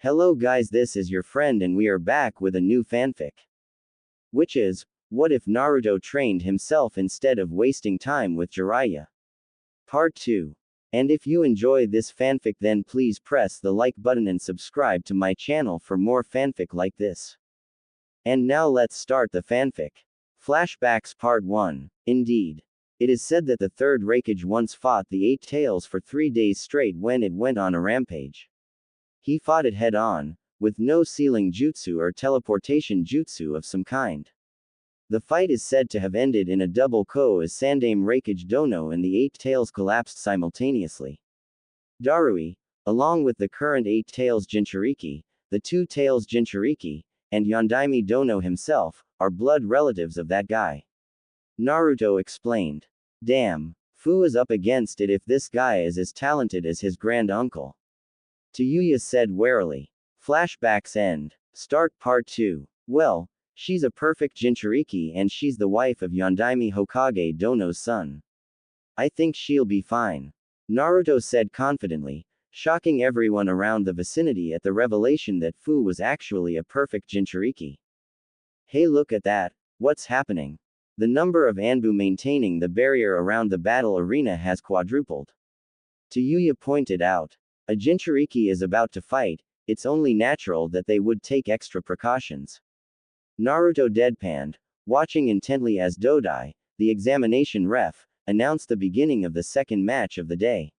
Hello guys, this is your friend and we are back with a new fanfic. Which is, what if Naruto trained himself instead of wasting time with Jiraiya? Part 2. And if you enjoy this fanfic then please press the like button and subscribe to my channel for more fanfic like this. And now let's start the fanfic. Flashbacks Part 1. Indeed. It is said that the third Raikage once fought the Eight Tails for 3 days straight when it went on a rampage. He fought it head-on, with no sealing jutsu or teleportation jutsu of some kind. The fight is said to have ended in a double KO as Sandame Raikage Dono and the Eight Tails collapsed simultaneously. Darui, along with the current Eight Tails Jinchuriki, the Two Tails Jinchuriki, and Yondaime Dono himself, are blood relatives of that guy. Naruto explained. Damn, Fu is up against it if this guy is as talented as his grand uncle. Tayuya said warily. Flashbacks end. Start Part 2. Well, she's a perfect Jinchuriki and she's the wife of Yondaime Hokage Dono's son. I think she'll be fine. Naruto said confidently, shocking everyone around the vicinity at the revelation that Fu was actually a perfect Jinchuriki. Hey, look at that, what's happening? The number of Anbu maintaining the barrier around the battle arena has quadrupled. Tayuya pointed out. A Jinchuriki is about to fight, it's only natural that they would take extra precautions. Naruto deadpanned, watching intently as Dodai, the examination ref, announced the beginning of the second match of the day.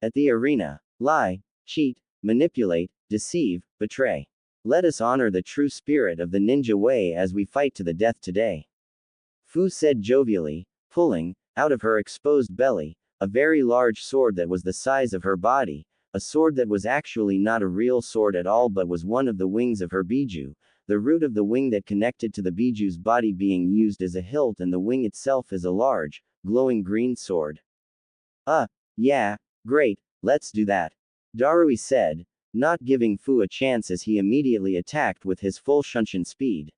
At the arena, lie, cheat, manipulate, deceive, betray. Let us honor the true spirit of the ninja way as we fight to the death today. Fu said jovially, pulling, out of her exposed belly, a very large sword that was the size of her body, a sword that was actually not a real sword at all but was one of the wings of her biju, the root of the wing that connected to the biju's body being used as a hilt and the wing itself as a large, glowing green sword. Yeah, great, let's do that. Darui said, not giving Fu a chance as he immediately attacked with his full Shunshin speed.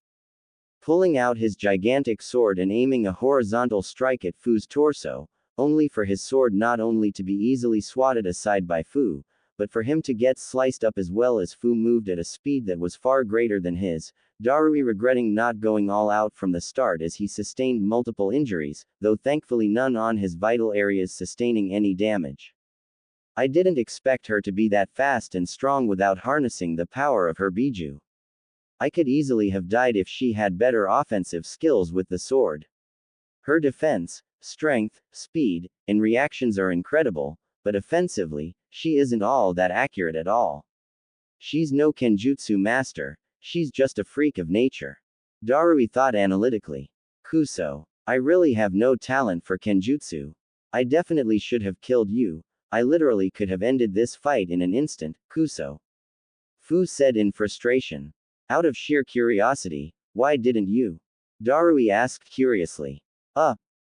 Pulling out his gigantic sword and aiming a horizontal strike at Fu's torso, only for his sword not only to be easily swatted aside by Fu, but for him to get sliced up as well as Fu moved at a speed that was far greater than his, Darui regretting not going all out from the start as he sustained multiple injuries, though thankfully none on his vital areas sustaining any damage. I didn't expect her to be that fast and strong without harnessing the power of her biju. I could easily have died if she had better offensive skills with the sword. Her defense, strength, speed, and reactions are incredible, but offensively, she isn't all that accurate at all. She's no Kenjutsu master, she's just a freak of nature. Darui thought analytically. Kuso. I really have no talent for Kenjutsu. I definitely should have killed you. I literally could have ended this fight in an instant, Kuso. Fu said in frustration. Out of sheer curiosity, why didn't you? Darui asked curiously.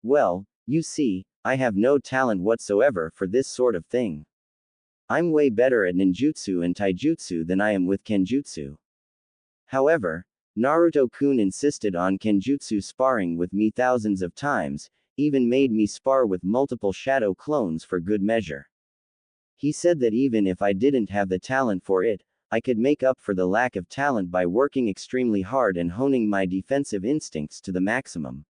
Well, you see, I have no talent whatsoever for this sort of thing. I'm way better at ninjutsu and taijutsu than I am with kenjutsu. However, Naruto-kun insisted on kenjutsu sparring with me thousands of times, even made me spar with multiple shadow clones for good measure. He said that even if I didn't have the talent for it, I could make up for the lack of talent by working extremely hard and honing my defensive instincts to the maximum.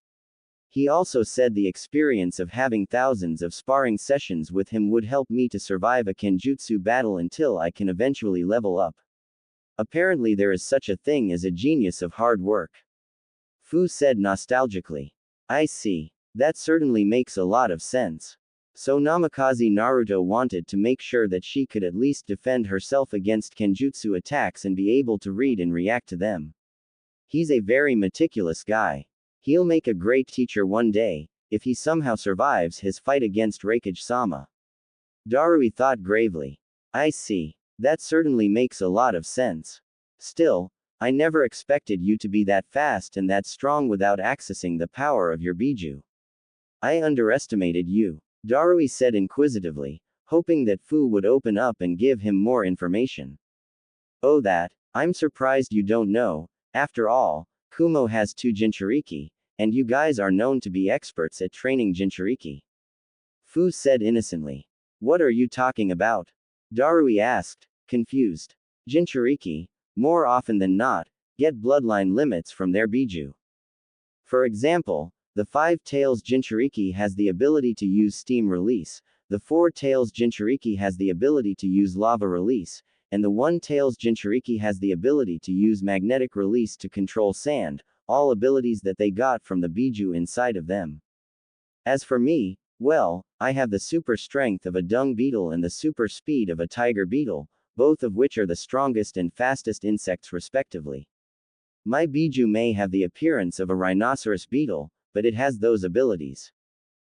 He also said the experience of having thousands of sparring sessions with him would help me to survive a kenjutsu battle until I can eventually level up. Apparently there is such a thing as a genius of hard work. Fu said nostalgically. I see. That certainly makes a lot of sense. So Namikaze Naruto wanted to make sure that she could at least defend herself against kenjutsu attacks and be able to read and react to them. He's a very meticulous guy. He'll make a great teacher one day, if he somehow survives his fight against Raikage-sama. Darui thought gravely. I see. That certainly makes a lot of sense. Still, I never expected you to be that fast and that strong without accessing the power of your biju. I underestimated you, Darui said inquisitively, hoping that Fu would open up and give him more information. Oh, that, I'm surprised you don't know. After all, Kumo has 2 Jinchuriki, and you guys are known to be experts at training Jinchuriki. Fu said innocently. What are you talking about? Darui asked, confused. Jinchuriki, more often than not, get bloodline limits from their Biju. For example, the 5 Tails Jinchuriki has the ability to use steam release, the 4 Tails Jinchuriki has the ability to use lava release, and the 1 Tails Jinchuriki has the ability to use magnetic release to control sand, all abilities that they got from the Biju inside of them. As for me, well, I have the super strength of a dung beetle and the super speed of a tiger beetle, both of which are the strongest and fastest insects respectively. My Biju may have the appearance of a rhinoceros beetle, but it has those abilities.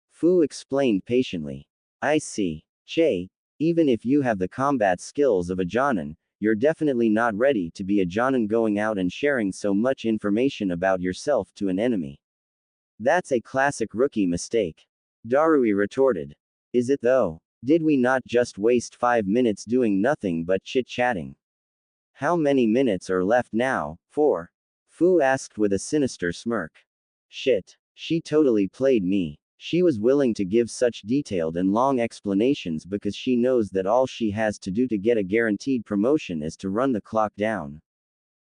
Fu explained patiently. I see. Che, even if you have the combat skills of a Jonin, you're definitely not ready to be a Jonin going out and sharing so much information about yourself to an enemy. That's a classic rookie mistake. Darui retorted. Is it though? Did we not just waste 5 minutes doing nothing but chit-chatting? How many minutes are left now? 4. Fu asked with a sinister smirk. Shit. She totally played me. She was willing to give such detailed and long explanations because she knows that all she has to do to get a guaranteed promotion is to run the clock down.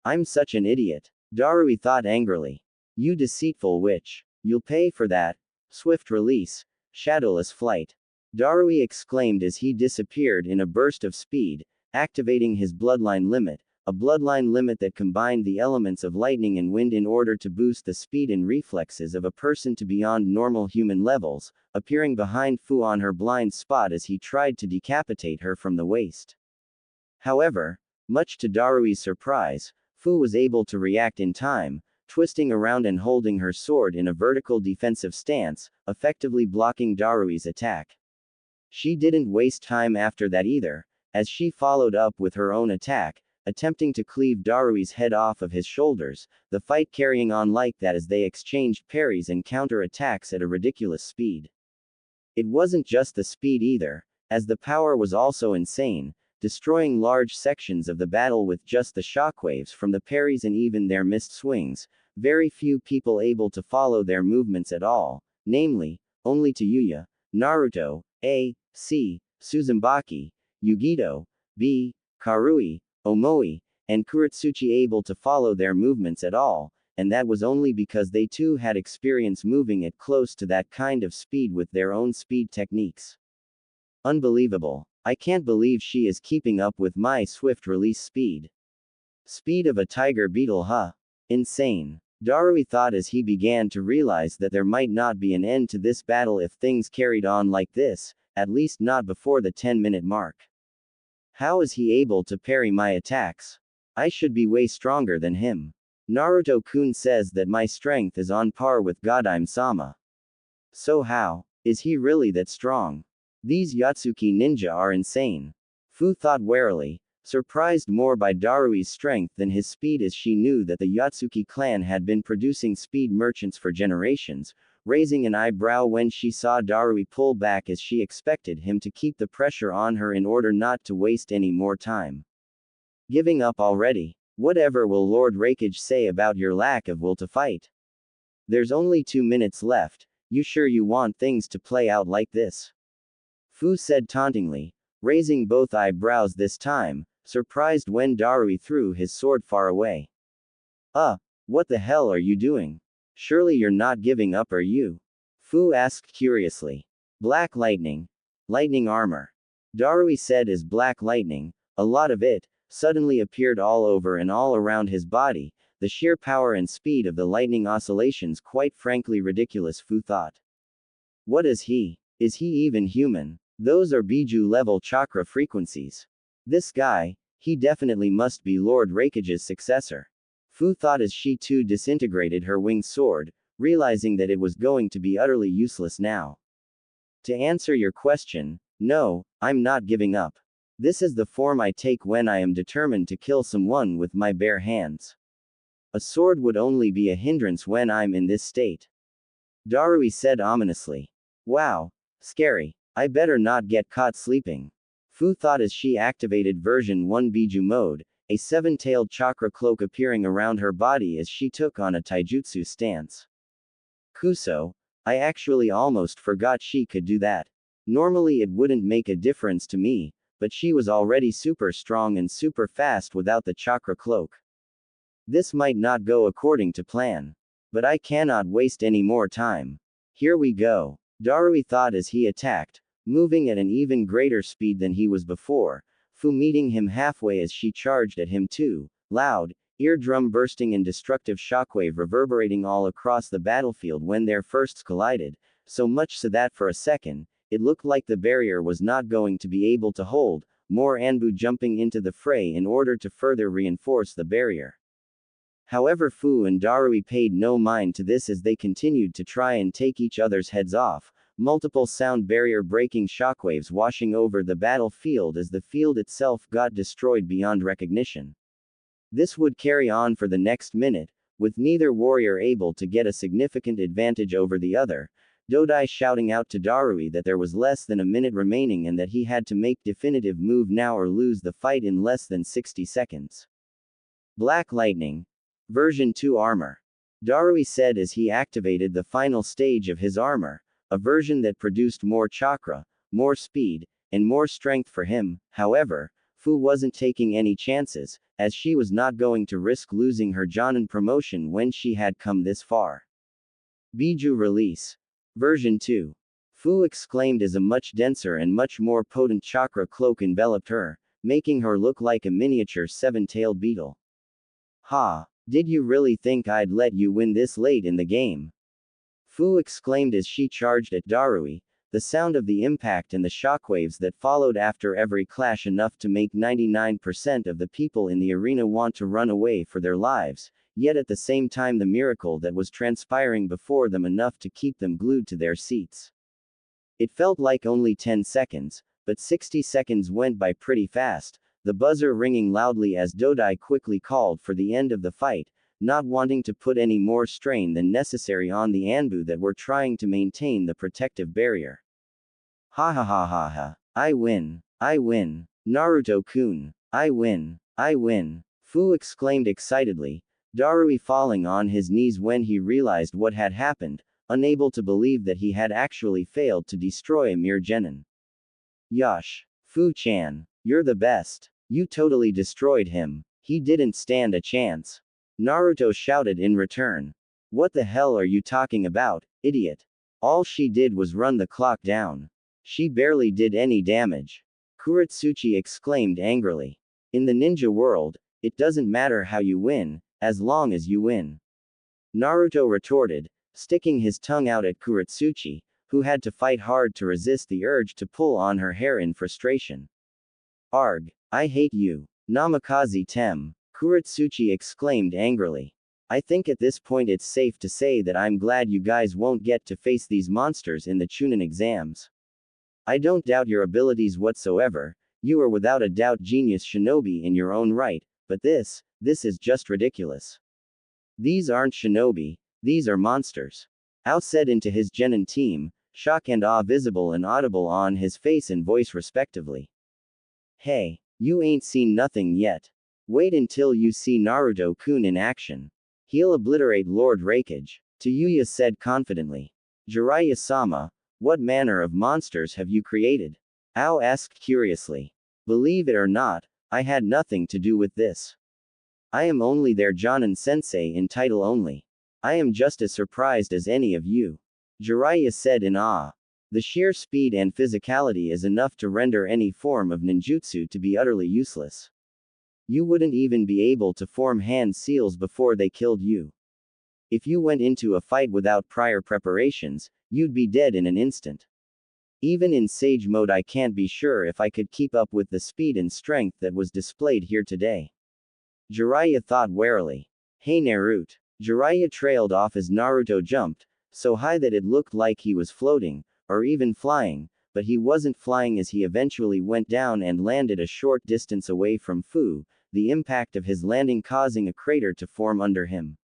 I'm such an idiot. Darui thought angrily. You deceitful witch. You'll pay for that. Swift release. Shadowless flight. Darui exclaimed as he disappeared in a burst of speed, activating his bloodline limit, a bloodline limit that combined the elements of lightning and wind in order to boost the speed and reflexes of a person to beyond normal human levels, appearing behind Fu on her blind spot as he tried to decapitate her from the waist. However, much to Darui's surprise, Fu was able to react in time, twisting around and holding her sword in a vertical defensive stance, effectively blocking Darui's attack. She didn't waste time after that either, as she followed up with her own attack, attempting to cleave Darui's head off of his shoulders, the fight carrying on like that as they exchanged parries and counter-attacks at a ridiculous speed. It wasn't just the speed either, as the power was also insane, destroying large sections of the battle with just the shockwaves from the parries and even their missed swings, very few people able to follow their movements at all, namely, only Yuya, Naruto, A, C, Suzumaki, Yugito, B, Karui, Omoi, and Kuretsuchi able to follow their movements at all, and that was only because they too had experience moving at close to that kind of speed with their own speed techniques. Unbelievable. I can't believe she is keeping up with my swift release speed. Speed of a tiger beetle, huh? Insane. Darui thought as he began to realize that there might not be an end to this battle if things carried on like this, at least not before the 10-minute mark. How is he able to parry my attacks? I should be way stronger than him. Naruto-kun says that my strength is on par with Godime-sama. So how is he really that strong? These Yatsuki ninja are insane. Fu thought warily, surprised more by Darui's strength than his speed as she knew that the Yatsuki clan had been producing speed merchants for generations, raising an eyebrow when she saw Darui pull back as she expected him to keep the pressure on her in order not to waste any more time. Giving up already? Whatever will Lord Raikage say about your lack of will to fight? There's only 2 minutes left, you sure you want things to play out like this? Fu said tauntingly, raising both eyebrows this time, surprised when Darui threw his sword far away. What the hell are you doing? Surely you're not giving up, are you? Fu asked curiously. Black lightning. Lightning armor. Darui said as black lightning, a lot of it, suddenly appeared all over and all around his body, the sheer power and speed of the lightning oscillations quite frankly ridiculous, Fu thought. What is he? Is he even human? Those are Biju level chakra frequencies. This guy, he definitely must be Lord Raikage's successor. Fu thought as she too disintegrated her winged sword, realizing that it was going to be utterly useless now. To answer your question, no, I'm not giving up. This is the form I take when I am determined to kill someone with my bare hands. A sword would only be a hindrance when I'm in this state. Darui said ominously. Wow. Scary. I better not get caught sleeping. Fu thought as she activated version 1 Biju mode, a 7-tailed chakra cloak appearing around her body as she took on a taijutsu stance. Kuso, I actually almost forgot she could do that. Normally it wouldn't make a difference to me, but she was already super strong and super fast without the chakra cloak. This might not go according to plan. But I cannot waste any more time. Here we go. Darui thought as he attacked, moving at an even greater speed than he was before, Fu meeting him halfway as she charged at him too, loud, eardrum bursting and destructive shockwave reverberating all across the battlefield when their firsts collided, so much so that for a second, it looked like the barrier was not going to be able to hold, more Anbu jumping into the fray in order to further reinforce the barrier. However, Fu and Darui paid no mind to this as they continued to try and take each other's heads off, multiple sound barrier breaking shockwaves washing over the battlefield as the field itself got destroyed beyond recognition. This would carry on for the next minute, with neither warrior able to get a significant advantage over the other, Dodai shouting out to Darui that there was less than a minute remaining and that he had to make definitive move now or lose the fight in less than 60 seconds. Black Lightning. Version 2 Armor. Darui said as he activated the final stage of his armor, a version that produced more chakra, more speed, and more strength for him. However, Fu wasn't taking any chances, as she was not going to risk losing her Jonin promotion when she had come this far. Biju Release. Version 2. Fu exclaimed as a much denser and much more potent chakra cloak enveloped her, making her look like a miniature seven-tailed beetle. Ha! Did you really think I'd let you win this late in the game? Fu exclaimed as she charged at Darui, the sound of the impact and the shockwaves that followed after every clash enough to make 99% of the people in the arena want to run away for their lives, yet at the same time the miracle that was transpiring before them enough to keep them glued to their seats. It felt like only 10 seconds, but 60 seconds went by pretty fast, the buzzer ringing loudly as Dodai quickly called for the end of the fight, not wanting to put any more strain than necessary on the Anbu that were trying to maintain the protective barrier. Ha ha ha ha ha. I win. I win. Naruto-kun. I win. I win. Fu exclaimed excitedly, Darui falling on his knees when he realized what had happened, unable to believe that he had actually failed to destroy a mere genin. Yosh. Fu-chan. You're the best. You totally destroyed him. He didn't stand a chance. Naruto shouted in return. What the hell are you talking about, idiot? All she did was run the clock down. She barely did any damage. Kuretsuchi exclaimed angrily. In the ninja world, it doesn't matter how you win, as long as you win. Naruto retorted, sticking his tongue out at Kuretsuchi, who had to fight hard to resist the urge to pull on her hair in frustration. Arg, I hate you. Namikaze Tem. Kuretsuchi exclaimed angrily. I think at this point it's safe to say that I'm glad you guys won't get to face these monsters in the Chunin exams. I don't doubt your abilities whatsoever, you are without a doubt genius shinobi in your own right, but this is just ridiculous. These aren't shinobi, these are monsters. Out said into his genin team, shock and awe visible and audible on his face and voice respectively. Hey, you ain't seen nothing yet. Wait until you see Naruto-kun in action. He'll obliterate Lord Raikage. Yuya said confidently. Jiraiya-sama, what manner of monsters have you created? Ao asked curiously. Believe it or not, I had nothing to do with this. I am only their Jonin sensei in title only. I am just as surprised as any of you. Jiraiya said in awe. The sheer speed and physicality is enough to render any form of ninjutsu to be utterly useless. You wouldn't even be able to form hand seals before they killed you. If you went into a fight without prior preparations, you'd be dead in an instant. Even in Sage mode I can't be sure if I could keep up with the speed and strength that was displayed here today. Jiraiya thought warily. Hey Naruto. Jiraiya trailed off as Naruto jumped, so high that it looked like he was floating, or even flying, but he wasn't flying as he eventually went down and landed a short distance away from Fu, the impact of his landing causing a crater to form under him.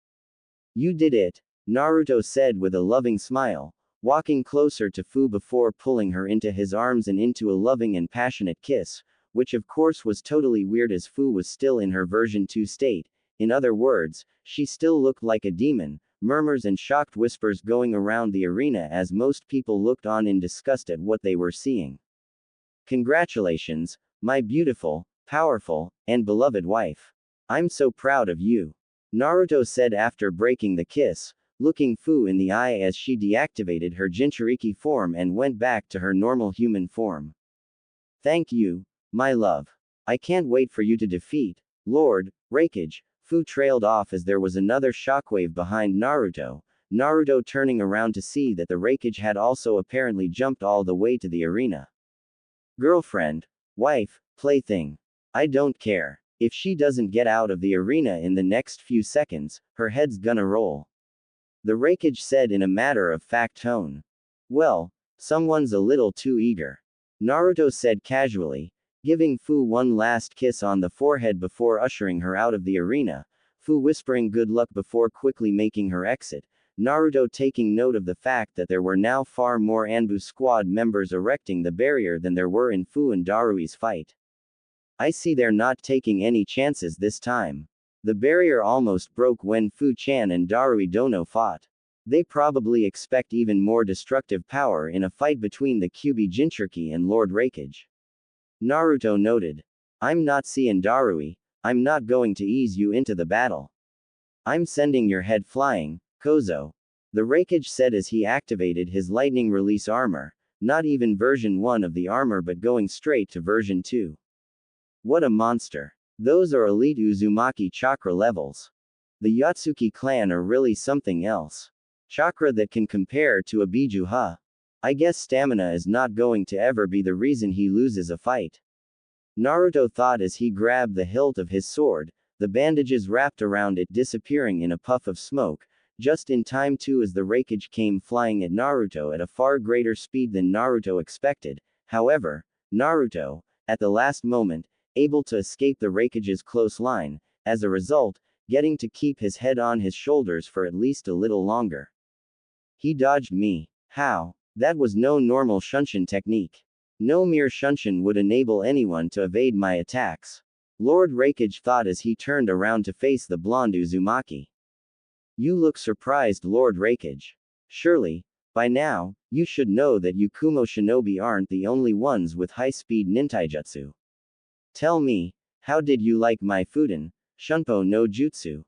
You did it, Naruto said with a loving smile, walking closer to Fu before pulling her into his arms and into a loving and passionate kiss, which of course was totally weird as Fu was still in her version 2 state, in other words, she still looked like a demon. Murmurs and shocked whispers going around the arena as most people looked on in disgust at what they were seeing. Congratulations, My beautiful, powerful, and beloved wife. I'm so proud of you. Naruto said after breaking the kiss, looking Fu in the eye as she deactivated her Jinchuriki form and went back to her normal human form. Thank you, my love. I can't wait for you to defeat Lord Raikage. Fu trailed off as there was another shockwave behind Naruto, Naruto turning around to see that the Raikage had also apparently jumped all the way to the arena. Girlfriend, wife, plaything. I don't care. If she doesn't get out of the arena in the next few seconds, her head's gonna roll. The Raikage said in a matter-of-fact tone. Well, someone's a little too eager. Naruto said casually, giving Fu one last kiss on the forehead before ushering her out of the arena, Fu whispering good luck before quickly making her exit, Naruto taking note of the fact that there were now far more Anbu squad members erecting the barrier than there were in Fu and Darui's fight. I see they're not taking any chances this time. The barrier almost broke when Fu-chan and Darui Dono fought. They probably expect even more destructive power in a fight between the Kyuubi Jinchuriki and Lord Raikage. Naruto noted. I'm not seeing Darui, I'm not going to ease you into the battle. I'm sending your head flying, Kozo. The Raikage said as he activated his lightning release armor, not even version 1 of the armor but going straight to version 2. What a monster. Those are elite Uzumaki chakra levels. The Yatsuki clan are really something else. Chakra that can compare to a Biju huh? I guess stamina is not going to ever be the reason he loses a fight. Naruto thought as he grabbed the hilt of his sword, the bandages wrapped around it disappearing in a puff of smoke, just in time too as the Raikage came flying at Naruto at a far greater speed than Naruto expected. However, Naruto, at the last moment, able to escape the Raikage's close line, as a result, getting to keep his head on his shoulders for at least a little longer. He dodged me. How? That was no normal Shunshin technique. No mere Shunshin would enable anyone to evade my attacks. Lord Raikage thought as he turned around to face the blonde Uzumaki. You look surprised, Lord Raikage. Surely, by now, you should know that you Kumo shinobi aren't the only ones with high-speed nintaijutsu. Tell me, how did you like my Fuden, Shunpo no Jutsu?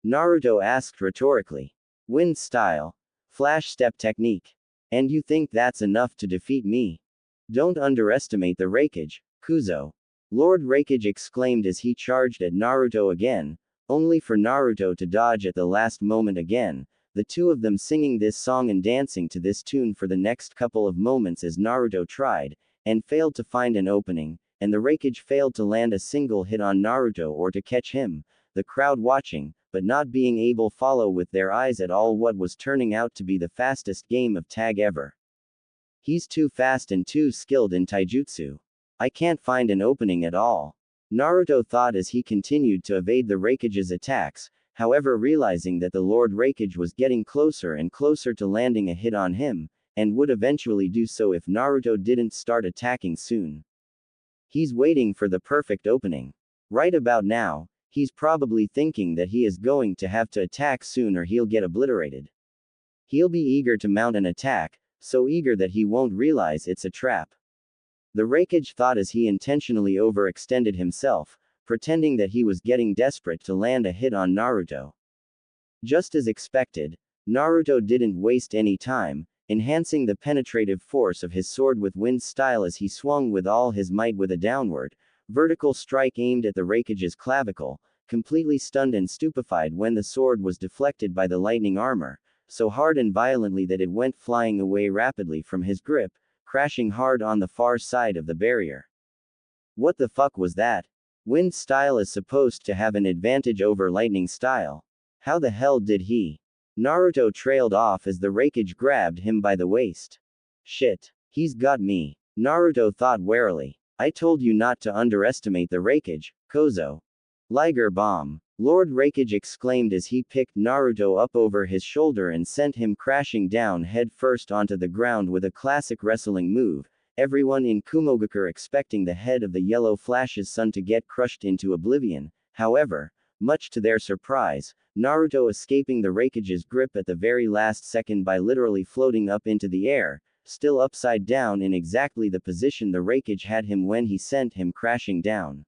Naruto asked rhetorically. Wind style. Flash step technique. And you think that's enough to defeat me? Don't underestimate the Raikage, Kuzo. Lord Raikage exclaimed as he charged at Naruto again, only for Naruto to dodge at the last moment again, the two of them singing this song and dancing to this tune for the next couple of moments as Naruto tried, and failed to find an opening, and the Raikage failed to land a single hit on Naruto or to catch him, the crowd watching, but not being able to follow with their eyes at all what was turning out to be the fastest game of tag ever. He's too fast and too skilled in taijutsu. I can't find an opening at all. Naruto thought as he continued to evade the Raikage's attacks, however realizing that the Lord Raikage was getting closer and closer to landing a hit on him, and would eventually do so if Naruto didn't start attacking soon. He's waiting for the perfect opening. Right about now, he's probably thinking that he is going to have to attack soon or he'll get obliterated. He'll be eager to mount an attack, so eager that he won't realize it's a trap. The Raikage thought as he intentionally overextended himself, pretending that he was getting desperate to land a hit on Naruto. Just as expected, Naruto didn't waste any time, enhancing the penetrative force of his sword with wind style as he swung with all his might with a downward, vertical strike aimed at the Raikage's clavicle, completely stunned and stupefied when the sword was deflected by the lightning armor, so hard and violently that it went flying away rapidly from his grip, crashing hard on the far side of the barrier. What the fuck was that? Wind style is supposed to have an advantage over lightning style. How the hell did he? Naruto trailed off as the Raikage grabbed him by the waist. Shit. He's got me. Naruto thought warily. I told you not to underestimate the Raikage, Kozo. Liger bomb. Lord Raikage exclaimed as he picked Naruto up over his shoulder and sent him crashing down head first onto the ground with a classic wrestling move, everyone in Kumogakure expecting the head of the Yellow Flash's son to get crushed into oblivion. However, much to their surprise, Naruto escaping the Raikage's grip at the very last second by literally floating up into the air, still upside down in exactly the position the Raikage had him when he sent him crashing down.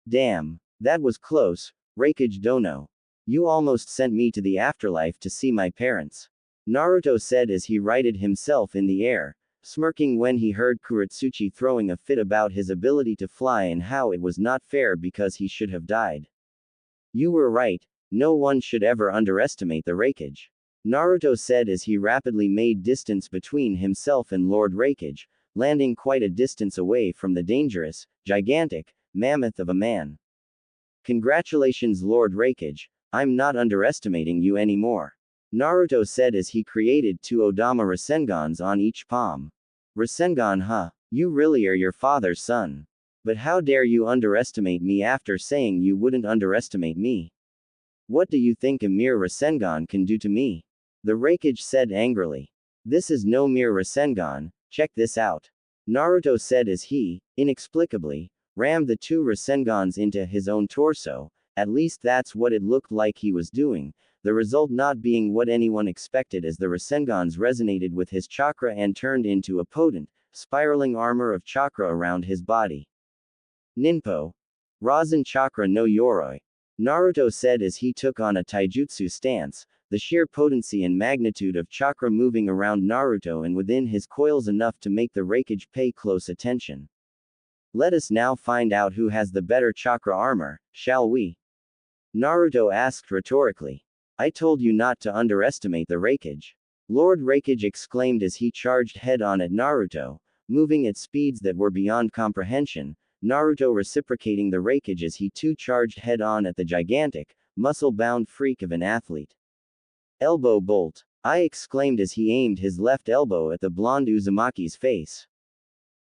Damn. That was close, Raikage Dono. You almost sent me to the afterlife to see my parents. Naruto said as he righted himself in the air, smirking when he heard Kuretsuchi throwing a fit about his ability to fly and how it was not fair because he should have died. You were right, no one should ever underestimate the Raikage. Naruto said as he rapidly made distance between himself and Lord Raikage, landing quite a distance away from the dangerous, gigantic, mammoth of a man. Congratulations Lord Raikage, I'm not underestimating you anymore. Naruto said as he created 2 Odama Rasengans on each palm. Rasengan huh? You really are your father's son. But how dare you underestimate me after saying you wouldn't underestimate me? What do you think a mere Rasengan can do to me? The Raikage said angrily. This is no mere Rasengan, check this out. Naruto said as he, inexplicably, rammed the 2 Rasengans into his own torso, at least that's what it looked like he was doing, the result not being what anyone expected as the Rasengans resonated with his chakra and turned into a potent, spiraling armor of chakra around his body. Ninpo. Rasen chakra no Yoroi. Naruto said as he took on a taijutsu stance, the sheer potency and magnitude of chakra moving around Naruto and within his coils enough to make the Raikage pay close attention. Let us now find out who has the better chakra armor, shall we? Naruto asked rhetorically. I told you not to underestimate the Raikage. Lord Raikage exclaimed as he charged head-on at Naruto, moving at speeds that were beyond comprehension, Naruto reciprocating the Raikage as he too charged head-on at the gigantic, muscle-bound freak of an athlete. Elbow bolt. I exclaimed as he aimed his left elbow at the blonde Uzumaki's face.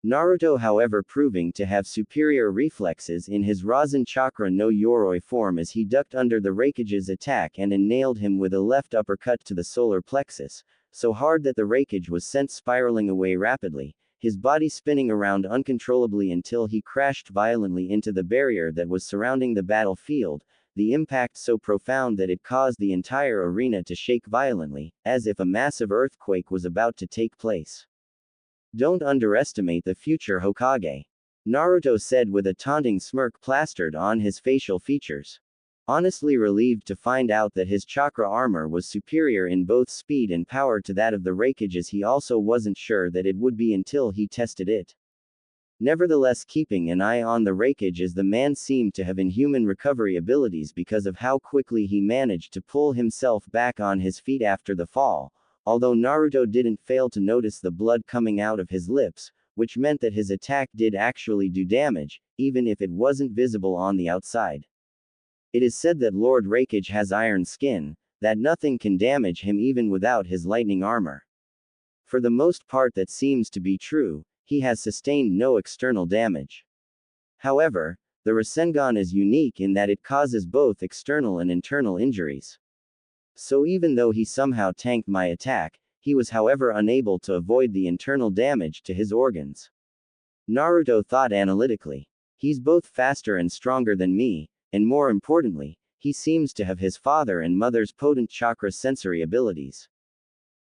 Naruto however proving to have superior reflexes in his Rasen Chakra no Yoroi form as he ducked under the Raikage's attack and nailed him with a left uppercut to the solar plexus, so hard that the Raikage was sent spiraling away rapidly, his body spinning around uncontrollably until he crashed violently into the barrier that was surrounding the battlefield, the impact so profound that it caused the entire arena to shake violently, as if a massive earthquake was about to take place. Don't underestimate the future Hokage. Naruto said with a taunting smirk plastered on his facial features. Honestly relieved to find out that his chakra armor was superior in both speed and power to that of the Raikage as he also wasn't sure that it would be until he tested it. Nevertheless keeping an eye on the Raikage as the man seemed to have inhuman recovery abilities because of how quickly he managed to pull himself back on his feet after the fall. Although Naruto didn't fail to notice the blood coming out of his lips, which meant that his attack did actually do damage, even if it wasn't visible on the outside. It is said that Lord Raikage has iron skin, that nothing can damage him even without his lightning armor. For the most part that seems to be true, he has sustained no external damage. However, the Rasengan is unique in that it causes both external and internal injuries. So even though he somehow tanked my attack, he was however unable to avoid the internal damage to his organs. Naruto thought analytically. He's both faster and stronger than me, and more importantly, he seems to have his father and mother's potent chakra sensory abilities.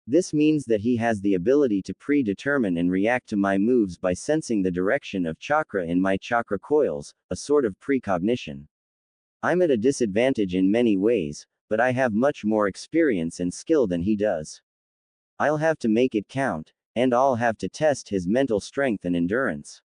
This means that he has the ability to predetermine and react to my moves by sensing the direction of chakra in my chakra coils, a sort of precognition. I'm at a disadvantage in many ways, but I have much more experience and skill than he does. I'll have to make it count, and I'll have to test his mental strength and endurance.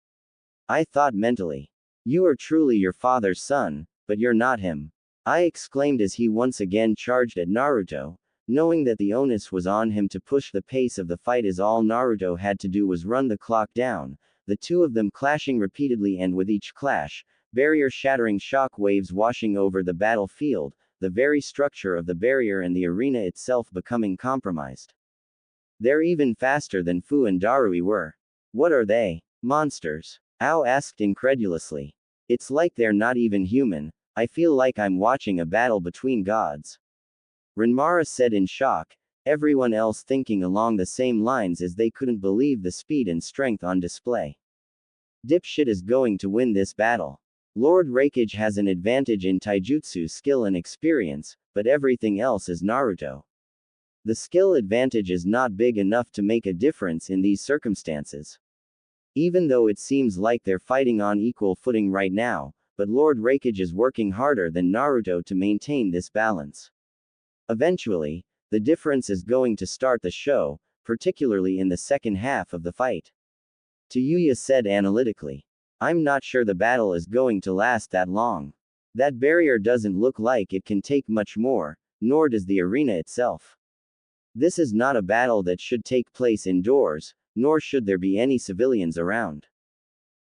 I thought mentally. You are truly your father's son, but you're not him. I exclaimed as he once again charged at Naruto, knowing that the onus was on him to push the pace of the fight as all Naruto had to do was run the clock down, the two of them clashing repeatedly and with each clash, barrier-shattering shock waves washing over the battlefield, the very structure of the barrier and the arena itself becoming compromised. They're even faster than Fu and Darui were. What are they? Monsters? Ao asked incredulously. It's like they're not even human, I feel like I'm watching a battle between gods. Renmara said in shock, everyone else thinking along the same lines as they couldn't believe the speed and strength on display. Dipshit is going to win this battle. Lord Raikage has an advantage in taijutsu skill and experience, but everything else is Naruto. The skill advantage is not big enough to make a difference in these circumstances. Even though it seems like they're fighting on equal footing right now, but Lord Raikage is working harder than Naruto to maintain this balance. Eventually, the difference is going to start the show, particularly in the second half of the fight. Tayuya said analytically. I'm not sure the battle is going to last that long. That barrier doesn't look like it can take much more, nor does the arena itself. This is not a battle that should take place indoors, nor should there be any civilians around.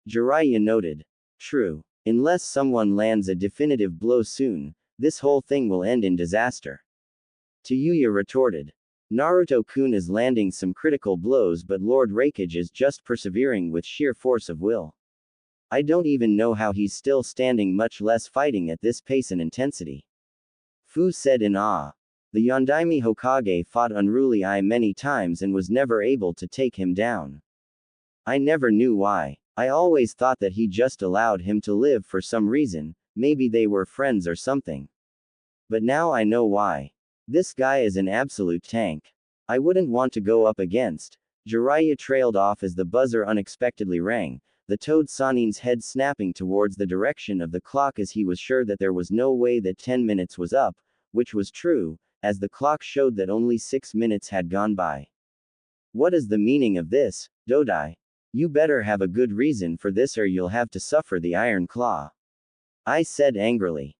Jiraiya noted. True. Unless someone lands a definitive blow soon, this whole thing will end in disaster. Tayuya retorted. Naruto-kun is landing some critical blows, but Lord Raikage is just persevering with sheer force of will. I don't even know how he's still standing, much less fighting at this pace and intensity. Fu said in awe. The Yondaime Hokage fought unruly many times and was never able to take him down. I never knew why. I always thought that he just allowed him to live for some reason, maybe they were friends or something. But now I know why. This guy is an absolute tank. I wouldn't want to go up against. Jiraiya trailed off as the buzzer unexpectedly rang, the Toad Sanin's head snapping towards the direction of the clock as he was sure that there was no way that 10 minutes was up, which was true, as the clock showed that only 6 minutes had gone by. What is the meaning of this, Dodai? You better have a good reason for this or you'll have to suffer the Iron Claw. I said angrily.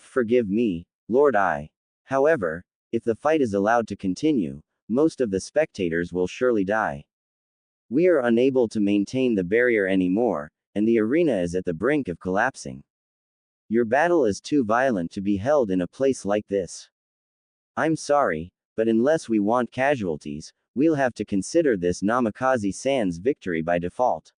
Forgive me, Lord I. However, if the fight is allowed to continue, most of the spectators will surely die. We are unable to maintain the barrier anymore, and the arena is at the brink of collapsing. Your battle is too violent to be held in a place like this. I'm sorry, but unless we want casualties, we'll have to consider this Namikaze-san's victory by default.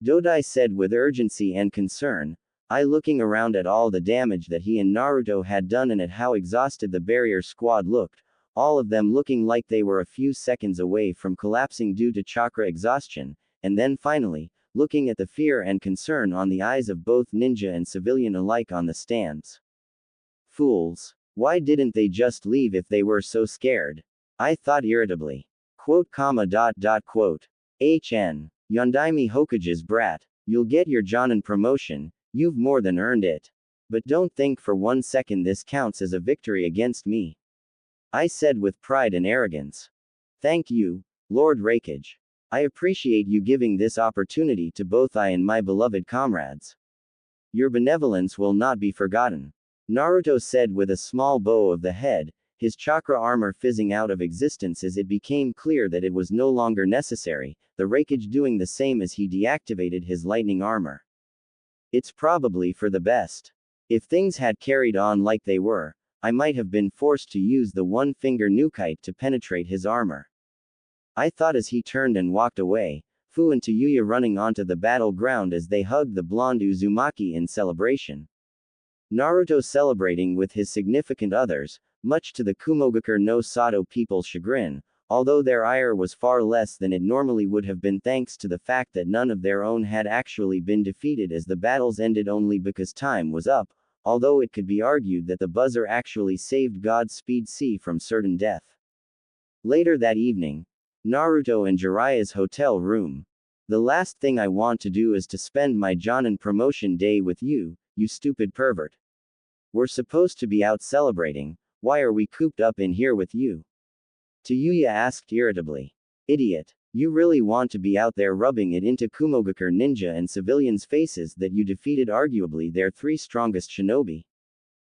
Dodai said with urgency and concern, looking around at all the damage that he and Naruto had done and at how exhausted the barrier squad looked, all of them looking like they were a few seconds away from collapsing due to chakra exhaustion, and then finally, looking at the fear and concern on the eyes of both ninja and civilian alike on the stands. Fools. Why didn't they just leave if they were so scared? I thought irritably. Quote. HN. Yondaime Hokage's brat. You'll get your Jonin promotion, you've more than earned it. But don't think for 1 second this counts as a victory against me. I said with pride and arrogance. Thank you, Lord Raikage. I appreciate you giving this opportunity to both I and my beloved comrades. Your benevolence will not be forgotten. Naruto said with a small bow of the head, his chakra armor fizzing out of existence as it became clear that it was no longer necessary, the Raikage doing the same as he deactivated his lightning armor. It's probably for the best. If things had carried on like they were, I might have been forced to use the one-finger nukite to penetrate his armor. I thought as he turned and walked away, Fu and Tayuya running onto the battleground as they hugged the blonde Uzumaki in celebration. Naruto celebrating with his significant others, much to the Kumogakure no Sato people's chagrin, although their ire was far less than it normally would have been thanks to the fact that none of their own had actually been defeated as the battles ended only because time was up, although it could be argued that the buzzer actually saved Godspeed C from certain death. Later that evening, Naruto and Jiraiya's hotel room. The last thing I want to do is to spend my Jonin promotion day with you, you stupid pervert. We're supposed to be out celebrating, why are we cooped up in here with you? Tayuya asked irritably. Idiot. You really want to be out there rubbing it into Kumogakure ninja and civilians' faces that you defeated arguably their 3 strongest shinobi?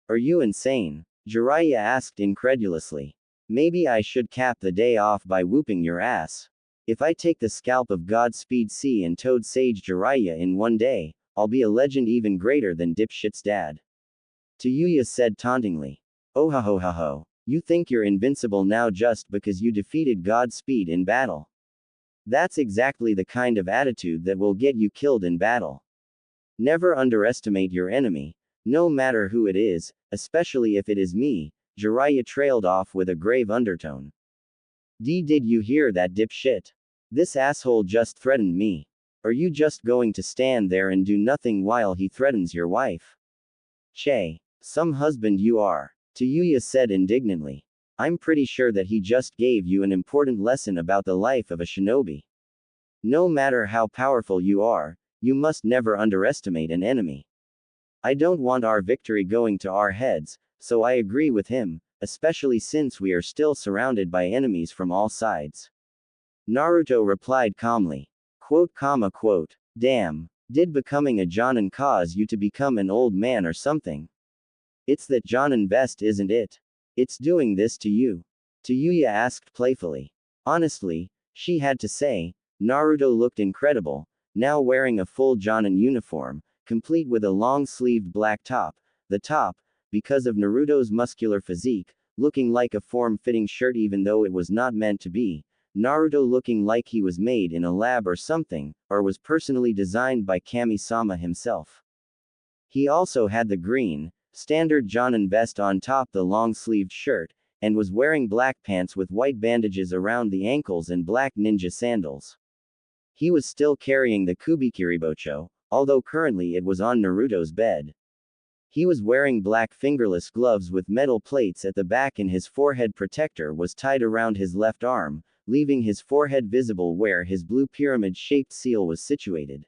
Are you insane? Jiraiya asked incredulously. Maybe I should cap the day off by whooping your ass. If I take the scalp of Godspeed C and Toad Sage Jiraiya in one day, I'll be a legend even greater than Dipshit's dad. Tayuya said tauntingly. Oh ho ho ho ho. You think you're invincible now just because you defeated Godspeed in battle. That's exactly the kind of attitude that will get you killed in battle. Never underestimate your enemy, no matter who it is, especially if it is me, Jiraiya trailed off with a grave undertone. Did you hear that dipshit? This asshole just threatened me. Are you just going to stand there and do nothing while he threatens your wife? Che. Some husband you are. Tayuya said indignantly. I'm pretty sure that he just gave you an important lesson about the life of a shinobi. No matter how powerful you are, you must never underestimate an enemy. I don't want our victory going to our heads, so I agree with him, especially since we are still surrounded by enemies from all sides. Naruto replied calmly. Quote. Damn. Did becoming a Jonin cause you to become an old man or something? It's that Jonin best, isn't it? It's doing this to you. Yuya asked playfully. Honestly, she had to say, Naruto looked incredible, now wearing a full Jonin uniform, complete with a long-sleeved black top, the top, because of Naruto's muscular physique, looking like a form-fitting shirt even though it was not meant to be, Naruto looking like he was made in a lab or something, or was personally designed by Kami-sama himself. He also had the green, standard Jonin vest on top the long-sleeved shirt, and was wearing black pants with white bandages around the ankles and black ninja sandals. He was still carrying the Kubikiribocho, although currently it was on Naruto's bed. He was wearing black fingerless gloves with metal plates at the back and his forehead protector was tied around his left arm, leaving his forehead visible where his blue pyramid-shaped seal was situated.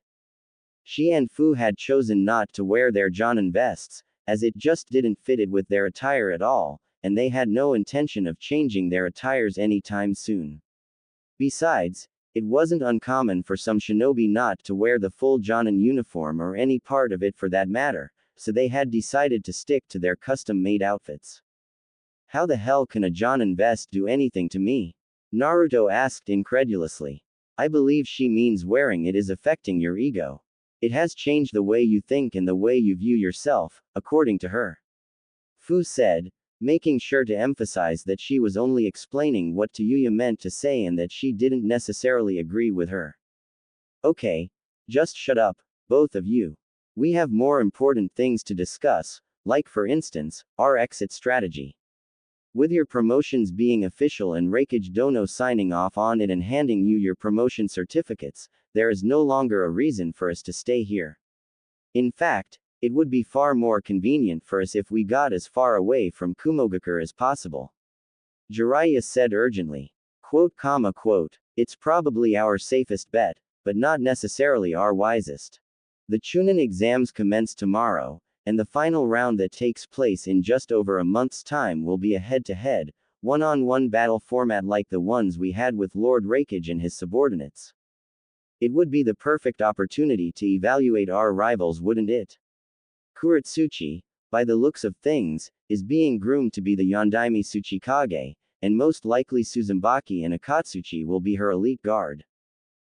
Shi and Fu had chosen not to wear their Jonin vests, as it just didn't fit it with their attire at all, and they had no intention of changing their attires anytime soon. Besides, it wasn't uncommon for some shinobi not to wear the full Jonin uniform or any part of it for that matter, so they had decided to stick to their custom-made outfits. How the hell can a Jonin vest do anything to me? Naruto asked incredulously. I believe she means wearing it is affecting your ego. It has changed the way you think and the way you view yourself, according to her. Fu said, making sure to emphasize that she was only explaining what Yuya meant to say and that she didn't necessarily agree with her. Okay, just shut up, both of you. We have more important things to discuss, like for instance, our exit strategy. With your promotions being official and Raikage Dono signing off on it and handing you your promotion certificates, there is no longer a reason for us to stay here. In fact, it would be far more convenient for us if we got as far away from Kumogakure as possible. Jiraiya said urgently. Quote. It's probably our safest bet, but not necessarily our wisest. The Chunin exams commence tomorrow, and the final round that takes place in just over a month's time will be a head-to-head, one-on-one battle format like the ones we had with Lord Raikage and his subordinates. It would be the perfect opportunity to evaluate our rivals, wouldn't it? Kuretsuchi, by the looks of things, is being groomed to be the Yondaime Tsuchikage, and most likely Suzumaki and Akatsuki will be her elite guard.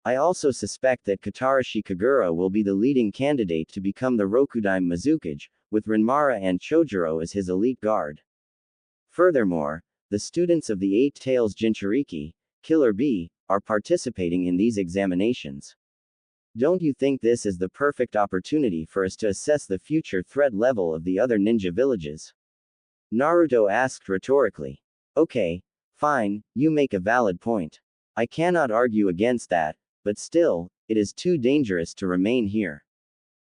I also suspect that Katarashi Kagura will be the leading candidate to become the Rokudaime Mizukage, with Renmara and Chojuro as his elite guard. Furthermore, the students of the Eight Tails Jinchuriki, Killer Bee, are participating in these examinations. Don't you think this is the perfect opportunity for us to assess the future threat level of the other ninja villages? Naruto asked rhetorically. Okay, fine, you make a valid point. I cannot argue against that, but still, it is too dangerous to remain here.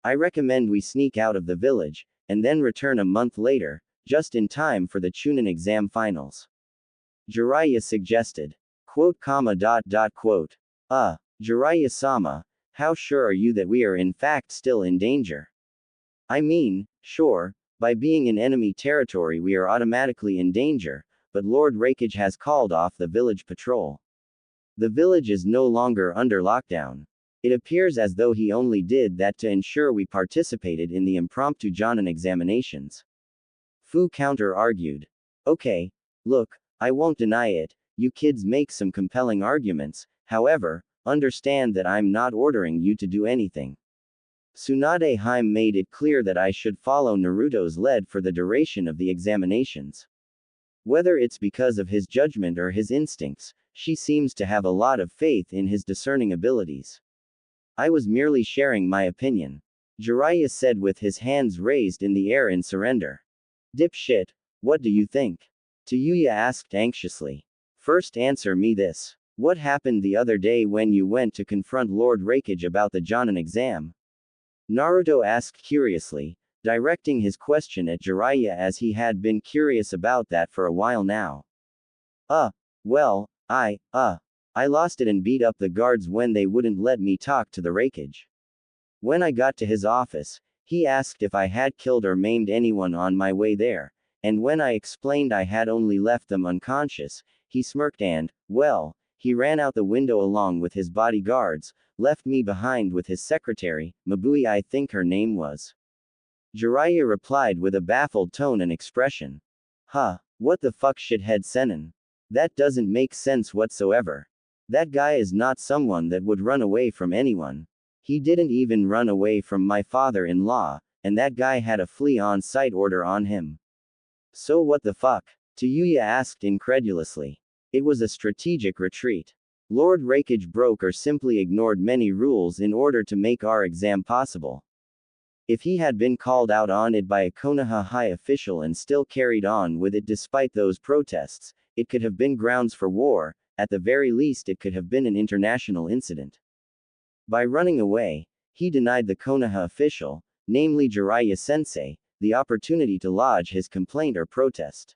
I recommend we sneak out of the village, and then return a month later, just in time for the Chunin exam finals. Jiraiya suggested. Jiraiya-sama, how sure are you that we are in fact still in danger? I mean, sure, by being in enemy territory we are automatically in danger, but Lord Raikage has called off the village patrol. The village is no longer under lockdown. It appears as though he only did that to ensure we participated in the impromptu Jonin examinations. Fu counter-argued. Okay, look, I won't deny it, you kids make some compelling arguments, however, understand that I'm not ordering you to do anything. Tsunade Hime made it clear that I should follow Naruto's lead for the duration of the examinations. Whether it's because of his judgment or his instincts, she seems to have a lot of faith in his discerning abilities. I was merely sharing my opinion. Jiraiya said with his hands raised in the air in surrender. Dipshit, what do you think? Yuya asked anxiously. First answer me this. What happened the other day when you went to confront Lord Raikage about the Jonin exam? Naruto asked curiously, directing his question at Jiraiya as he had been curious about that for a while now. Well, I lost it and beat up the guards when they wouldn't let me talk to the Raikage. When I got to his office, he asked if I had killed or maimed anyone on my way there, and when I explained I had only left them unconscious, he smirked and, well, he ran out the window along with his bodyguards, left me behind with his secretary, Mabui I think her name was. Jiraiya replied with a baffled tone and expression. What the fuck shithead Senin? That doesn't make sense whatsoever. That guy is not someone that would run away from anyone. He didn't even run away from my father-in-law, and that guy had a flee on-site order on him. So what the fuck? Tayuya asked incredulously. It was a strategic retreat. Lord Raikage broke or simply ignored many rules in order to make our exam possible. If he had been called out on it by a Konoha high official and still carried on with it despite those protests, it could have been grounds for war, at the very least it could have been an international incident. By running away, he denied the Konoha official, namely Jiraiya sensei, the opportunity to lodge his complaint or protest.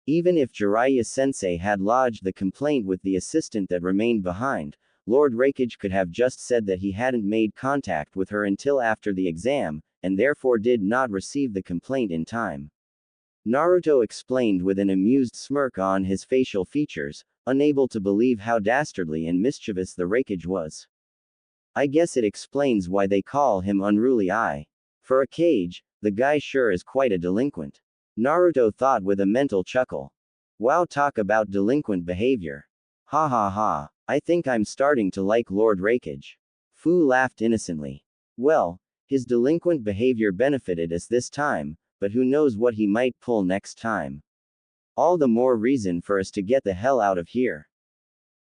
Even if Jiraiya sensei had lodged the complaint with the assistant that remained behind, Lord Raikage could have just said that he hadn't made contact with her until after the exam, and therefore did not receive the complaint in time. Naruto explained with an amused smirk on his facial features, unable to believe how dastardly and mischievous the Raikage was. I guess it explains why they call him Unruly Eye. For a Kage, the guy sure is quite a delinquent. Naruto thought with a mental chuckle. Wow, talk about delinquent behavior. Ha ha ha, I think I'm starting to like Lord Raikage. Fu laughed innocently. Well, his delinquent behavior benefited us this time, but who knows what he might pull next time. All the more reason for us to get the hell out of here.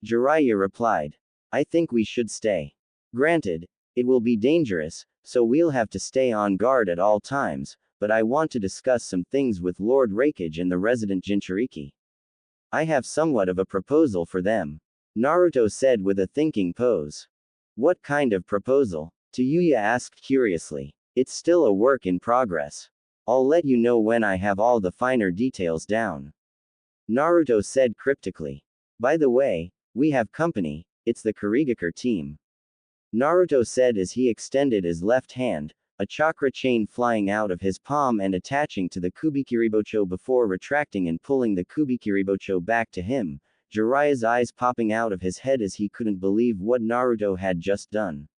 Jiraiya replied. I think we should stay. Granted, it will be dangerous, so we'll have to stay on guard at all times, but I want to discuss some things with Lord Raikage and the resident Jinchuriki. I have somewhat of a proposal for them. Naruto said with a thinking pose. What kind of proposal? Tayuya asked curiously. It's still a work in progress. I'll let you know when I have all the finer details down. Naruto said cryptically. By the way, we have company, it's the Kurigakure team. Naruto said as he extended his left hand, a chakra chain flying out of his palm and attaching to the Kubikiribocho before retracting and pulling the Kubikiribocho back to him, Jiraiya's eyes popping out of his head as he couldn't believe what Naruto had just done.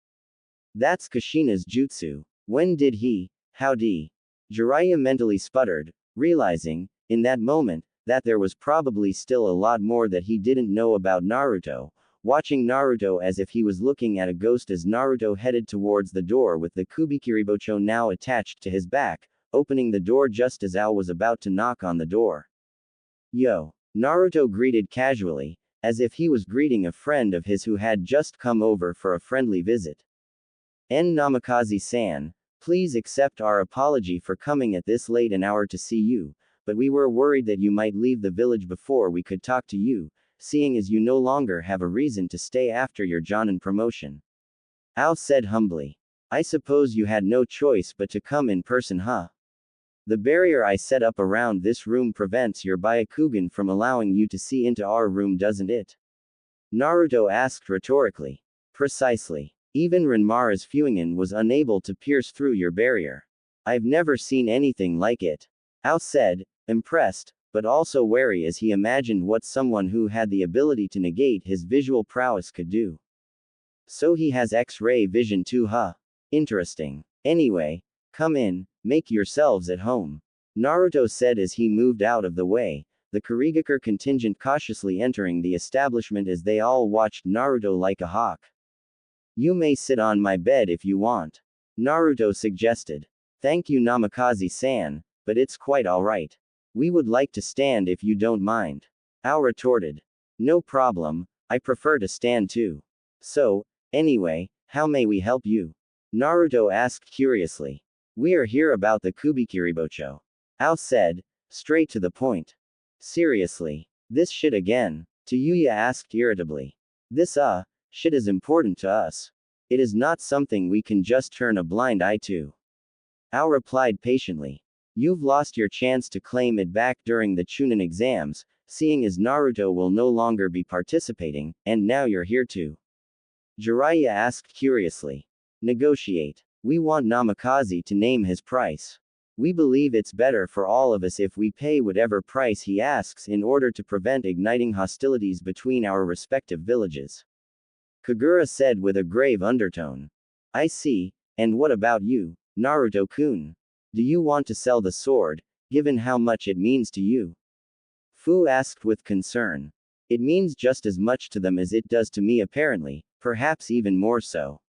That's Kushina's jutsu. When did he? Howdy? Jiraiya mentally sputtered, realizing, in that moment, that there was probably still a lot more that he didn't know about Naruto, watching Naruto as if he was looking at a ghost as Naruto headed towards the door with the Kubikiribocho now attached to his back, opening the door just as Ao was about to knock on the door. Yo! Naruto greeted casually, as if he was greeting a friend of his who had just come over for a friendly visit. Namikaze-san, please accept our apology for coming at this late an hour to see you, but we were worried that you might leave the village before we could talk to you, seeing as you no longer have a reason to stay after your Jonin promotion. Ao said humbly. I suppose you had no choice but to come in person, huh? The barrier I set up around this room prevents your Byakugan from allowing you to see into our room, doesn't it? Naruto asked rhetorically. Precisely. Even Renmara's Fuingen was unable to pierce through your barrier. I've never seen anything like it. Ao said, impressed, but also wary as he imagined what someone who had the ability to negate his visual prowess could do. So he has X-ray vision too, huh? Interesting. Anyway, come in, make yourselves at home. Naruto said as he moved out of the way, the Kurigakure contingent cautiously entering the establishment as they all watched Naruto like a hawk. You may sit on my bed if you want. Naruto suggested. Thank you Namikaze-san, but it's quite alright. We would like to stand if you don't mind. Ao retorted. No problem, I prefer to stand too. So, anyway, how may we help you? Naruto asked curiously. We are here about the Kubikiribocho. Ao said, straight to the point. Seriously? This shit again? Tayuya asked irritably. This shit is important to us. It is not something we can just turn a blind eye to. Ao replied patiently. You've lost your chance to claim it back during the Chunin exams, seeing as Naruto will no longer be participating, and now you're here too. Jiraiya asked curiously. Negotiate. We want Namikaze to name his price. We believe it's better for all of us if we pay whatever price he asks in order to prevent igniting hostilities between our respective villages. Kagura said with a grave undertone. I see, and what about you, Naruto-kun? Do you want to sell the sword, given how much it means to you? Fu asked with concern. It means just as much to them as it does to me apparently, perhaps even more so.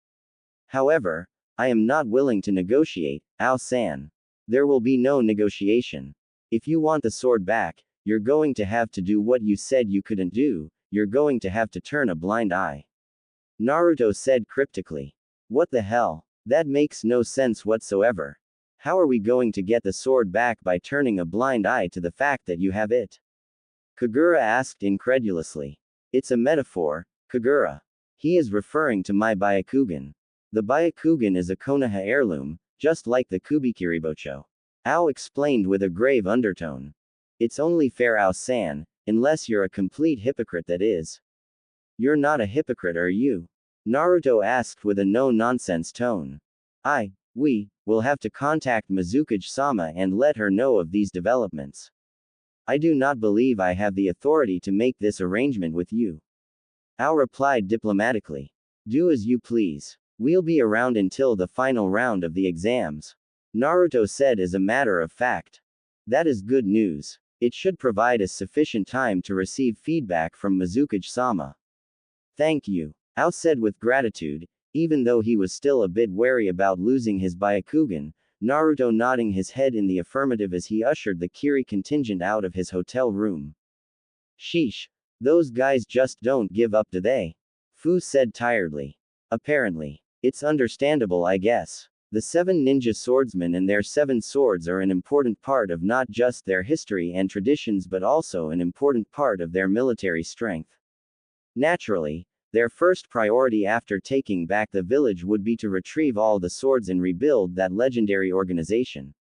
However, I am not willing to negotiate, Ao-san. There will be no negotiation. If you want the sword back, you're going to have to do what you said you couldn't do, you're going to have to turn a blind eye. Naruto said cryptically. What the hell? That makes no sense whatsoever. How are we going to get the sword back by turning a blind eye to the fact that you have it? Kagura asked incredulously. It's a metaphor, Kagura. He is referring to my Byakugan. The Byakugan is a Konoha heirloom, just like the Kubikiribocho. Ao explained with a grave undertone. It's only fair, Ao-san, unless you're a complete hypocrite, that is. You're not a hypocrite, are you? Naruto asked with a no-nonsense tone. We will have to contact Mizukage-sama and let her know of these developments. I do not believe I have the authority to make this arrangement with you. Ao replied diplomatically. Do as you please. We'll be around until the final round of the exams. Naruto said as a matter of fact. That is good news. It should provide us sufficient time to receive feedback from Mizukage-sama. Thank you, Ao said with gratitude, even though he was still a bit wary about losing his Byakugan, Naruto nodding his head in the affirmative as he ushered the Kiri contingent out of his hotel room. Sheesh. Those guys just don't give up, do they? Fu said tiredly. Apparently. It's understandable, I guess. The 7 ninja swordsmen and their 7 swords are an important part of not just their history and traditions but also an important part of their military strength. Naturally, their first priority after taking back the village would be to retrieve all the swords and rebuild that legendary organization.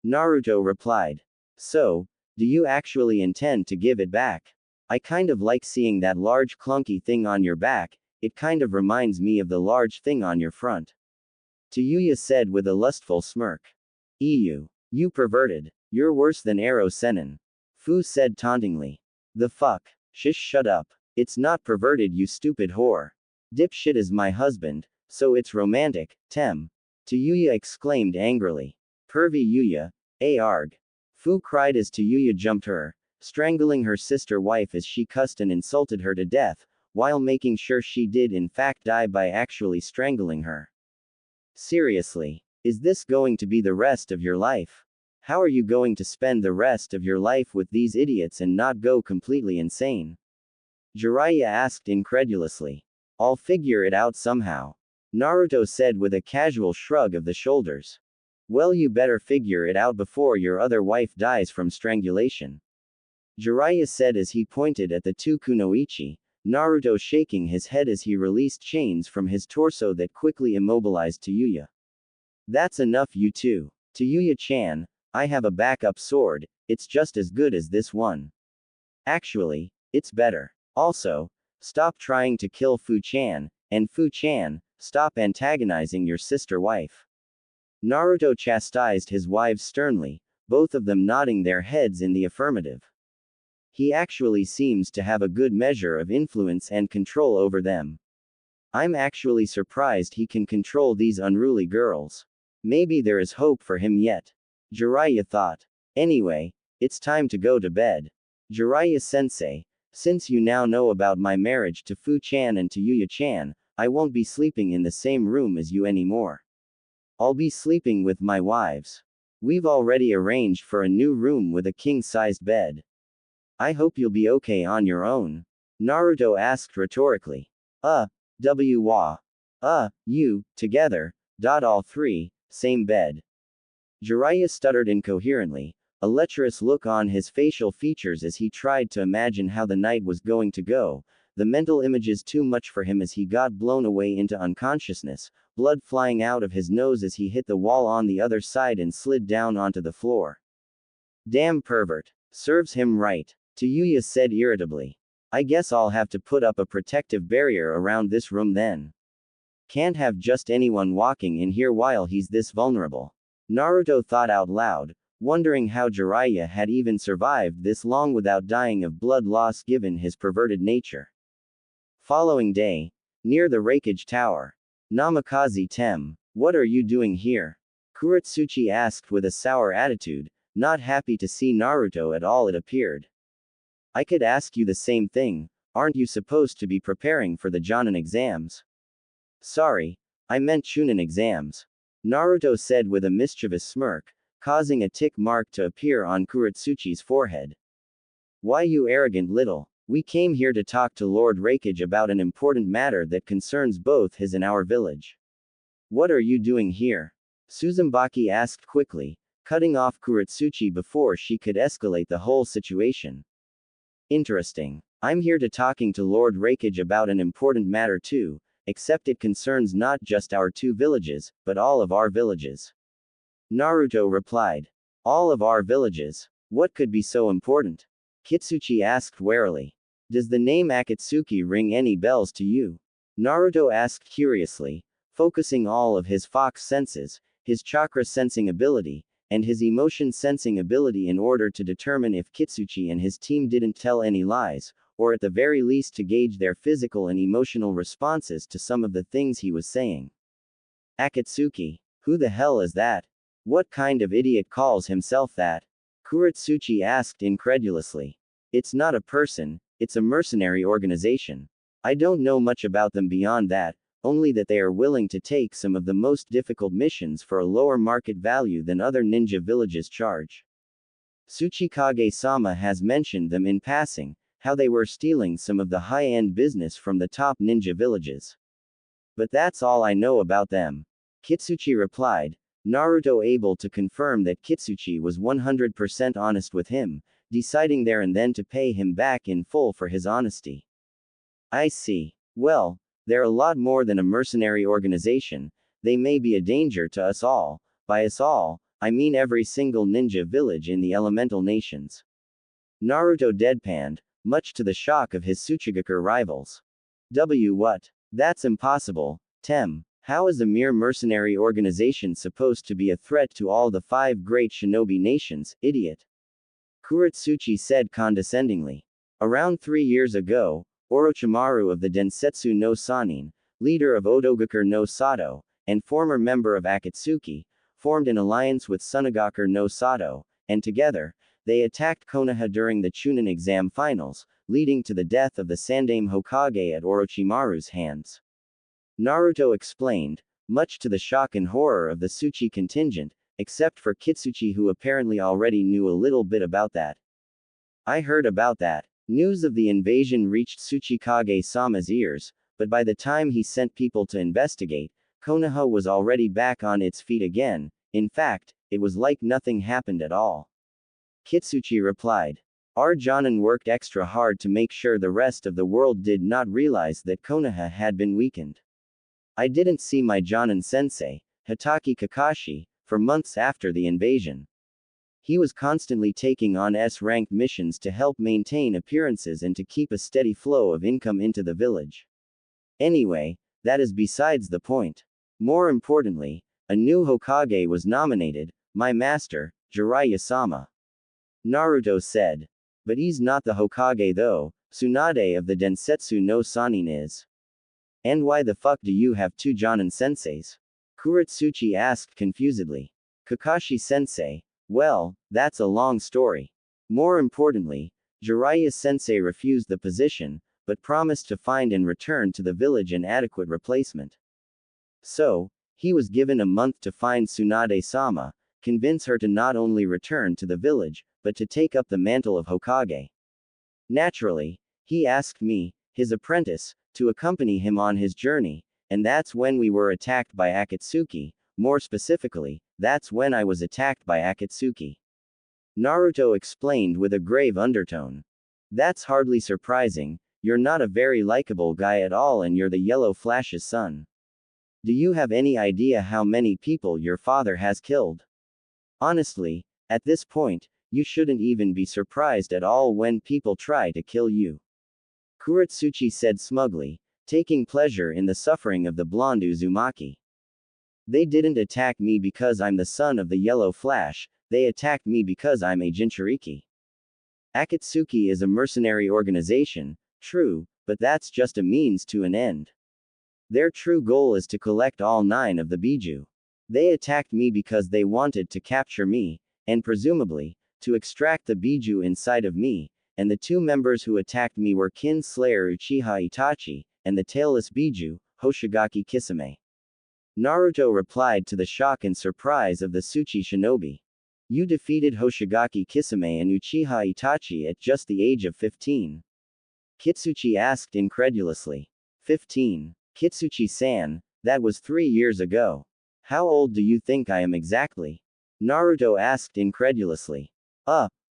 Naruto replied. So, do you actually intend to give it back? I kind of like seeing that large clunky thing on your back, it kind of reminds me of the large thing on your front. Tayuya said with a lustful smirk. You perverted. You're worse than Ero Sennin. Fu said tauntingly. The fuck? Shut up. It's not perverted, you stupid whore. Dipshit is my husband, so it's romantic, Tem. Tayuya exclaimed angrily. Pervy Yuya, arg. Fu cried as Tayuya jumped her, strangling her sister wife as she cussed and insulted her to death, while making sure she did in fact die by actually strangling her. Seriously, is this going to be the rest of your life? How are you going to spend the rest of your life with these idiots and not go completely insane? Jiraiya asked incredulously. I'll figure it out somehow. Naruto said with a casual shrug of the shoulders. Well, you better figure it out before your other wife dies from strangulation. Jiraiya said as he pointed at the 2 kunoichi, Naruto shaking his head as he released chains from his torso that quickly immobilized Tayuya. That's enough, you two. Tayuya-chan, I have a backup sword, it's just as good as this one. Actually, it's better. Also, stop trying to kill Fu-chan, and Fu-chan, stop antagonizing your sister wife. Naruto chastised his wives sternly, both of them nodding their heads in the affirmative. He actually seems to have a good measure of influence and control over them. I'm actually surprised he can control these unruly girls. Maybe there is hope for him yet. Jiraiya thought. Anyway, it's time to go to bed. Jiraiya-sensei, since you now know about my marriage to Fu-chan and Tayuya-chan, I won't be sleeping in the same room as you anymore. I'll be sleeping with my wives. We've already arranged for a new room with a king-sized bed. I hope you'll be okay on your own. Naruto asked rhetorically. You, together, all 3, same bed. Jiraiya stuttered incoherently, a lecherous look on his facial features as he tried to imagine how the night was going to go, the mental images too much for him as he got blown away into unconsciousness, blood flying out of his nose as he hit the wall on the other side and slid down onto the floor. Damn pervert. Serves him right. Tayuya said irritably. I guess I'll have to put up a protective barrier around this room then. Can't have just anyone walking in here while he's this vulnerable. Naruto thought out loud, wondering how Jiraiya had even survived this long without dying of blood loss given his perverted nature. Following day, near the Raikage Tower. Namikaze Tem, what are you doing here? Kuretsuchi asked with a sour attitude, not happy to see Naruto at all it appeared. I could ask you the same thing, aren't you supposed to be preparing for the Jonin exams? Sorry, I meant Chunin exams. Naruto said with a mischievous smirk, causing a tick mark to appear on Kuretsuchi's forehead. Why you arrogant little, we came here to talk to Lord Raikage about an important matter that concerns both his and our village. What are you doing here? Suzumaki asked quickly, cutting off Kuretsuchi before she could escalate the whole situation. Interesting. I'm here to talking to Lord Raikage about an important matter too, except it concerns not just our two villages, but all of our villages. Naruto replied. All of our villages? What could be so important? Kitsuchi asked warily. Does the name Akatsuki ring any bells to you? Naruto asked curiously, focusing all of his fox senses, his chakra sensing ability, and his emotion sensing ability in order to determine if Kitsuchi and his team didn't tell any lies, or at the very least to gauge their physical and emotional responses to some of the things he was saying. Akatsuki? Who the hell is that? What kind of idiot calls himself that? Kuretsuchi asked incredulously. It's not a person, it's a mercenary organization. I don't know much about them beyond that, only that they are willing to take some of the most difficult missions for a lower market value than other ninja villages charge. Tsuchikage-sama has mentioned them in passing, how they were stealing some of the high-end business from the top ninja villages. But that's all I know about them. Kitsuchi replied, Naruto able to confirm that Kitsuchi was 100% honest with him, deciding there and then to pay him back in full for his honesty. I see. Well, they're a lot more than a mercenary organization, they may be a danger to us all. By us all, I mean every single ninja village in the elemental nations. Naruto deadpanned, much to the shock of his Tsuchigaku rivals. What? That's impossible, Tem. How is a mere mercenary organization supposed to be a threat to all the 5 great shinobi nations, idiot? Kuretsuchi said condescendingly. Around 3 years ago, Orochimaru of the Densetsu no Sannin, leader of Otogaku no Sato, and former member of Akatsuki, formed an alliance with Tsunogaku no Sato, and together, they attacked Konoha during the Chunin exam finals, leading to the death of the Sandaime Hokage at Orochimaru's hands. Naruto explained, much to the shock and horror of the Tsuchi contingent, except for Kitsuchi who apparently already knew a little bit about that. I heard about that. News of the invasion reached Tsuchikage-sama's ears, but by the time he sent people to investigate, Konoha was already back on its feet again. In fact, it was like nothing happened at all. Kitsuchi replied. Our Jonin worked extra hard to make sure the rest of the world did not realize that Konoha had been weakened. I didn't see my Jonin sensei, Hitaki Kakashi, for months after the invasion. He was constantly taking on S-ranked missions to help maintain appearances and to keep a steady flow of income into the village. Anyway, that is besides the point. More importantly, a new Hokage was nominated, my master, Jiraiya-sama. Naruto said. But he's not the Hokage though, Tsunade of the Densetsu no Sannin is. And why the fuck do you have 2 Jonin senseis? Kuretsuchi asked confusedly. Kakashi-sensei. Well, that's a long story. More importantly, Jiraiya-sensei refused the position, but promised to find and return to the village an adequate replacement. So, he was given a month to find Tsunade-sama, convince her to not only return to the village, but to take up the mantle of Hokage. Naturally, he asked me, his apprentice, to accompany him on his journey, and that's when we were attacked by Akatsuki. More specifically, that's when I was attacked by Akatsuki. Naruto explained with a grave undertone. That's hardly surprising, you're not a very likable guy at all and you're the Yellow Flash's son. Do you have any idea how many people your father has killed? Honestly, at this point, You shouldn't even be surprised at all when people try to kill you. Kuretsuchi said smugly, taking pleasure in the suffering of the blonde Uzumaki. They didn't attack me because I'm the son of the Yellow Flash, they attacked me because I'm a Jinchuriki. Akatsuki is a mercenary organization, true, but that's just a means to an end. Their true goal is to collect all 9 of the Biju. They attacked me because they wanted to capture me, and presumably, to extract the Biju inside of me, and the 2 members who attacked me were Kin Slayer Uchiha Itachi, and the tailless Biju, Hoshigaki Kisame. Naruto replied to the shock and surprise of the Tsuchi shinobi. You defeated Hoshigaki Kisame and Uchiha Itachi at just the age of 15. Kitsuchi asked incredulously. 15. Kitsuchi-san, that was 3 years ago. How old do you think I am exactly? Naruto asked incredulously.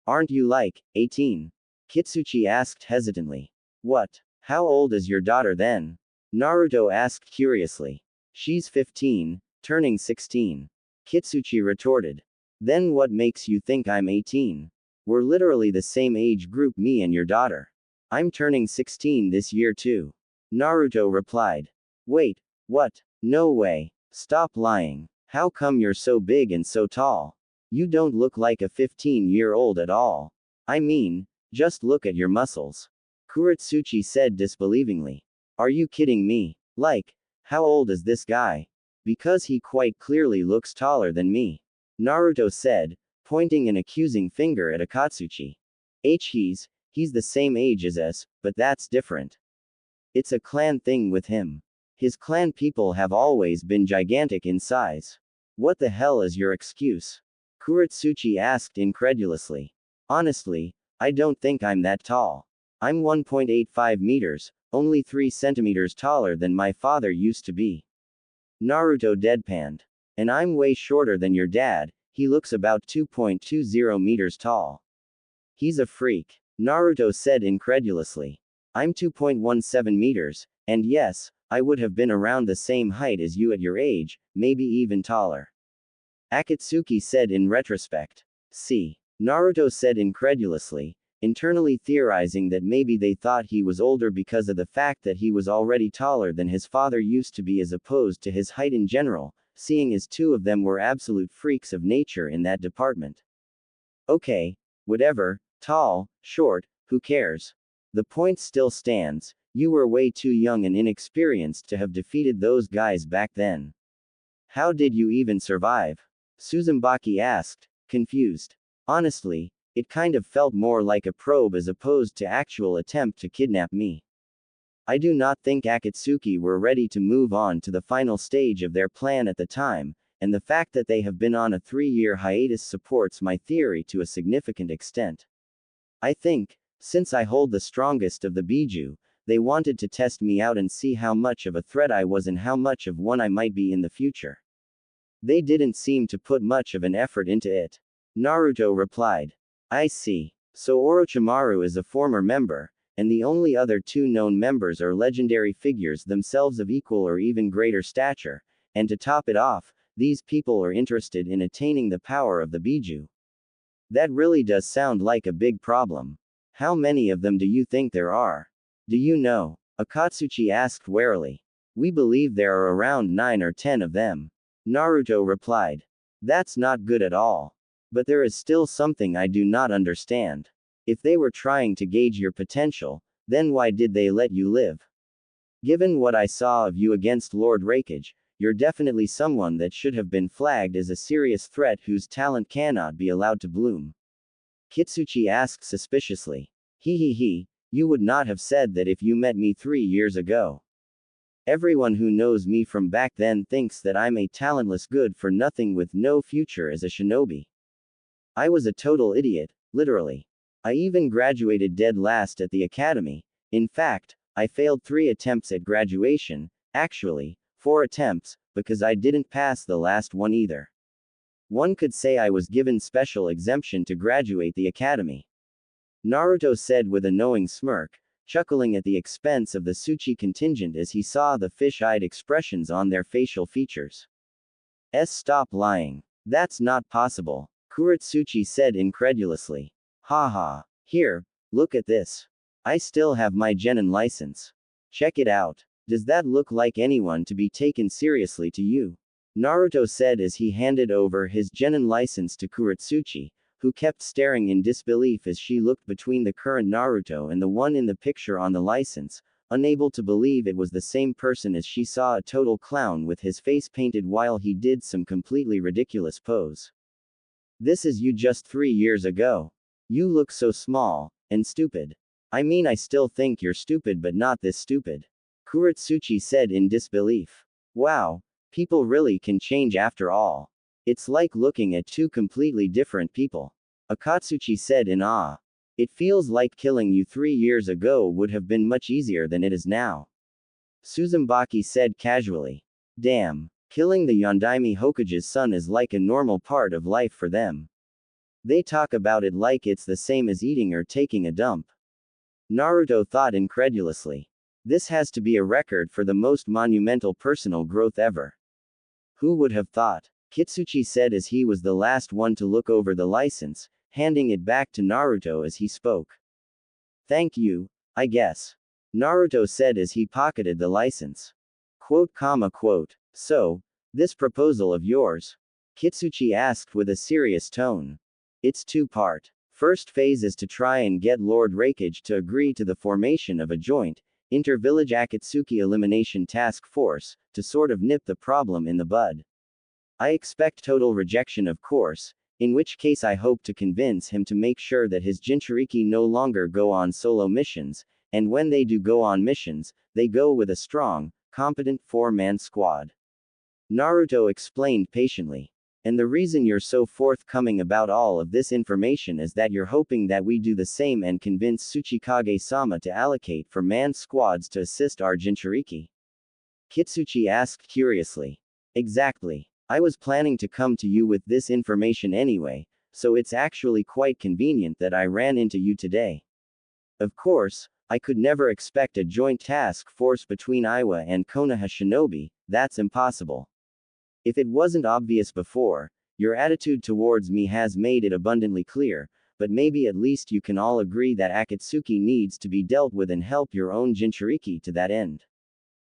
Aren't you like 18? Kitsuchi asked hesitantly. What? How old is your daughter then? Naruto asked curiously. She's 15, turning 16. Kitsuchi retorted. Then what makes you think I'm 18? We're literally the same age group, me and your daughter. I'm turning 16 this year too. Naruto replied. Wait, what? No way. Stop lying. How come you're so big and so tall? You don't look like a 15-year-old at all. I mean, just look at your muscles. Kuretsuchi said disbelievingly. Are you kidding me? Like, how old is this guy? Because he quite clearly looks taller than me. Naruto said, pointing an accusing finger at Akatsuki. He's the same age as us, but that's different. It's a clan thing with him. His clan people have always been gigantic in size. What the hell is your excuse? Kuretsuchi asked incredulously. Honestly, I don't think I'm that tall. I'm 1.85 meters, only 3 centimeters taller than my father used to be. Naruto deadpanned. And I'm way shorter than your dad, he looks about 2.20 meters tall. He's a freak. Naruto said incredulously. I'm 2.17 meters, and yes, I would have been around the same height as you at your age, maybe even taller. Akatsuki said in retrospect. See. Naruto said incredulously, internally theorizing that maybe they thought he was older because of the fact that he was already taller than his father used to be as opposed to his height in general, seeing as 2 of them were absolute freaks of nature in that department. Okay, whatever, tall, short, who cares? The point still stands, you were way too young and inexperienced to have defeated those guys back then. How did you even survive? Suzumaki asked, confused. Honestly, it kind of felt more like a probe as opposed to actual attempt to kidnap me. I do not think Akatsuki were ready to move on to the final stage of their plan at the time, and the fact that they have been on a 3-year hiatus supports my theory to a significant extent. I think, since I hold the strongest of the Biju, they wanted to test me out and see how much of a threat I was and how much of one I might be in the future. They didn't seem to put much of an effort into it. Naruto replied. I see. So Orochimaru is a former member, and the only other 2 known members are legendary figures themselves of equal or even greater stature, and to top it off, these people are interested in attaining the power of the Biju. That really does sound like a big problem. How many of them do you think there are? Do you know? Akatsuki asked warily. We believe there are around 9 or 10 of them. Naruto replied. That's not good at all. But there is still something I do not understand. If they were trying to gauge your potential, then why did they let you live? Given what I saw of you against Lord Raikage, you're definitely someone that should have been flagged as a serious threat whose talent cannot be allowed to bloom. Kitsuchi asked suspiciously. You would not have said that if you met me 3 years ago. Everyone who knows me from back then thinks that I'm a talentless good-for-nothing with no future as a shinobi. I was a total idiot, literally. I even graduated dead last at the academy. In fact, I failed 3 attempts at graduation, actually, 4 attempts, because I didn't pass the last one either. One could say I was given special exemption to graduate the academy. Naruto said with a knowing smirk, chuckling at the expense of the Tsuchi contingent as he saw the fish-eyed expressions on their facial features. Stop lying. That's not possible. Kuretsuchi said incredulously. Haha. Here, look at this. I still have my genin license. Check it out. Does that look like anyone to be taken seriously to you? Naruto said as he handed over his genin license to Kuretsuchi, who kept staring in disbelief as she looked between the current Naruto and the one in the picture on the license, unable to believe it was the same person as she saw a total clown with his face painted while he did some completely ridiculous pose. This is you just 3 years ago. You look so small and stupid. I mean, I still think you're stupid, but not this stupid. Kuretsuchi said in disbelief. Wow, people really can change after all. It's like looking at two completely different people. Akatsuki said in awe. It feels like killing you 3 years ago would have been much easier than it is now. Suzumaki said casually. Damn, killing the Yondaime Hokage's son is like a normal part of life for them. They talk about it like it's the same as eating or taking a dump. Naruto thought incredulously. This has to be a record for the most monumental personal growth ever. Who would have thought? Kitsuchi said as he was the last one to look over the license, handing it back to Naruto as he spoke. Thank you, I guess. Naruto said as he pocketed the license. Quote. So, this proposal of yours? Kitsuchi asked with a serious tone. It's two-part. First phase is to try and get Lord Raikage to agree to the formation of a joint, inter-village Akatsuki elimination task force, to sort of nip the problem in the bud. I expect total rejection, of course, in which case I hope to convince him to make sure that his Jinchuriki no longer go on solo missions, and when they do go on missions, they go with a strong, competent 4-man squad. Naruto explained patiently. And the reason you're so forthcoming about all of this information is that you're hoping that we do the same and convince Tsuchikage-sama to allocate 4-man squads to assist our Jinchuriki. Kitsuchi asked curiously. Exactly. I was planning to come to you with this information anyway, so it's actually quite convenient that I ran into you today. Of course, I could never expect a joint task force between Iwa and Konoha Shinobi, that's impossible. If it wasn't obvious before, your attitude towards me has made it abundantly clear, but maybe at least you can all agree that Akatsuki needs to be dealt with and help your own Jinchuriki to that end.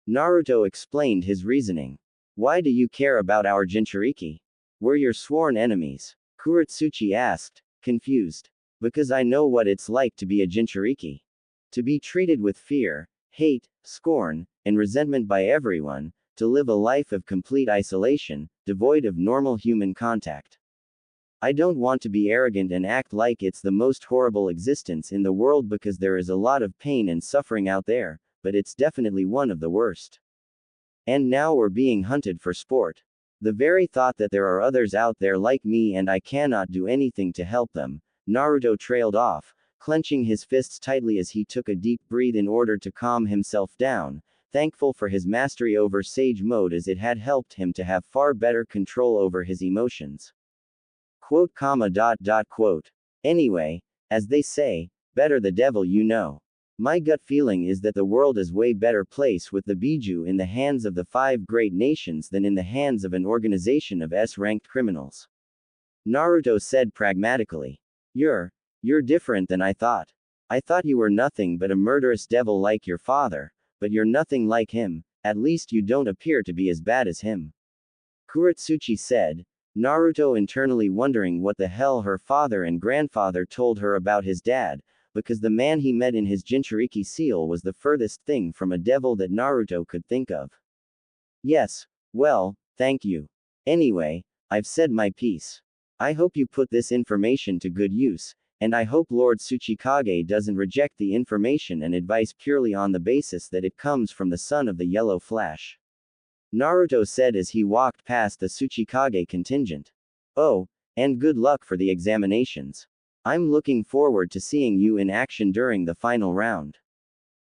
Naruto explained his reasoning. Why do you care about our Jinchuriki? We're your sworn enemies. Kuretsuchi asked, confused. Because I know what it's like to be a Jinchuriki. To be treated with fear, hate, scorn, and resentment by everyone, to live a life of complete isolation, devoid of normal human contact. I don't want to be arrogant and act like it's the most horrible existence in the world because there is a lot of pain and suffering out there, but it's definitely one of the worst. And now we're being hunted for sport. The very thought that there are others out there like me and I cannot do anything to help them. Naruto trailed off, clenching his fists tightly as he took a deep breath in order to calm himself down, thankful for his mastery over Sage Mode as it had helped him to have far better control over his emotions. Quote. Anyway, as they say, better the devil you know. My gut feeling is that the world is way better place with the Biju in the hands of the 5 great nations than in the hands of an organization of S-ranked criminals. Naruto said pragmatically. You're different than I thought. I thought you were nothing but a murderous devil like your father. But you're nothing like him, at least you don't appear to be as bad as him. Kuretsuchi said, Naruto internally wondering what the hell her father and grandfather told her about his dad, because the man he met in his Jinchuriki seal was the furthest thing from a devil that Naruto could think of. Yes, well, thank you. Anyway, I've said my piece. I hope you put this information to good use, and I hope Lord Tsuchikage doesn't reject the information and advice purely on the basis that it comes from the son of the Yellow Flash. Naruto said as he walked past the Tsuchikage contingent. Oh, and good luck for the examinations. I'm looking forward to seeing you in action during the final round.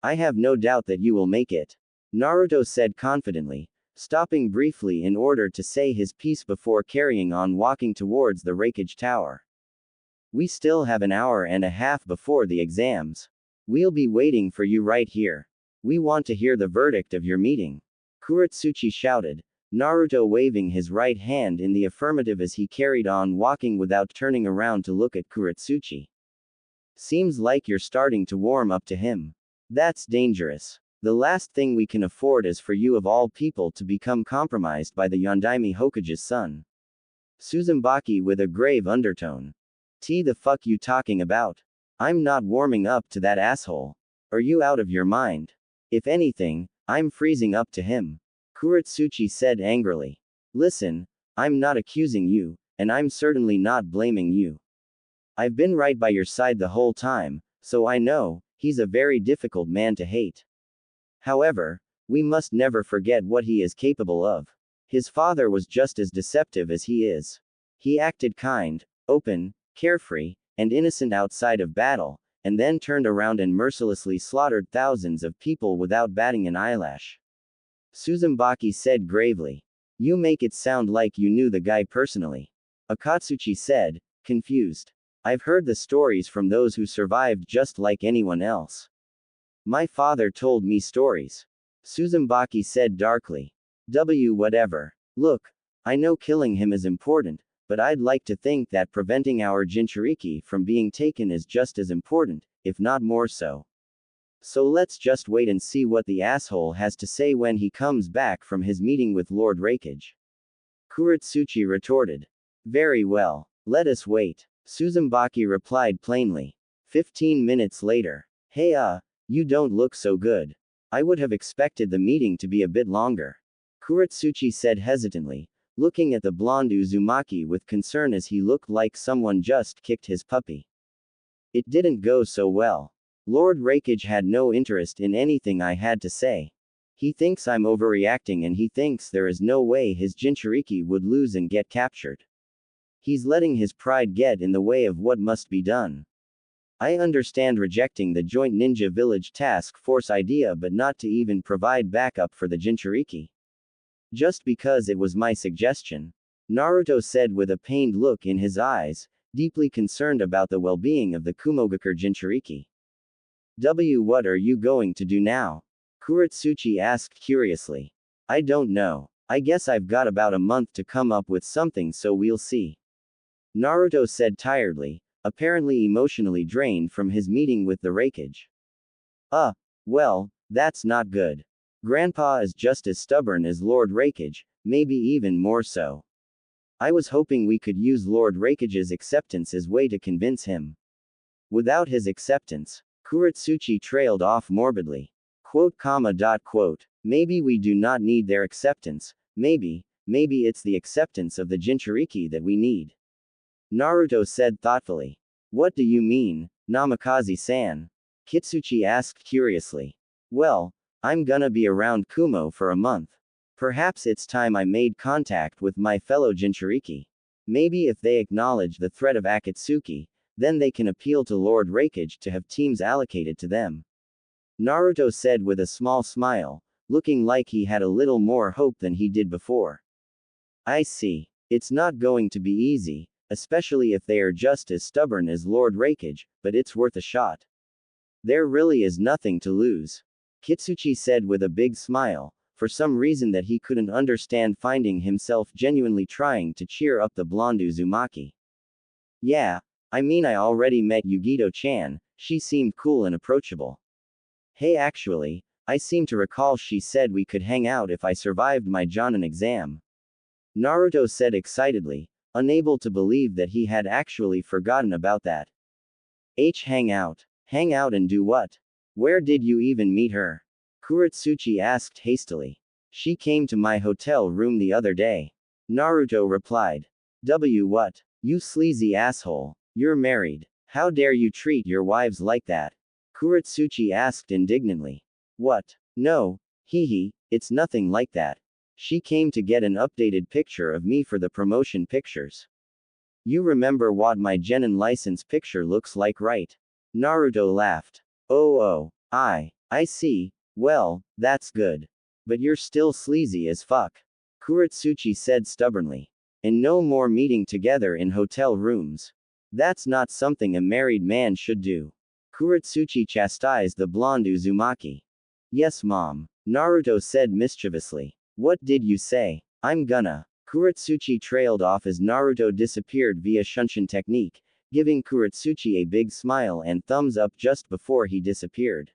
I have no doubt that you will make it. Naruto said confidently, stopping briefly in order to say his piece before carrying on walking towards the Raikage Tower. We still have an hour and a half before the exams. We'll be waiting for you right here. We want to hear the verdict of your meeting. Kuretsuchi shouted. Naruto waving his right hand in the affirmative as he carried on walking without turning around to look at Kuretsuchi. Seems like you're starting to warm up to him. That's dangerous. The last thing we can afford is for you of all people to become compromised by the Yondaime Hokage's son. Suzumaki with a grave undertone. The fuck you talking about? I'm not warming up to that asshole. Are you out of your mind? If anything, I'm freezing up to him. Kuretsuchi said angrily. Listen, I'm not accusing you, and I'm certainly not blaming you. I've been right by your side the whole time, so I know, he's a very difficult man to hate. However, we must never forget what he is capable of. His father was just as deceptive as he is. He acted kind, open, carefree, and innocent outside of battle, and then turned around and mercilessly slaughtered thousands of people without batting an eyelash. Suzumaki said gravely. You make it sound like you knew the guy personally. Akatsuki said, confused. I've heard the stories from those who survived just like anyone else. My father told me stories. Suzumaki said darkly. Whatever. Look, I know killing him is important, but I'd like to think that preventing our Jinchuriki from being taken is just as important, if not more so. So let's just wait and see what the asshole has to say when he comes back from his meeting with Lord Raikage. Kuretsuchi retorted. Very well, let us wait. Suzumaki replied plainly. 15 minutes later. Hey you don't look so good. I would have expected the meeting to be a bit longer. Kuretsuchi said hesitantly, looking at the blonde Uzumaki with concern as he looked like someone just kicked his puppy. It didn't go so well. Lord Raikage had no interest in anything I had to say. He thinks I'm overreacting and he thinks there is no way his Jinchuriki would lose and get captured. He's letting his pride get in the way of what must be done. I understand rejecting the joint ninja village task force idea but not to even provide backup for the Jinchuriki. Just because it was my suggestion. Naruto said with a pained look in his eyes, deeply concerned about the well-being of the Kumogakure Jinchuriki. What are you going to do now? Kuretsuchi asked curiously. I don't know. I guess I've got about a month to come up with something, so we'll see. Naruto said tiredly, apparently emotionally drained from his meeting with the Raikage. Well, that's not good. Grandpa is just as stubborn as Lord Raikage, maybe even more so. I was hoping we could use Lord Raikage's acceptance as way to convince him. Without his acceptance, Kuretsuchi trailed off morbidly. Maybe we do not need their acceptance, maybe it's the acceptance of the Jinchuriki that we need. Naruto said thoughtfully. What do you mean, Namikaze-san? Kitsuchi asked curiously. Well, I'm gonna be around Kumo for a month. Perhaps it's time I made contact with my fellow Jinchuriki. Maybe if they acknowledge the threat of Akatsuki, then they can appeal to Lord Raikage to have teams allocated to them. Naruto said with a small smile, looking like he had a little more hope than he did before. I see. It's not going to be easy, especially if they are just as stubborn as Lord Raikage, but it's worth a shot. There really is nothing to lose. Kitsuchi said with a big smile, for some reason that he couldn't understand, finding himself genuinely trying to cheer up the blonde Uzumaki. Yeah, I mean I already met Yugito-chan, she seemed cool and approachable. Hey, actually, I seem to recall she said we could hang out if I survived my Jonin exam. Naruto said excitedly, unable to believe that he had actually forgotten about that. Hang out? Hang out and do what? Where did you even meet her? Kuretsuchi asked hastily. She came to my hotel room the other day. Naruto replied. What? You sleazy asshole. You're married. How dare you treat your wives like that? Kuretsuchi asked indignantly. What? No, it's nothing like that. She came to get an updated picture of me for the promotion pictures. You remember what my Genin license picture looks like, right? Naruto laughed. I see. Well, that's good. But you're still sleazy as fuck. Kuretsuchi said stubbornly. And no more meeting together in hotel rooms. That's not something a married man should do. Kuretsuchi chastised the blonde Uzumaki. Yes, Mom. Naruto said mischievously. What did you say? I'm gonna. Kuretsuchi trailed off as Naruto disappeared via Shunshin technique, giving Kuretsuchi a big smile and thumbs up just before he disappeared.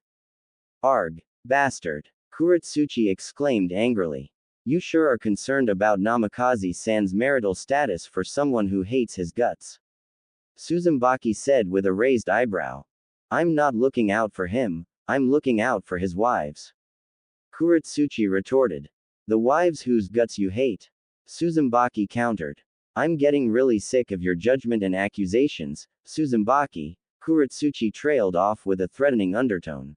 Arg. Bastard. Kuretsuchi exclaimed angrily. You sure are concerned about Namikaze-san's marital status for someone who hates his guts. Suzumaki said with a raised eyebrow. I'm not looking out for him, I'm looking out for his wives. Kuretsuchi retorted. The wives whose guts you hate. Suzumaki countered. I'm getting really sick of your judgment and accusations, Suzumaki. Kuretsuchi trailed off with a threatening undertone.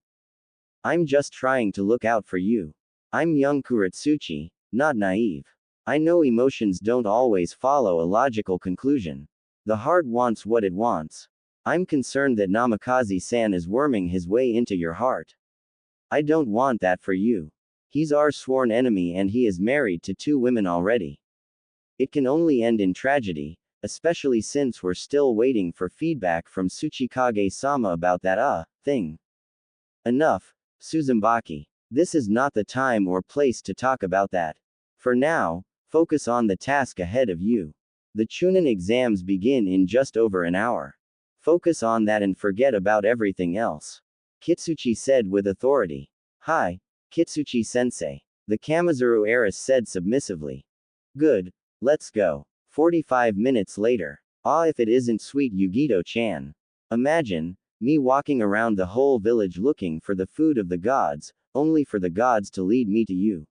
I'm just trying to look out for you. I'm young Kuretsuchi, not naive. I know emotions don't always follow a logical conclusion. The heart wants what it wants. I'm concerned that Namikaze-san is worming his way into your heart. I don't want that for you. He's our sworn enemy and he is married to 2 women already. It can only end in tragedy, especially since we're still waiting for feedback from Tsuchikage-sama about that thing. Enough, Suzumaki. This is not the time or place to talk about that. For now, focus on the task ahead of you. The Chunin exams begin in just over an hour. Focus on that and forget about everything else. Kitsuchi said with authority. Hi, Kitsuchi-sensei. The Kamizuru heiress said submissively. Good, let's go. 45 minutes later. If it isn't sweet Yugito-chan. Imagine, me walking around the whole village looking for the food of the gods, only for the gods to lead me to you.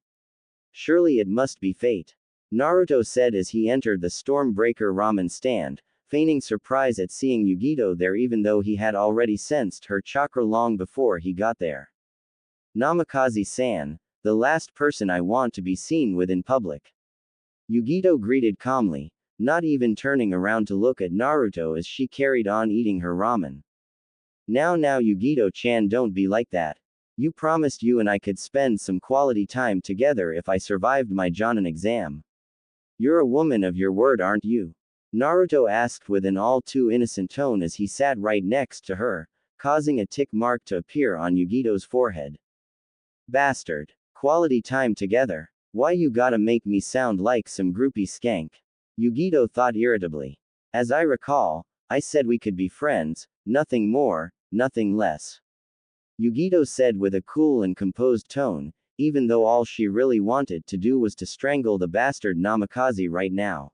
Surely it must be fate. Naruto said as he entered the Stormbreaker ramen stand, feigning surprise at seeing Yugito there even though he had already sensed her chakra long before he got there. Namikaze-san, the last person I want to be seen with in public. Yugito greeted calmly, not even turning around to look at Naruto as she carried on eating her ramen. Now Yugito-chan, don't be like that. You promised you and I could spend some quality time together if I survived my Jonin exam. You're a woman of your word, aren't you? Naruto asked with an all too innocent tone as he sat right next to her, causing a tick mark to appear on Yugito's forehead. Bastard. Quality time together. Why you gotta make me sound like some groupie skank? Yugito thought irritably. As I recall, I said we could be friends, nothing more, nothing less. Yugito said with a cool and composed tone, even though all she really wanted to do was to strangle the bastard Namikaze right now.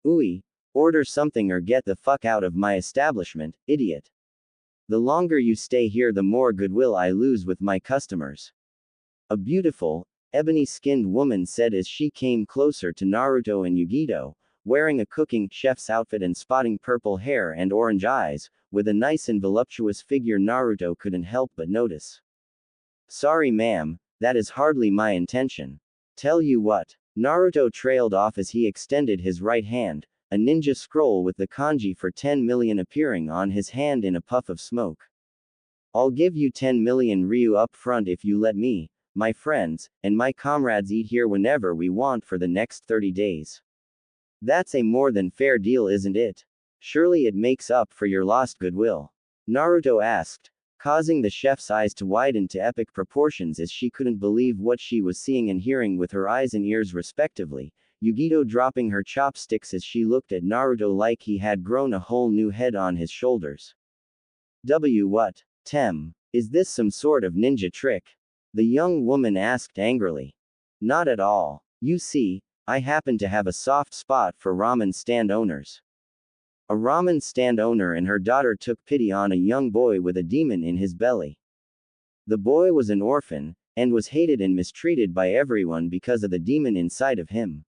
Ooey, order something or get the fuck out of my establishment, idiot. The longer you stay here the more goodwill I lose with my customers. A beautiful, ebony-skinned woman said as she came closer to Naruto and Yugito, wearing a cooking chef's outfit and spotting purple hair and orange eyes, with a nice and voluptuous figure Naruto couldn't help but notice. Sorry ma'am, that is hardly my intention. Tell you what. Naruto trailed off as he extended his right hand, a ninja scroll with the kanji for 10 million appearing on his hand in a puff of smoke. I'll give you 10 million ryu up front if you let me, my friends, and my comrades eat here whenever we want for the next 30 days. That's a more than fair deal, isn't it? Surely it makes up for your lost goodwill. Naruto asked, causing the chef's eyes to widen to epic proportions as she couldn't believe what she was seeing and hearing with her eyes and ears respectively, Yugito dropping her chopsticks as she looked at Naruto like he had grown a whole new head on his shoulders. What? Tem. Is this some sort of ninja trick? The young woman asked angrily. Not at all. You see, I happen to have a soft spot for ramen stand owners. A ramen stand owner and her daughter took pity on a young boy with a demon in his belly. The boy was an orphan, and was hated and mistreated by everyone because of the demon inside of him.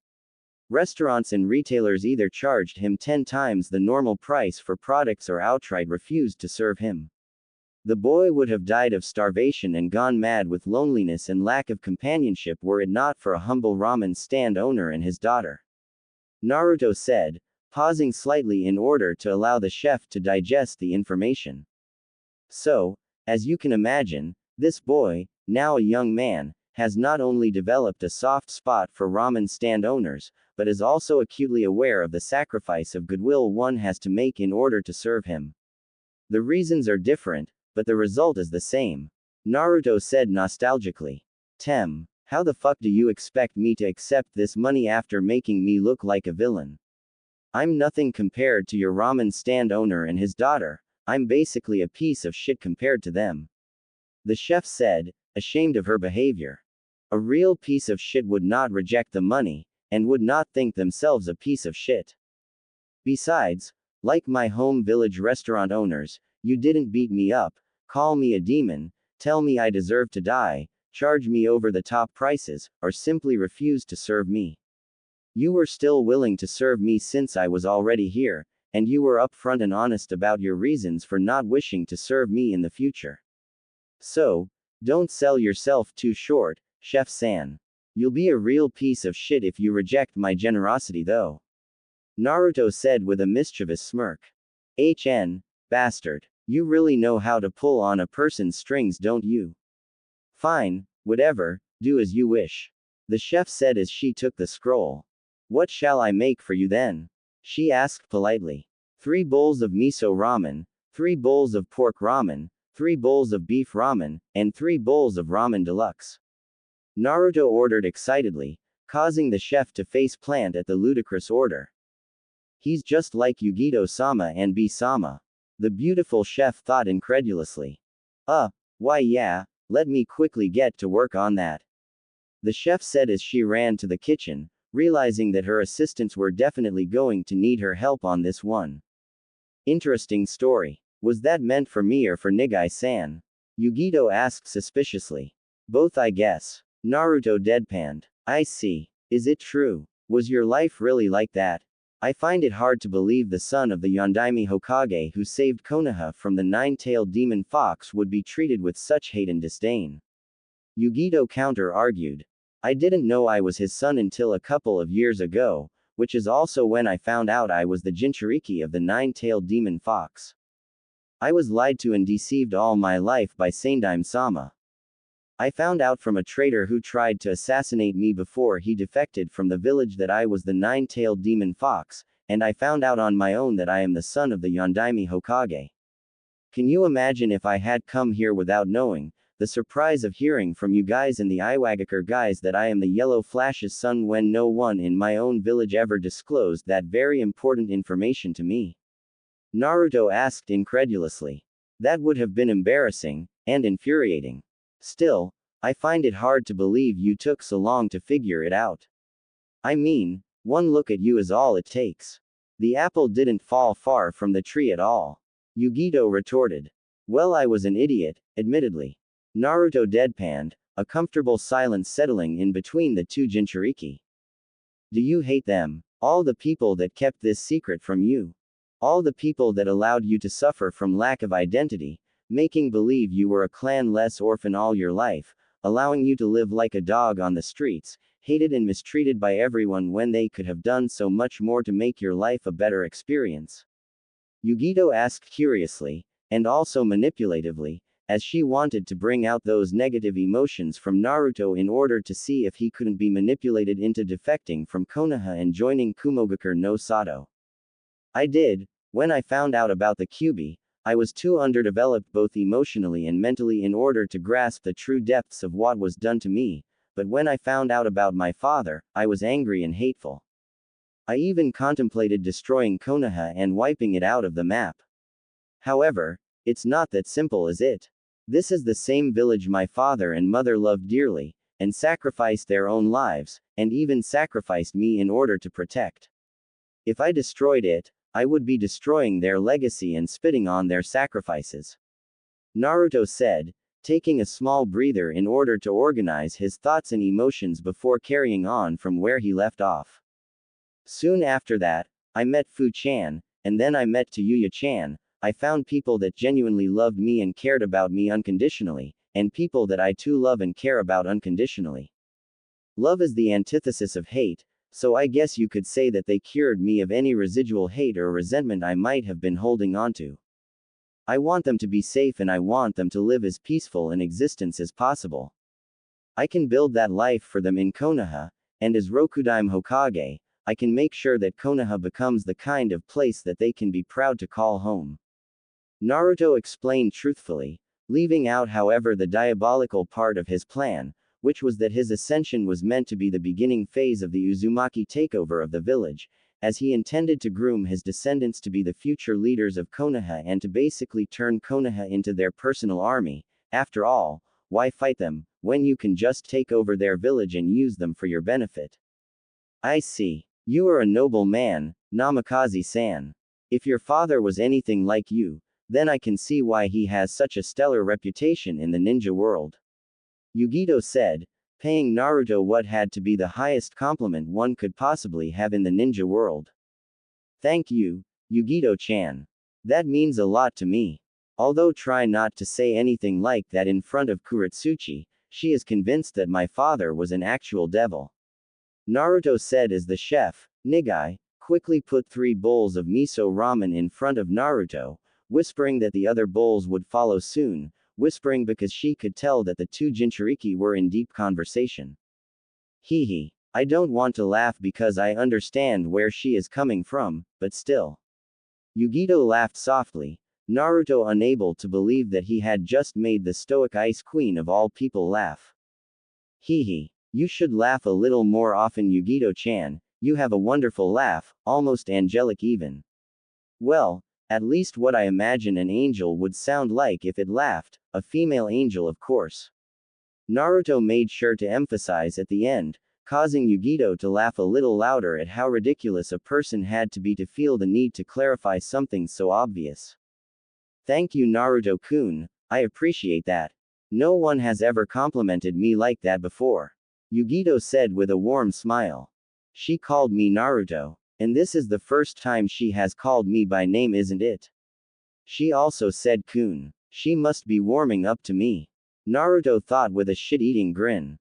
Restaurants and retailers either charged him 10 times the normal price for products or outright refused to serve him. The boy would have died of starvation and gone mad with loneliness and lack of companionship were it not for a humble ramen stand owner and his daughter. Naruto said, pausing slightly in order to allow the chef to digest the information. So, as you can imagine, this boy, now a young man, has not only developed a soft spot for ramen stand owners, but is also acutely aware of the sacrifice of goodwill one has to make in order to serve him. The reasons are different, but the result is the same. Naruto said nostalgically. Tem. How the fuck do you expect me to accept this money after making me look like a villain? I'm nothing compared to your ramen stand owner and his daughter. I'm basically a piece of shit compared to them. The chef said, ashamed of her behavior. A real piece of shit would not reject the money, and would not think themselves a piece of shit. Besides, like my home village restaurant owners, you didn't beat me up, call me a demon, tell me I deserve to die, charge me over the top prices, or simply refuse to serve me. You were still willing to serve me since I was already here, and you were upfront and honest about your reasons for not wishing to serve me in the future. So, don't sell yourself too short, Chef San. You'll be a real piece of shit if you reject my generosity though. Naruto said with a mischievous smirk. Bastard. You really know how to pull on a person's strings, don't you? Fine, whatever, do as you wish. The chef said as she took the scroll. What shall I make for you then? She asked politely. 3 bowls of miso ramen, 3 bowls of pork ramen, 3 bowls of beef ramen, and 3 bowls of ramen deluxe. Naruto ordered excitedly, causing the chef to face plant at the ludicrous order. He's just like Yugito-sama and B-sama. The beautiful chef thought incredulously. Why yeah, let me quickly get to work on that. The chef said as she ran to the kitchen, realizing that her assistants were definitely going to need her help on this one. Interesting story. Was that meant for me or for Nigai-san? Yugito asked suspiciously. Both I guess. Naruto deadpanned. I see. Is it true? Was your life really like that? I find it hard to believe the son of the Yondaime Hokage who saved Konoha from the 9-tailed demon fox would be treated with such hate and disdain. Yugito counter-argued. I didn't know I was his son until a couple of years ago, which is also when I found out I was the Jinchuriki of the 9-tailed demon fox. I was lied to and deceived all my life by Sandaime-sama. I found out from a traitor who tried to assassinate me before he defected from the village that I was the 9-tailed demon fox, and I found out on my own that I am the son of the Yondaime Hokage. Can you imagine if I had come here without knowing, the surprise of hearing from you guys and the Iwagakure guys that I am the Yellow Flash's son when no one in my own village ever disclosed that very important information to me? Naruto asked incredulously. That would have been embarrassing, and infuriating. Still, I find it hard to believe you took so long to figure it out. I mean, one look at you is all it takes. The apple didn't fall far from the tree at all. Yugito retorted. Well, I was an idiot, admittedly. Naruto deadpanned, a comfortable silence settling in between the two Jinchuriki. Do you hate them? All the people that kept this secret from you? All the people that allowed you to suffer from lack of identity, making believe you were a clan-less orphan all your life, allowing you to live like a dog on the streets, hated and mistreated by everyone when they could have done so much more to make your life a better experience? Yugito asked curiously, and also manipulatively, as she wanted to bring out those negative emotions from Naruto in order to see if he couldn't be manipulated into defecting from Konoha and joining Kumogakure no Sato. I did. When I found out about the Kyuubi, I was too underdeveloped both emotionally and mentally in order to grasp the true depths of what was done to me, but when I found out about my father, I was angry and hateful. I even contemplated destroying Konoha and wiping it out of the map. However, it's not that simple, is it? This is the same village my father and mother loved dearly, and sacrificed their own lives, and even sacrificed me in order to protect. If I destroyed it, I would be destroying their legacy and spitting on their sacrifices. Naruto said, taking a small breather in order to organize his thoughts and emotions before carrying on from where he left off. Soon after that, I met Fu-chan, and then I met Tayuya-chan. I found people that genuinely loved me and cared about me unconditionally, and people that I too love and care about unconditionally. Love is the antithesis of hate, so I guess you could say that they cured me of any residual hate or resentment I might have been holding onto. I want them to be safe and I want them to live as peaceful an existence as possible. I can build that life for them in Konoha, and as Rokudaime Hokage, I can make sure that Konoha becomes the kind of place that they can be proud to call home. Naruto explained truthfully, leaving out however the diabolical part of his plan, which was that his ascension was meant to be the beginning phase of the Uzumaki takeover of the village, as he intended to groom his descendants to be the future leaders of Konoha and to basically turn Konoha into their personal army. After all, why fight them, when you can just take over their village and use them for your benefit? I see. You are a noble man, Namikaze-san. If your father was anything like you, then I can see why he has such a stellar reputation in the ninja world. Yugito said, paying Naruto what had to be the highest compliment one could possibly have in the ninja world. Thank you, Yugito-chan. That means a lot to me. Although try not to say anything like that in front of Kuretsuchi, she is convinced that my father was an actual devil. Naruto said as the chef, Nigai, quickly put 3 bowls of miso ramen in front of Naruto, whispering that the other bowls would follow soon, whispering because she could tell that the 2 Jinchuriki were in deep conversation. Hee. I don't want to laugh because I understand where she is coming from, but still. Yugito laughed softly, Naruto unable to believe that he had just made the stoic ice queen of all people laugh. Hee. You should laugh a little more often, Yugito-chan, you have a wonderful laugh, almost angelic even. Well, at least what I imagine an angel would sound like if it laughed, a female angel of course. Naruto made sure to emphasize at the end, causing Yugito to laugh a little louder at how ridiculous a person had to be to feel the need to clarify something so obvious. Thank you, Naruto-kun, I appreciate that. No one has ever complimented me like that before. Yugito said with a warm smile. She called me Naruto, and this is the first time she has called me by name, isn't it? She also said kun. She must be warming up to me. Naruto thought with a shit-eating grin.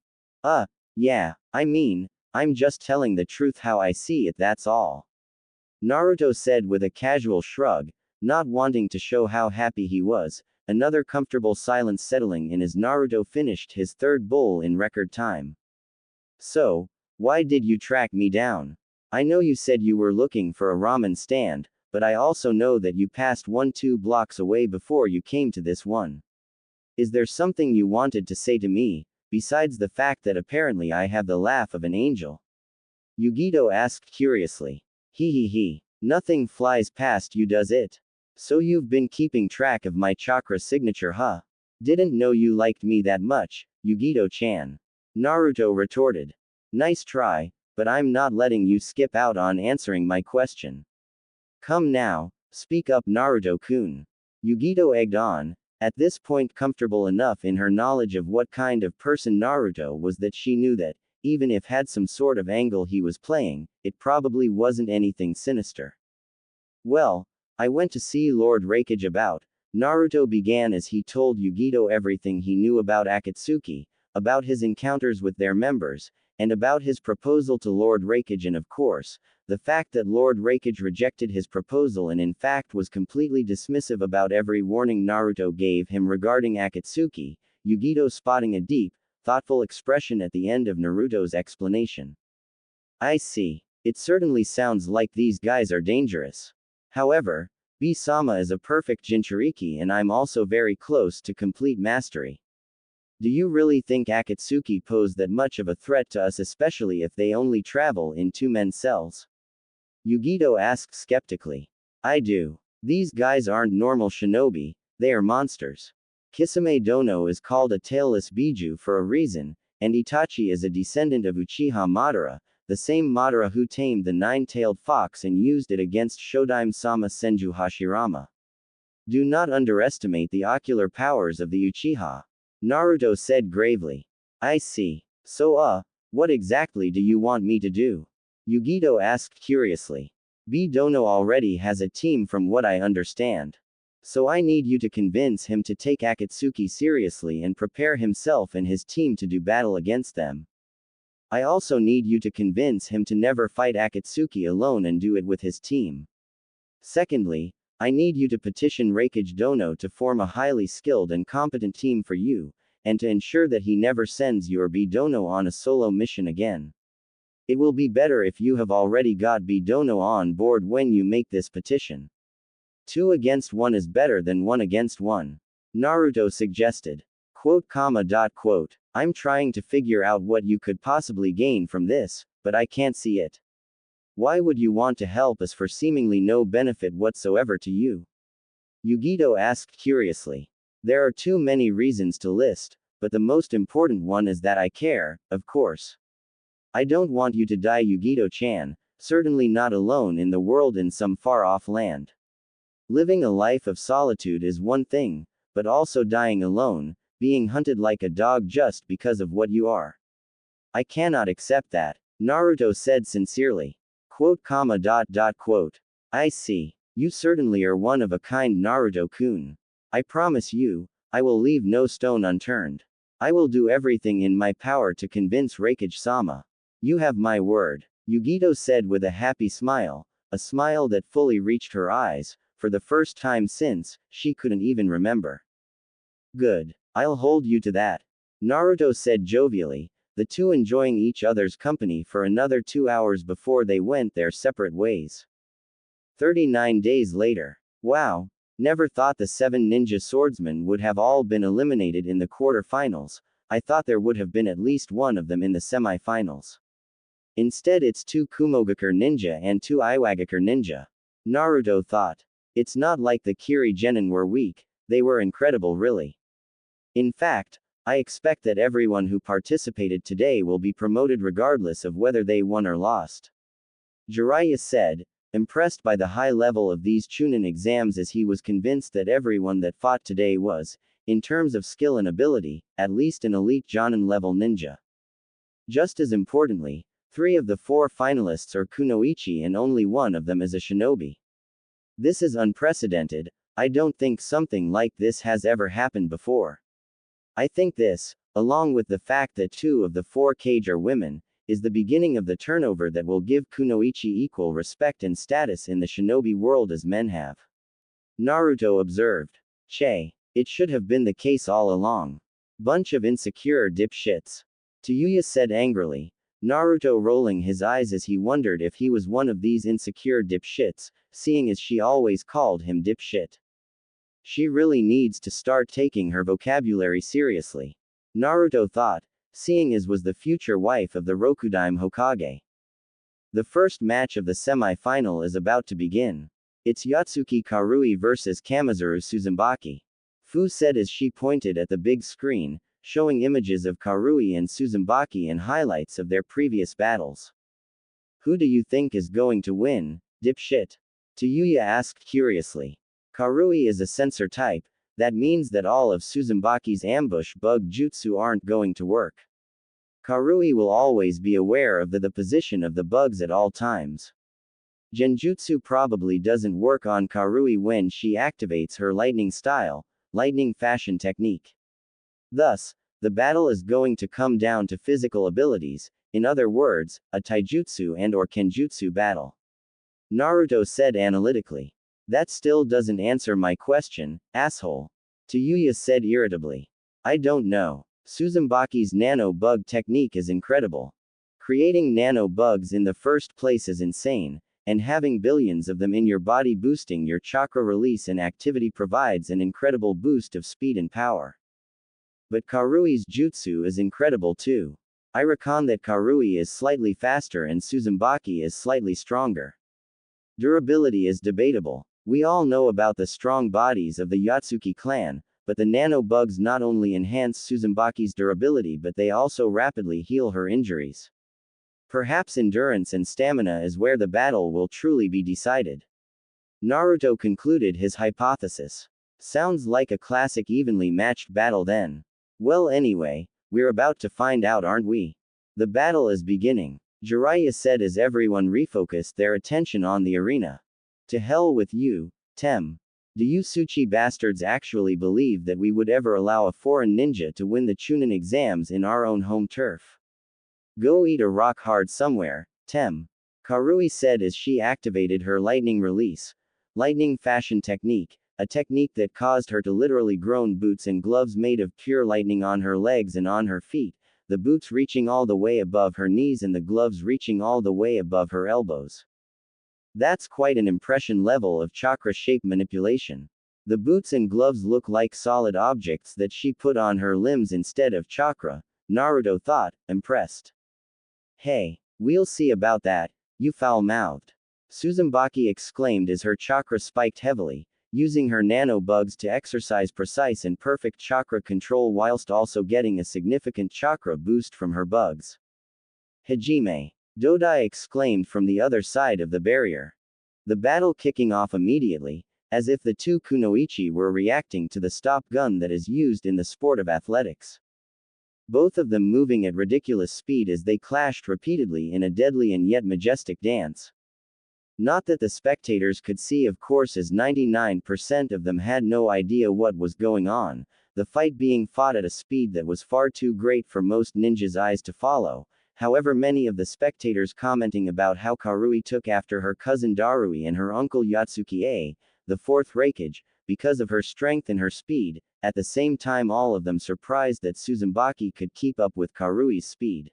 Yeah, I mean, I'm just telling the truth how I see it, that's all. Naruto said with a casual shrug, not wanting to show how happy he was, another comfortable silence settling in as Naruto finished his 3rd bowl in record time. So, why did you track me down? I know you said you were looking for a ramen stand, but I also know that you passed 1-2 blocks away before you came to this one. Is there something you wanted to say to me, besides the fact that apparently I have the laugh of an angel? Yugito asked curiously. Hee. Nothing flies past you, does it? So you've been keeping track of my chakra signature, huh? Didn't know you liked me that much, Yugito-chan. Naruto retorted. Nice try, but I'm not letting you skip out on answering my question. Come now, speak up, Naruto-kun. Yugito egged on, at this point comfortable enough in her knowledge of what kind of person Naruto was that she knew that, even if had some sort of angle he was playing, it probably wasn't anything sinister. Well, I went to see Lord Raikage about, Naruto began as he told Yugito everything he knew about Akatsuki, about his encounters with their members, and about his proposal to Lord Raikage, and of course, the fact that Lord Raikage rejected his proposal and in fact was completely dismissive about every warning Naruto gave him regarding Akatsuki, Yugito spotting a deep, thoughtful expression at the end of Naruto's explanation. I see. It certainly sounds like these guys are dangerous. However, B-sama is a perfect Jinchuriki and I'm also very close to complete mastery. Do you really think Akatsuki pose that much of a threat to us, especially if they only travel in 2-man cells? Yugito asked skeptically. I do. These guys aren't normal shinobi, they are monsters. Kisame Dono is called a tailless Biju for a reason, and Itachi is a descendant of Uchiha Madara, the same Madara who tamed the 9-tailed fox and used it against Shodaime-sama Senju Hashirama. Do not underestimate the ocular powers of the Uchiha. Naruto said gravely. I see. So what exactly do you want me to do? Yugito asked curiously. B-Dono already has a team from what I understand. So I need you to convince him to take Akatsuki seriously and prepare himself and his team to do battle against them. I also need you to convince him to never fight Akatsuki alone and do it with his team. Secondly, I need you to petition Raikage Dono to form a highly skilled and competent team for you, and to ensure that he never sends your B-Dono on a solo mission again. It will be better if you have already got B-Dono on board when you make this petition. 2 against 1 is better than 1 against 1. Naruto suggested. Quote. I'm trying to figure out what you could possibly gain from this, but I can't see it. Why would you want to help us for seemingly no benefit whatsoever to you? Yugito asked curiously. There are too many reasons to list, but the most important one is that I care, of course. I don't want you to die, Yugito-chan, certainly not alone in the world in some far-off land. Living a life of solitude is one thing, but also dying alone, being hunted like a dog just because of what you are. I cannot accept that, Naruto said sincerely. Quote. I see. You certainly are one of a kind, Naruto-kun. I promise you, I will leave no stone unturned. I will do everything in my power to convince Raikage-sama. You have my word, Yugito said with a happy smile, a smile that fully reached her eyes, for the first time since, she couldn't even remember. Good. I'll hold you to that, Naruto said jovially, the two enjoying each other's company for another 2 hours before they went their separate ways. 39 days later. Wow. Never thought the 7 ninja swordsmen would have all been eliminated in the quarter-finals. I thought there would have been at least one of them in the semi-finals. Instead it's 2 Kumogakure ninja and 2 Iwagakure ninja. Naruto thought. It's not like the Kiri genin were weak, they were incredible really. In fact, I expect that everyone who participated today will be promoted regardless of whether they won or lost. Jiraiya said, impressed by the high level of these Chunin exams, as he was convinced that everyone that fought today was, in terms of skill and ability, at least an elite Jonin level ninja. Just as importantly, 3 of the 4 finalists are kunoichi and only one of them is a shinobi. This is unprecedented. I don't think something like this has ever happened before. I think this, along with the fact that 2 of the 4 kage are women, is the beginning of the turnover that will give kunoichi equal respect and status in the shinobi world as men have. Naruto observed. Che. It should have been the case all along. Bunch of insecure dipshits. Tayuya said angrily. Naruto rolling his eyes as he wondered if he was one of these insecure dipshits, seeing as she always called him dipshit. She really needs to start taking her vocabulary seriously. Naruto thought, seeing as was the future wife of the Rokudaime Hokage. The first match of the semi-final is about to begin. It's Yatsuki Karui versus Kamizuru Suzumaki. Fu said as she pointed at the big screen, showing images of Karui and Suzumaki and highlights of their previous battles. Who do you think is going to win, dipshit? Tayuya asked curiously. Karui is a sensor type, that means that all of Suzumbaki's ambush bug jutsu aren't going to work. Karui will always be aware of the position of the bugs at all times. Genjutsu probably doesn't work on Karui when she activates her lightning style, lightning fashion technique. Thus, the battle is going to come down to physical abilities, in other words, a taijutsu and/or kenjutsu battle. Naruto said analytically. That still doesn't answer my question, asshole. Tayuya said irritably. I don't know. Suzumbaki's nano bug technique is incredible. Creating nano bugs in the first place is insane, and having billions of them in your body boosting your chakra release and activity provides an incredible boost of speed and power. But Karui's jutsu is incredible too. I reckon that Karui is slightly faster and Suzumbaki is slightly stronger. Durability is debatable. We all know about the strong bodies of the Yatsuki clan, but the nano bugs not only enhance Suzumbaki's durability but they also rapidly heal her injuries. Perhaps endurance and stamina is where the battle will truly be decided. Naruto concluded his hypothesis. Sounds like a classic evenly matched battle then. Well anyway, we're about to find out, aren't we? The battle is beginning, Jiraiya said as everyone refocused their attention on the arena. To hell with you, Tem. Do you Suchi bastards actually believe that we would ever allow a foreign ninja to win the Chunin exams in our own home turf? Go eat a rock hard somewhere, Tem. Karui said as she activated her lightning release, lightning fashion technique, a technique that caused her to literally groan boots and gloves made of pure lightning on her legs and on her feet, the boots reaching all the way above her knees and the gloves reaching all the way above her elbows. That's quite an impression level of chakra shape manipulation. The boots and gloves look like solid objects that she put on her limbs instead of chakra, Naruto thought, impressed. Hey, we'll see about that, you foul-mouthed. Suzumaki exclaimed as her chakra spiked heavily, using her nano bugs to exercise precise and perfect chakra control whilst also getting a significant chakra boost from her bugs. Hajime! Dodai exclaimed from the other side of the barrier. The battle kicking off immediately, as if the two kunoichi were reacting to the stop gun that is used in the sport of athletics. Both of them moving at ridiculous speed as they clashed repeatedly in a deadly and yet majestic dance. Not that the spectators could see, of course, as 99% of them had no idea what was going on, the fight being fought at a speed that was far too great for most ninjas' eyes to follow. However, many of the spectators commenting about how Karui took after her cousin Darui and her uncle Yatsuki, the fourth Raikage, because of her strength and her speed, at the same time all of them surprised that Suzumaki could keep up with Karui's speed.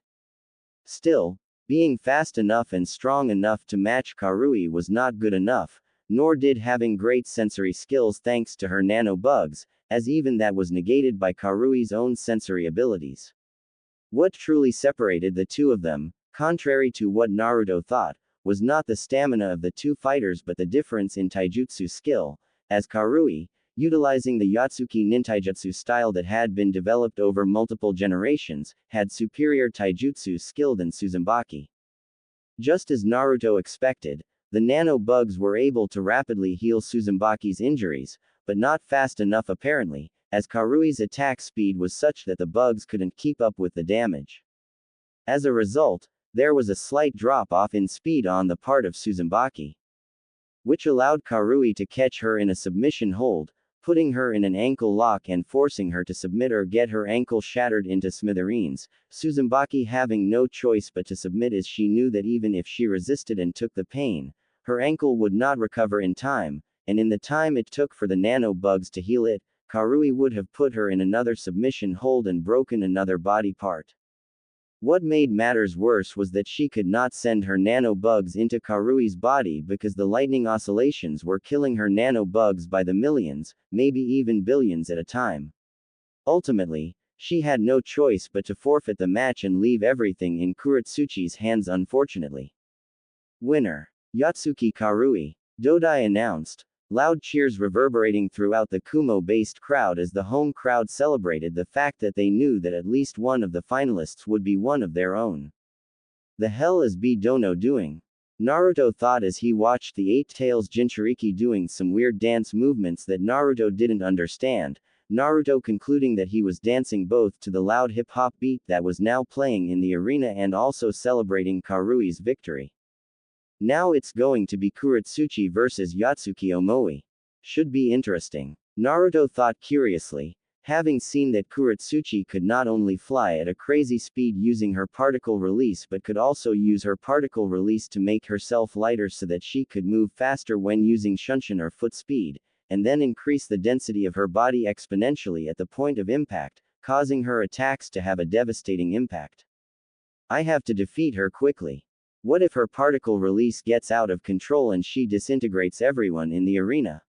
Still, being fast enough and strong enough to match Karui was not good enough, nor did having great sensory skills thanks to her nano bugs, as even that was negated by Karui's own sensory abilities. What truly separated the two of them, contrary to what Naruto thought, was not the stamina of the two fighters but the difference in taijutsu skill, as Karui, utilizing the Yatsuki nintaijutsu style that had been developed over multiple generations, had superior taijutsu skill than Suzumaki. Just as Naruto expected, the nano bugs were able to rapidly heal Suzumbaki's injuries, but not fast enough apparently, as Karui's attack speed was such that the bugs couldn't keep up with the damage. As a result, there was a slight drop-off in speed on the part of Suzumbaki, which allowed Karui to catch her in a submission hold, putting her in an ankle lock and forcing her to submit or get her ankle shattered into smithereens, Suzumbaki having no choice but to submit as she knew that even if she resisted and took the pain, her ankle would not recover in time, and in the time it took for the nano bugs to heal it, Karui would have put her in another submission hold and broken another body part. What made matters worse was that she could not send her nano bugs into Karui's body because the lightning oscillations were killing her nano bugs by the millions, maybe even billions at a time. Ultimately, she had no choice but to forfeit the match and leave everything in Kuretsuchi's hands unfortunately. Winner. Yatsuki Karui. Dodai announced. Loud cheers reverberating throughout the Kumo-based crowd as the home crowd celebrated the fact that they knew that at least one of the finalists would be one of their own. The hell is B Dono doing? Naruto thought as he watched the Eight Tails Jinchuriki doing some weird dance movements that Naruto didn't understand, Naruto concluding that he was dancing both to the loud hip-hop beat that was now playing in the arena and also celebrating Karui's victory. Now it's going to be Kuretsuchi versus Yatsuki Omoi. Should be interesting. Naruto thought curiously, having seen that Kuretsuchi could not only fly at a crazy speed using her particle release but could also use her particle release to make herself lighter so that she could move faster when using shunshin or foot speed, and then increase the density of her body exponentially at the point of impact, causing her attacks to have a devastating impact. I have to defeat her quickly. What if her particle release gets out of control and she disintegrates everyone in the arena?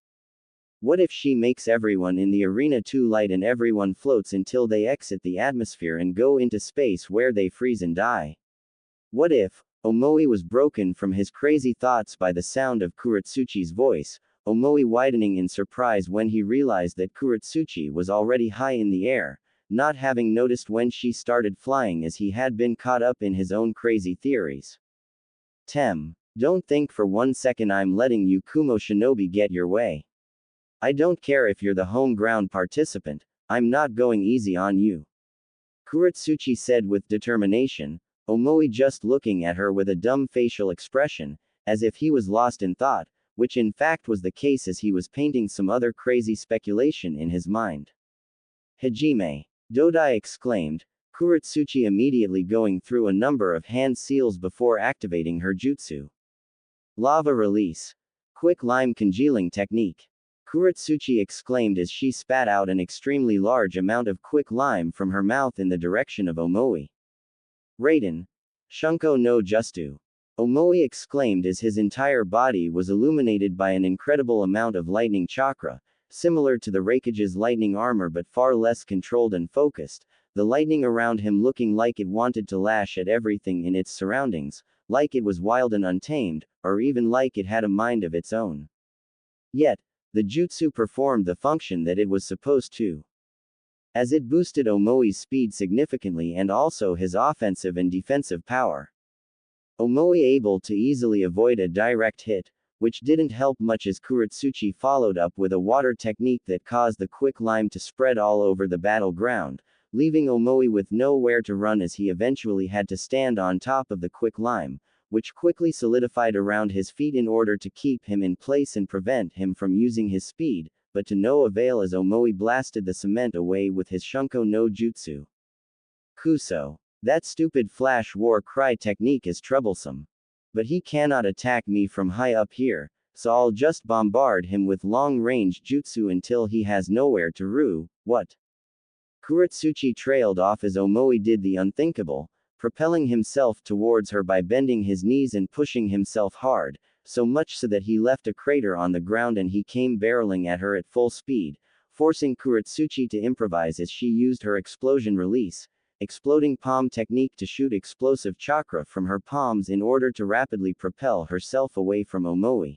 What if she makes everyone in the arena too light and everyone floats until they exit the atmosphere and go into space where they freeze and die? What if? Omoi was broken from his crazy thoughts by the sound of Kuretsuchi's voice, Omoi widening in surprise when he realized that Kuretsuchi was already high in the air, not having noticed when she started flying as he had been caught up in his own crazy theories. Don't think for 1 second I'm letting you Kumo Shinobi get your way. I don't care if you're the home ground participant, I'm not going easy on you. Kuretsuchi said with determination, Omoi just looking at her with a dumb facial expression, as if he was lost in thought, which in fact was the case as he was painting some other crazy speculation in his mind. Hajime. Dodai exclaimed, Kuretsuchi immediately going through a number of hand seals before activating her jutsu. Lava release. Quick lime congealing technique. Kuretsuchi exclaimed as she spat out an extremely large amount of quick lime from her mouth in the direction of Omoi. Raiden. Shunko no Justu. Omoi exclaimed as his entire body was illuminated by an incredible amount of lightning chakra, similar to the Raikage's lightning armor but far less controlled and focused, the lightning around him looking like it wanted to lash at everything in its surroundings, like it was wild and untamed, or even like it had a mind of its own. Yet, the jutsu performed the function that it was supposed to, as it boosted Omoi's speed significantly and also his offensive and defensive power. Omoi able to easily avoid a direct hit, which didn't help much as Kuretsuchi followed up with a water technique that caused the quick lime to spread all over the battleground, leaving Omoi with nowhere to run as he eventually had to stand on top of the quick lime, which quickly solidified around his feet in order to keep him in place and prevent him from using his speed, but to no avail as Omoi blasted the cement away with his Shunko no Jutsu. Kuso. That stupid flash war cry technique is troublesome. But he cannot attack me from high up here, so I'll just bombard him with long-range jutsu until he has nowhere to rue. What? Kuretsuchi trailed off as Omoi did the unthinkable, propelling himself towards her by bending his knees and pushing himself hard, so much so that he left a crater on the ground and he came barreling at her at full speed, forcing Kuretsuchi to improvise as she used her explosion release, exploding palm technique to shoot explosive chakra from her palms in order to rapidly propel herself away from Omoi.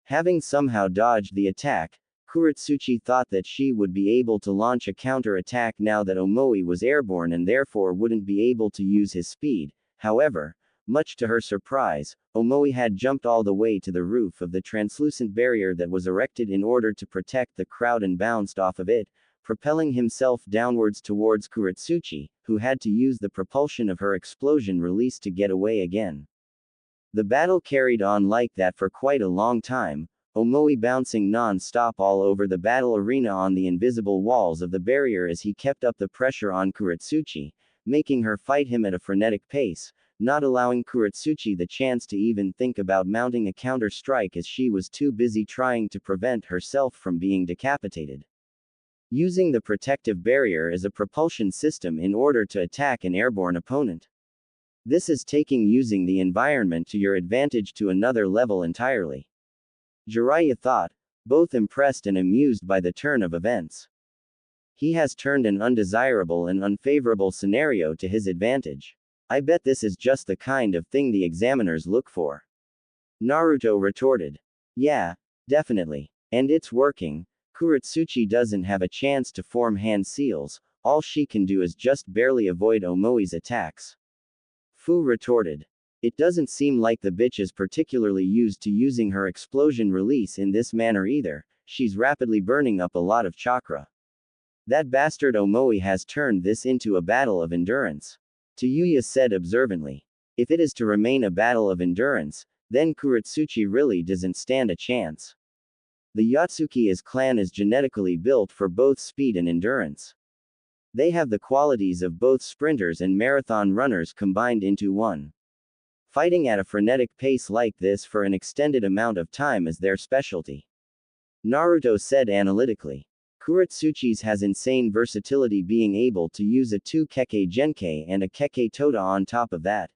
Having somehow dodged the attack, Kuretsuchi thought that she would be able to launch a counter-attack now that Omoi was airborne and therefore wouldn't be able to use his speed. However, much to her surprise, Omoi had jumped all the way to the roof of the translucent barrier that was erected in order to protect the crowd and bounced off of it, propelling himself downwards towards Kuretsuchi, who had to use the propulsion of her explosion release to get away again. The battle carried on like that for quite a long time, Omoi bouncing non-stop all over the battle arena on the invisible walls of the barrier as he kept up the pressure on Kuretsuchi, making her fight him at a frenetic pace, not allowing Kuretsuchi the chance to even think about mounting a counter-strike as she was too busy trying to prevent herself from being decapitated. Using the protective barrier as a propulsion system in order to attack an airborne opponent. This is taking using the environment to your advantage to another level entirely. Jiraiya thought, both impressed and amused by the turn of events. He has turned an undesirable and unfavorable scenario to his advantage. I bet this is just the kind of thing the examiners look for. Naruto retorted. Yeah, definitely. And it's working. Kuretsuchi doesn't have a chance to form hand seals, all she can do is just barely avoid Omoi's attacks. Fu retorted. It doesn't seem like the bitch is particularly used to using her explosion release in this manner either, she's rapidly burning up a lot of chakra. That bastard Omoi has turned this into a battle of endurance. Tayuya said observantly. If it is to remain a battle of endurance, then Kuretsuchi really doesn't stand a chance. The Yotsuki's clan is genetically built for both speed and endurance. They have the qualities of both sprinters and marathon runners combined into one. Fighting at a frenetic pace like this for an extended amount of time is their specialty. Naruto said analytically. Kuretsuchi's has insane versatility, being able to use a 2 Kekkei Genkei and a Kekkei Tota on top of that.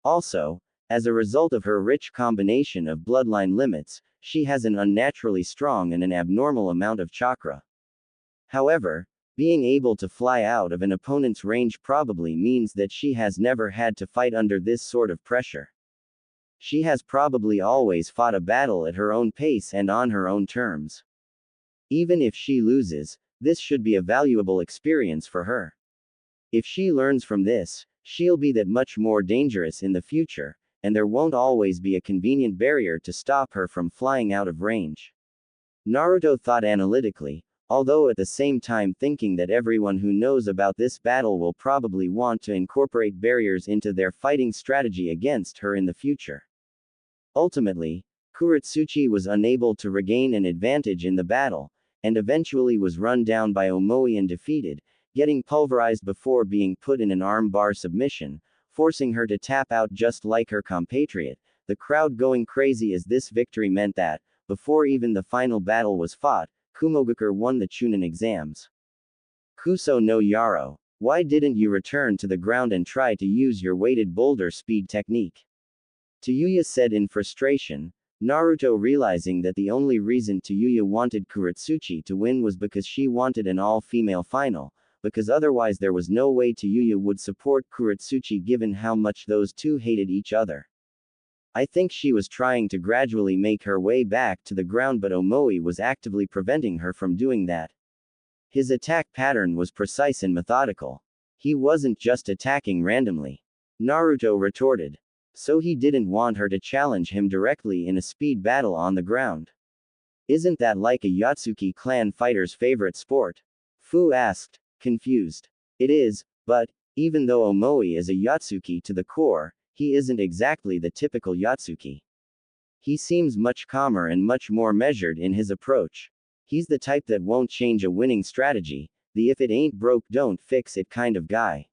Also, as a result of her rich combination of bloodline limits, she has an unnaturally strong and an abnormal amount of chakra. However, being able to fly out of an opponent's range probably means that she has never had to fight under this sort of pressure. She has probably always fought a battle at her own pace and on her own terms. Even if she loses, this should be a valuable experience for her. If she learns from this, she'll be that much more dangerous in the future, and there won't always be a convenient barrier to stop her from flying out of range. Naruto thought analytically, although at the same time thinking that everyone who knows about this battle will probably want to incorporate barriers into their fighting strategy against her in the future. Ultimately, Kuretsuchi was unable to regain an advantage in the battle, and eventually was run down by Omoi and defeated, getting pulverized before being put in an armbar submission, forcing her to tap out just like her compatriot, the crowd going crazy as this victory meant that, before even the final battle was fought, Kumogakure won the Chunin exams. Kuso no Yaro, why didn't you return to the ground and try to use your weighted boulder speed technique? Tayuya said in frustration, Naruto realizing that the only reason Tayuya wanted Kuretsuchi to win was because she wanted an all-female final, because otherwise there was no way Yuya would support Kuretsuchi given how much those two hated each other. I think she was trying to gradually make her way back to the ground, but Omoi was actively preventing her from doing that. His attack pattern was precise and methodical. He wasn't just attacking randomly. Naruto retorted. So he didn't want her to challenge him directly in a speed battle on the ground. Isn't that like a Yatsuki clan fighter's favorite sport? Fu asked, confused. It is, but, even though Omoi is a Yatsuki to the core, he isn't exactly the typical Yatsuki. He seems much calmer and much more measured in his approach. He's the type that won't change a winning strategy, the if it ain't broke don't fix it kind of guy.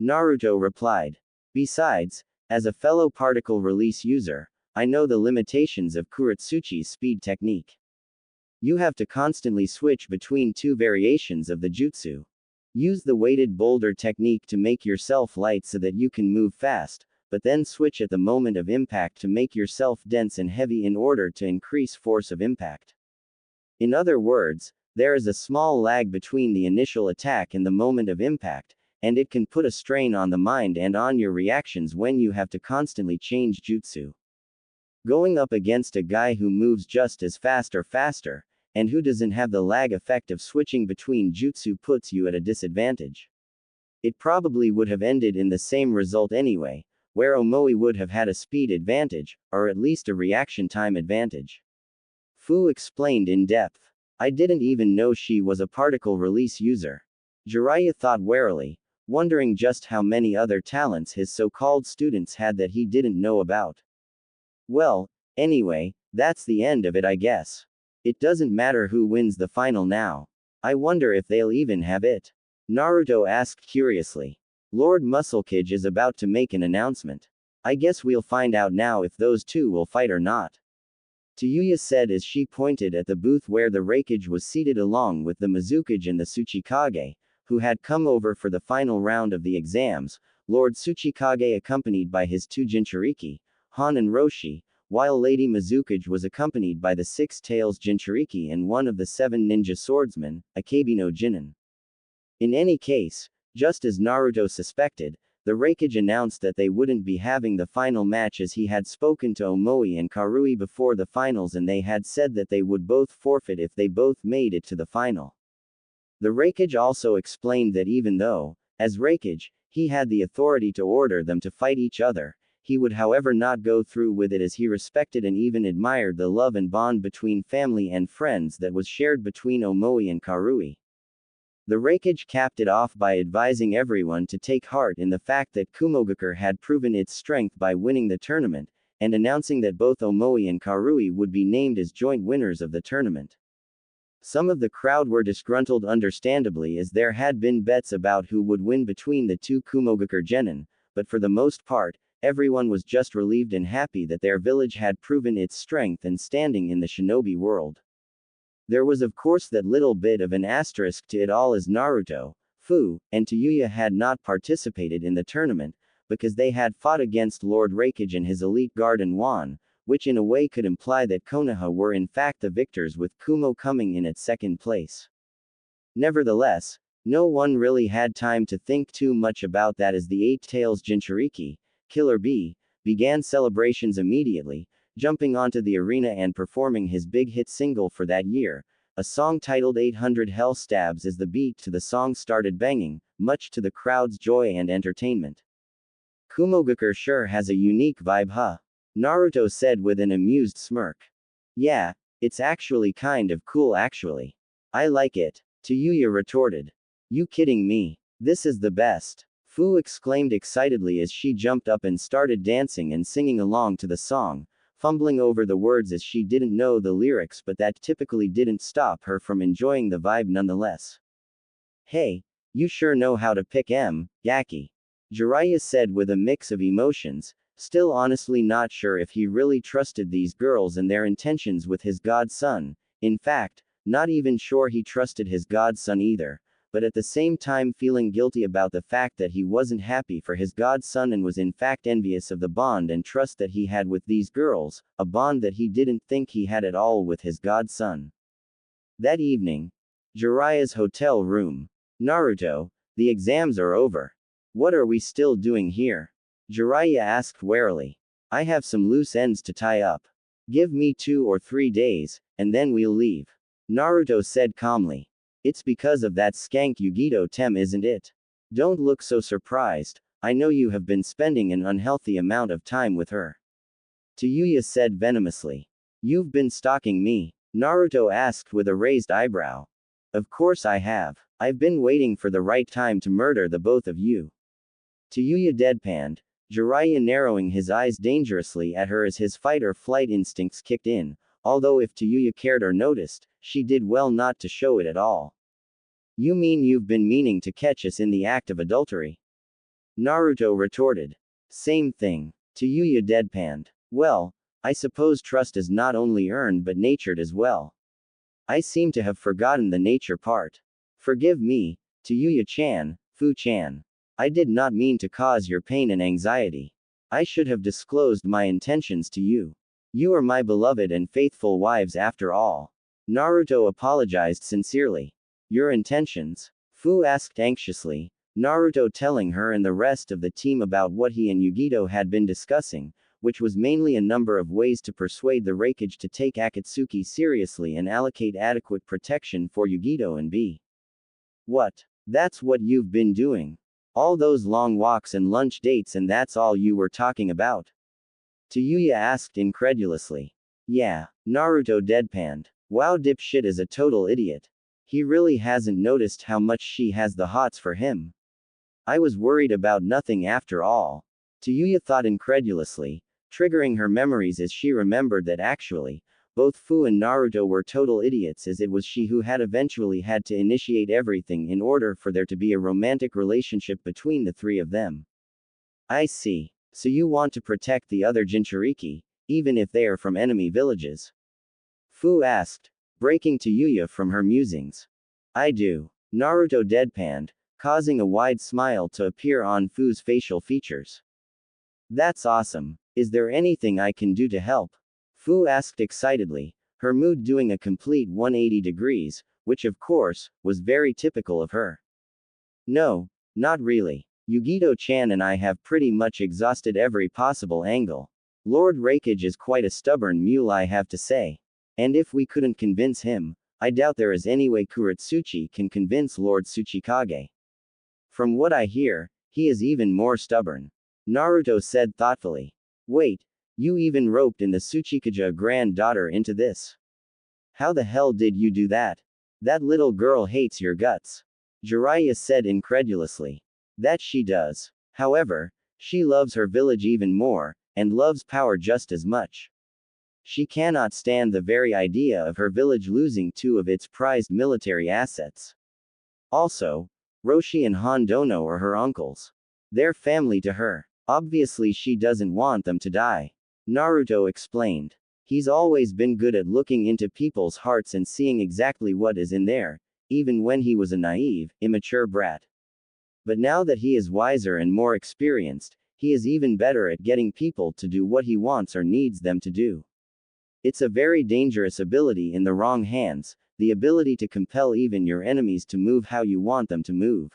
Naruto replied. Besides, as a fellow particle release user, I know the limitations of Kuretsuchi's speed technique. You have to constantly switch between two variations of the jutsu. Use the weighted boulder technique to make yourself light so that you can move fast, but then switch at the moment of impact to make yourself dense and heavy in order to increase force of impact. In other words, there is a small lag between the initial attack and the moment of impact, and it can put a strain on the mind and on your reactions when you have to constantly change jutsu. Going up against a guy who moves just as fast or faster, and who doesn't have the lag effect of switching between jutsu puts you at a disadvantage. It probably would have ended in the same result anyway, where Omoi would have had a speed advantage, or at least a reaction time advantage. Fu explained in depth. I didn't even know she was a particle release user. Jiraiya thought warily, wondering just how many other talents his so-called students had that he didn't know about. Well, anyway, that's the end of it, I guess. It doesn't matter who wins the final now. I wonder if they'll even have it. Naruto asked curiously. Lord Musclecage is about to make an announcement. I guess we'll find out now if those two will fight or not. Yuya said as she pointed at the booth where the Raikage was seated along with the Mizukage and the Tsuchikage, who had come over for the final round of the exams, Lord Tsuchikage accompanied by his two Jinchuriki, Han and Roshi, while Lady Mizukage was accompanied by the Six Tails Jinchuriki and one of the 7 ninja swordsmen, Akebi no Jinin. In any case, just as Naruto suspected, the Raikage announced that they wouldn't be having the final match as he had spoken to Omoi and Karui before the finals and they had said that they would both forfeit if they both made it to the final. The Raikage also explained that even though, as Raikage, he had the authority to order them to fight each other, he would however not go through with it as he respected and even admired the love and bond between family and friends that was shared between Omoi and Karui. The Raikage capped it off by advising everyone to take heart in the fact that Kumogakure had proven its strength by winning the tournament, and announcing that both Omoi and Karui would be named as joint winners of the tournament. Some of the crowd were disgruntled understandably as there had been bets about who would win between the two Kumogakure genin, but for the most part, everyone was just relieved and happy that their village had proven its strength and standing in the shinobi world. There was of course that little bit of an asterisk to it all as Naruto, Fu, and Yuya had not participated in the tournament, because they had fought against Lord Raikage and his elite guard and Wan, which in a way could imply that Konoha were in fact the victors with Kumo coming in at second place. Nevertheless, no one really had time to think too much about that as the Eight Tails Jinchuriki, Killer Bee, began celebrations immediately, jumping onto the arena and performing his big hit single for that year, a song titled 800 Hell Stabs as the beat to the song started banging, much to the crowd's joy and entertainment. Kumogakure sure has a unique vibe, huh? Naruto said with an amused smirk. Yeah, it's actually kind of cool actually. I like it. Yuya retorted. You kidding me? This is the best. Fu exclaimed excitedly as she jumped up and started dancing and singing along to the song, fumbling over the words as she didn't know the lyrics, but that typically didn't stop her from enjoying the vibe nonetheless. Hey, you sure know how to pick Yaki. Jiraiya said with a mix of emotions, still honestly not sure if he really trusted these girls and their intentions with his godson, in fact, not even sure he trusted his godson either, but at the same time feeling guilty about the fact that he wasn't happy for his godson and was in fact envious of the bond and trust that he had with these girls, a bond that he didn't think he had at all with his godson. That evening, Jiraiya's hotel room. Naruto, the exams are over. What are we still doing here? Jiraiya asked warily. I have some loose ends to tie up. Give me 2 or 3 days, and then we'll leave. Naruto said calmly. It's because of that skank Yugito Tem, isn't it? Don't look so surprised. I know you have been spending an unhealthy amount of time with her. Tayuya said venomously. You've been stalking me? Naruto asked with a raised eyebrow. Of course I have. I've been waiting for the right time to murder the both of you. Tayuya deadpanned, Jiraiya narrowing his eyes dangerously at her as his fight or flight instincts kicked in, although if Tayuya cared or noticed, she did well not to show it at all. You mean you've been meaning to catch us in the act of adultery? Naruto retorted. Same thing. Tayuya deadpanned. Well, I suppose trust is not only earned but nurtured as well. I seem to have forgotten the nature part. Forgive me, Tayuya-chan, Fu-chan. I did not mean to cause your pain and anxiety. I should have disclosed my intentions to you. You are my beloved and faithful wives after all. Naruto apologized sincerely. Your intentions? Fu asked anxiously, Naruto telling her and the rest of the team about what he and Yugito had been discussing, which was mainly a number of ways to persuade the Raikage to take Akatsuki seriously and allocate adequate protection for Yugito and B. What? That's what you've been doing? All those long walks and lunch dates, and that's all you were talking about? Tayuya asked incredulously. Yeah, Naruto deadpanned. Wow, dipshit is a total idiot. He really hasn't noticed how much she has the hots for him. I was worried about nothing after all. Tayuya thought incredulously, triggering her memories as she remembered that actually, both Fu and Naruto were total idiots, as it was she who had eventually had to initiate everything in order for there to be a romantic relationship between the three of them. I see. So you want to protect the other Jinchuriki, even if they are from enemy villages? Fu asked, breaking Tayuya from her musings. I do. Naruto deadpanned, causing a wide smile to appear on Fu's facial features. That's awesome. Is there anything I can do to help? Fu asked excitedly, her mood doing a complete 180 degrees, which of course, was very typical of her. No, not really. Yugito-chan and I have pretty much exhausted every possible angle. Lord Raikage is quite a stubborn mule, I have to say. And if we couldn't convince him, I doubt there is any way Kuretsuchi can convince Lord Tsuchikage. From what I hear, he is even more stubborn. Naruto said thoughtfully. Wait, you even roped in the Tsuchikage granddaughter into this? How the hell did you do that? That little girl hates your guts. Jiraiya said incredulously. That she does. However, she loves her village even more, and loves power just as much. She cannot stand the very idea of her village losing 2 of its prized military assets. Also, Roshi and Hondono are her uncles. They're family to her. Obviously she doesn't want them to die. Naruto explained. He's always been good at looking into people's hearts and seeing exactly what is in there, even when he was a naive, immature brat. But now that he is wiser and more experienced, he is even better at getting people to do what he wants or needs them to do. It's a very dangerous ability in the wrong hands, the ability to compel even your enemies to move how you want them to move.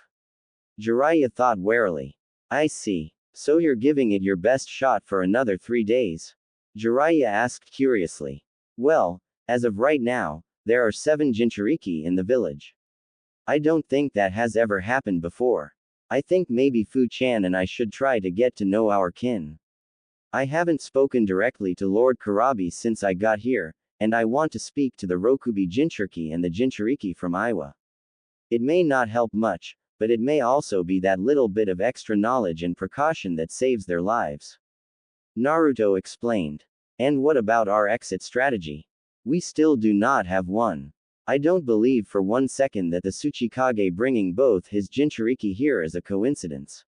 Jiraiya thought warily. I see. So you're giving it your best shot for another 3 days? Jiraiya asked curiously. Well, as of right now, there are 7 Jinchuriki in the village. I don't think that has ever happened before. I think maybe Fu-chan and I should try to get to know our kin. I haven't spoken directly to Lord Kurabi since I got here, and I want to speak to the Rokubi Jinchuriki and the Jinchuriki from Iwa. It may not help much, but it may also be that little bit of extra knowledge and precaution that saves their lives. Naruto explained. And what about our exit strategy? We still do not have one. I don't believe for 1 second that the Tsuchikage bringing both his Jinchuriki here is a coincidence.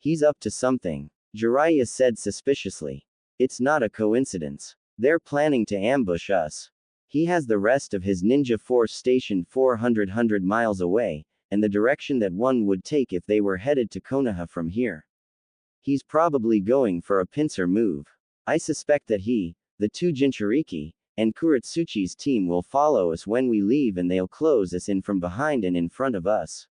He's up to something, Jiraiya said suspiciously. It's not a coincidence. They're planning to ambush us. He has the rest of his ninja force stationed 400 miles away, and the direction that one would take if they were headed to Konoha from here. He's probably going for a pincer move. I suspect that he, the 2 Jinchuriki, and Kuretsuchi's team will follow us when we leave, and they'll close us in from behind and in front of us.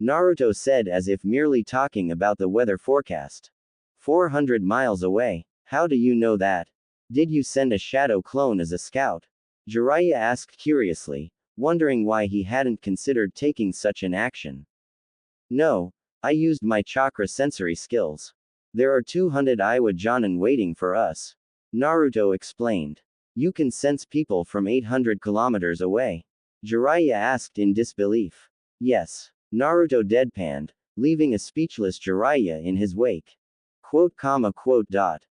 Naruto said as if merely talking about the weather forecast. 400 miles away. How do you know that? Did you send a shadow clone as a scout? Jiraiya asked curiously, wondering why he hadn't considered taking such an action. No, I used my chakra sensory skills. There are 200 Iwa Jonin waiting for us. Naruto explained. You can sense people from 800 kilometers away? Jiraiya asked in disbelief. Yes. Naruto deadpanned, leaving a speechless Jiraiya in his wake.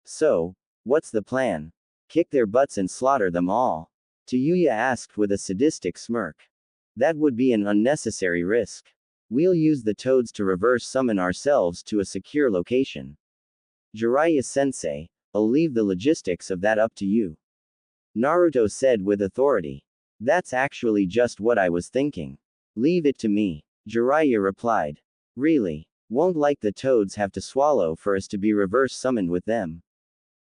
So, what's the plan? Kick their butts and slaughter them all? Tayuya asked with a sadistic smirk. That would be an unnecessary risk. We'll use the toads to reverse summon ourselves to a secure location. Jiraiya-sensei, I'll leave the logistics of that up to you. Naruto said with authority. That's actually just what I was thinking. Leave it to me. Jiraiya replied. Really? Won't like the toads have to swallow for us to be reverse summoned with them?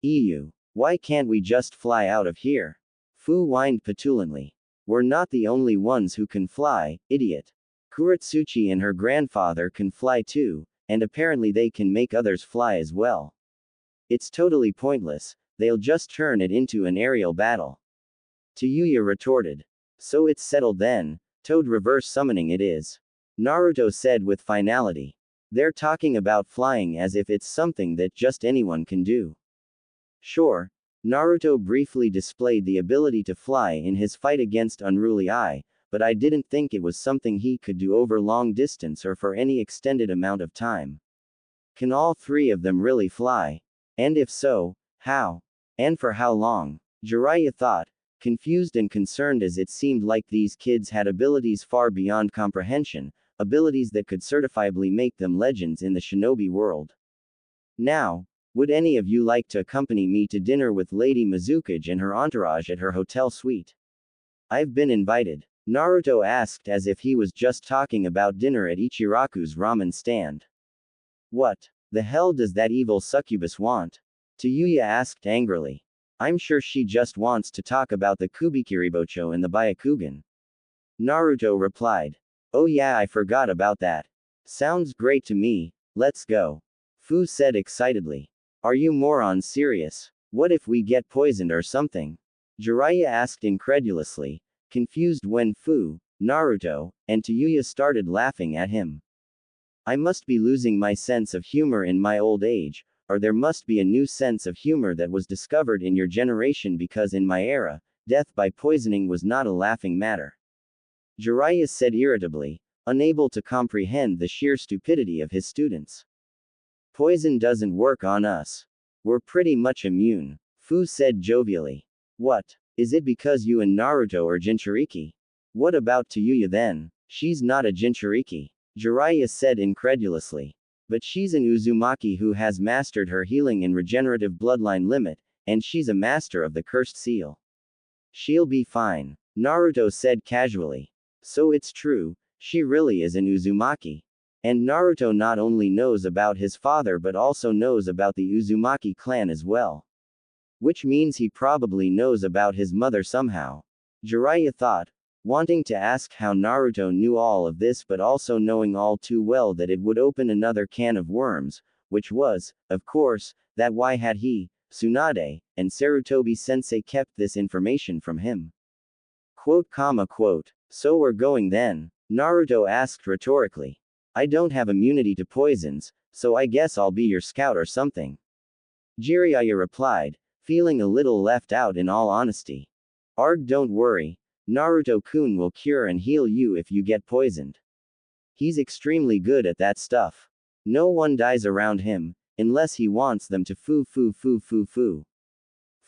EU. Why can't we just fly out of here? Fu whined petulantly. We're not the only ones who can fly, idiot. Kuretsuchi and her grandfather can fly too, and apparently they can make others fly as well. It's totally pointless, they'll just turn it into an aerial battle. Tayuya retorted. So it's settled then, toad reverse summoning it is. Naruto said with finality. They're talking about flying as if it's something that just anyone can do. Sure, Naruto briefly displayed the ability to fly in his fight against Unruly Eye, but I didn't think it was something he could do over long distance or for any extended amount of time. Can all three of them really fly? And if so, how? And for how long? Jiraiya thought, confused and concerned as it seemed like these kids had abilities far beyond comprehension, abilities that could certifiably make them legends in the shinobi world. Now, would any of you like to accompany me to dinner with Lady Mizukage and her entourage at her hotel suite? I've been invited. Naruto asked as if he was just talking about dinner at Ichiraku's ramen stand. What the hell does that evil succubus want? Tayuya asked angrily. I'm sure she just wants to talk about the Kubikiribocho and the Byakugan. Naruto replied. Oh yeah, I forgot about that. Sounds great to me, let's go. Fu said excitedly. Are you morons serious? What if we get poisoned or something? Jiraiya asked incredulously, confused when Fu, Naruto, and Tayuya started laughing at him. I must be losing my sense of humor in my old age, or there must be a new sense of humor that was discovered in your generation because in my era, death by poisoning was not a laughing matter. Jiraiya said irritably, unable to comprehend the sheer stupidity of his students. Poison doesn't work on us. We're pretty much immune. Fu said jovially. What? Is it because you and Naruto are Jinchuriki? What about Tayuya then? She's not a Jinchuriki. Jiraiya said incredulously. But she's an Uzumaki who has mastered her healing and regenerative bloodline limit, and she's a master of the cursed seal. She'll be fine. Naruto said casually. So it's true, she really is an Uzumaki. And Naruto not only knows about his father but also knows about the Uzumaki clan as well. Which means he probably knows about his mother somehow. Jiraiya thought, wanting to ask how Naruto knew all of this but also knowing all too well that it would open another can of worms, which was, of course, that why had he, Tsunade, and Sarutobi-sensei kept this information from him? So we're going then? Naruto asked rhetorically. I don't have immunity to poisons, so I guess I'll be your scout or something. Jiraiya replied, feeling a little left out in all honesty. Arg, don't worry, Naruto-kun will cure and heal you if you get poisoned. He's extremely good at that stuff. No one dies around him, unless he wants them to Fu. Fu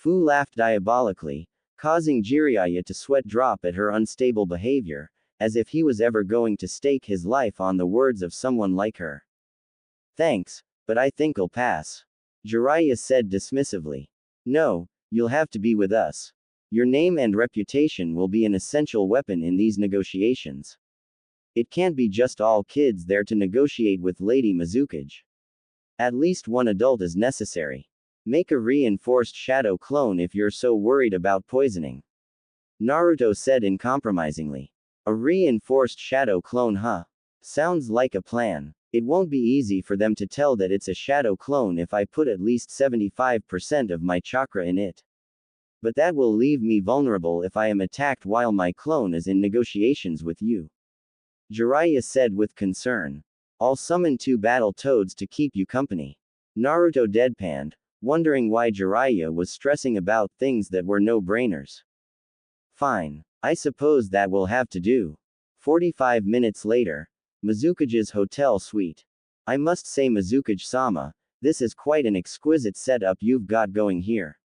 laughed diabolically, causing Jiraiya to sweat drop at her unstable behavior, as if he was ever going to stake his life on the words of someone like her. Thanks, but I think I'll pass. Jiraiya said dismissively. No, you'll have to be with us. Your name and reputation will be an essential weapon in these negotiations. It can't be just all kids there to negotiate with Lady Mizukage. At least one adult is necessary. Make a reinforced shadow clone if you're so worried about poisoning. Naruto said uncompromisingly. A reinforced shadow clone, huh? Sounds like a plan. It won't be easy for them to tell that it's a shadow clone if I put at least 75% of my chakra in it. But that will leave me vulnerable if I am attacked while my clone is in negotiations with you. Jiraiya said with concern. I'll summon 2 battle toads to keep you company. Naruto deadpanned, wondering why Jiraiya was stressing about things that were no-brainers. Fine. I suppose that will have to do. 45 minutes later. Mizukage's hotel suite. I must say Mizukage-sama, this is quite an exquisite setup you've got going here.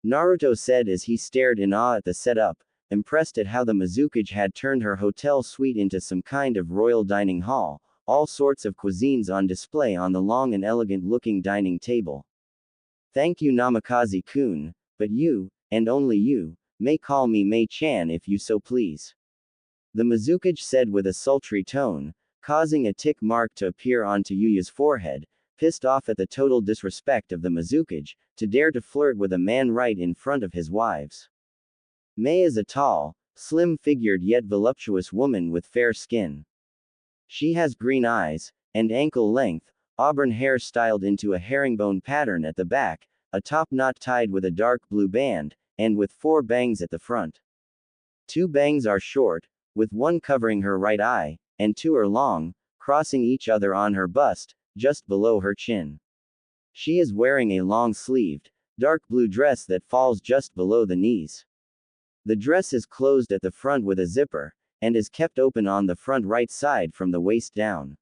Naruto said as he stared in awe at the setup, impressed at how the Mizukage had turned her hotel suite into some kind of royal dining hall, all sorts of cuisines on display on the long and elegant-looking dining table. Thank you Namikaze-kun, but you, and only you, may call me Mei-chan if you so please. The Mizukage said with a sultry tone, causing a tick mark to appear onto Yuya's forehead, pissed off at the total disrespect of the Mizukage, to dare to flirt with a man right in front of his wives. Mei is a tall, slim-figured yet voluptuous woman with fair skin. She has green eyes, and ankle-length, auburn hair styled into a herringbone pattern at the back, a top knot tied with a dark blue band, and with 4 bangs at the front. 2 bangs are short, with one covering her right eye, and 2 are long, crossing each other on her bust, just below her chin. She is wearing a long-sleeved, dark blue dress that falls just below the knees. The dress is closed at the front with a zipper, and is kept open on the front right side from the waist down.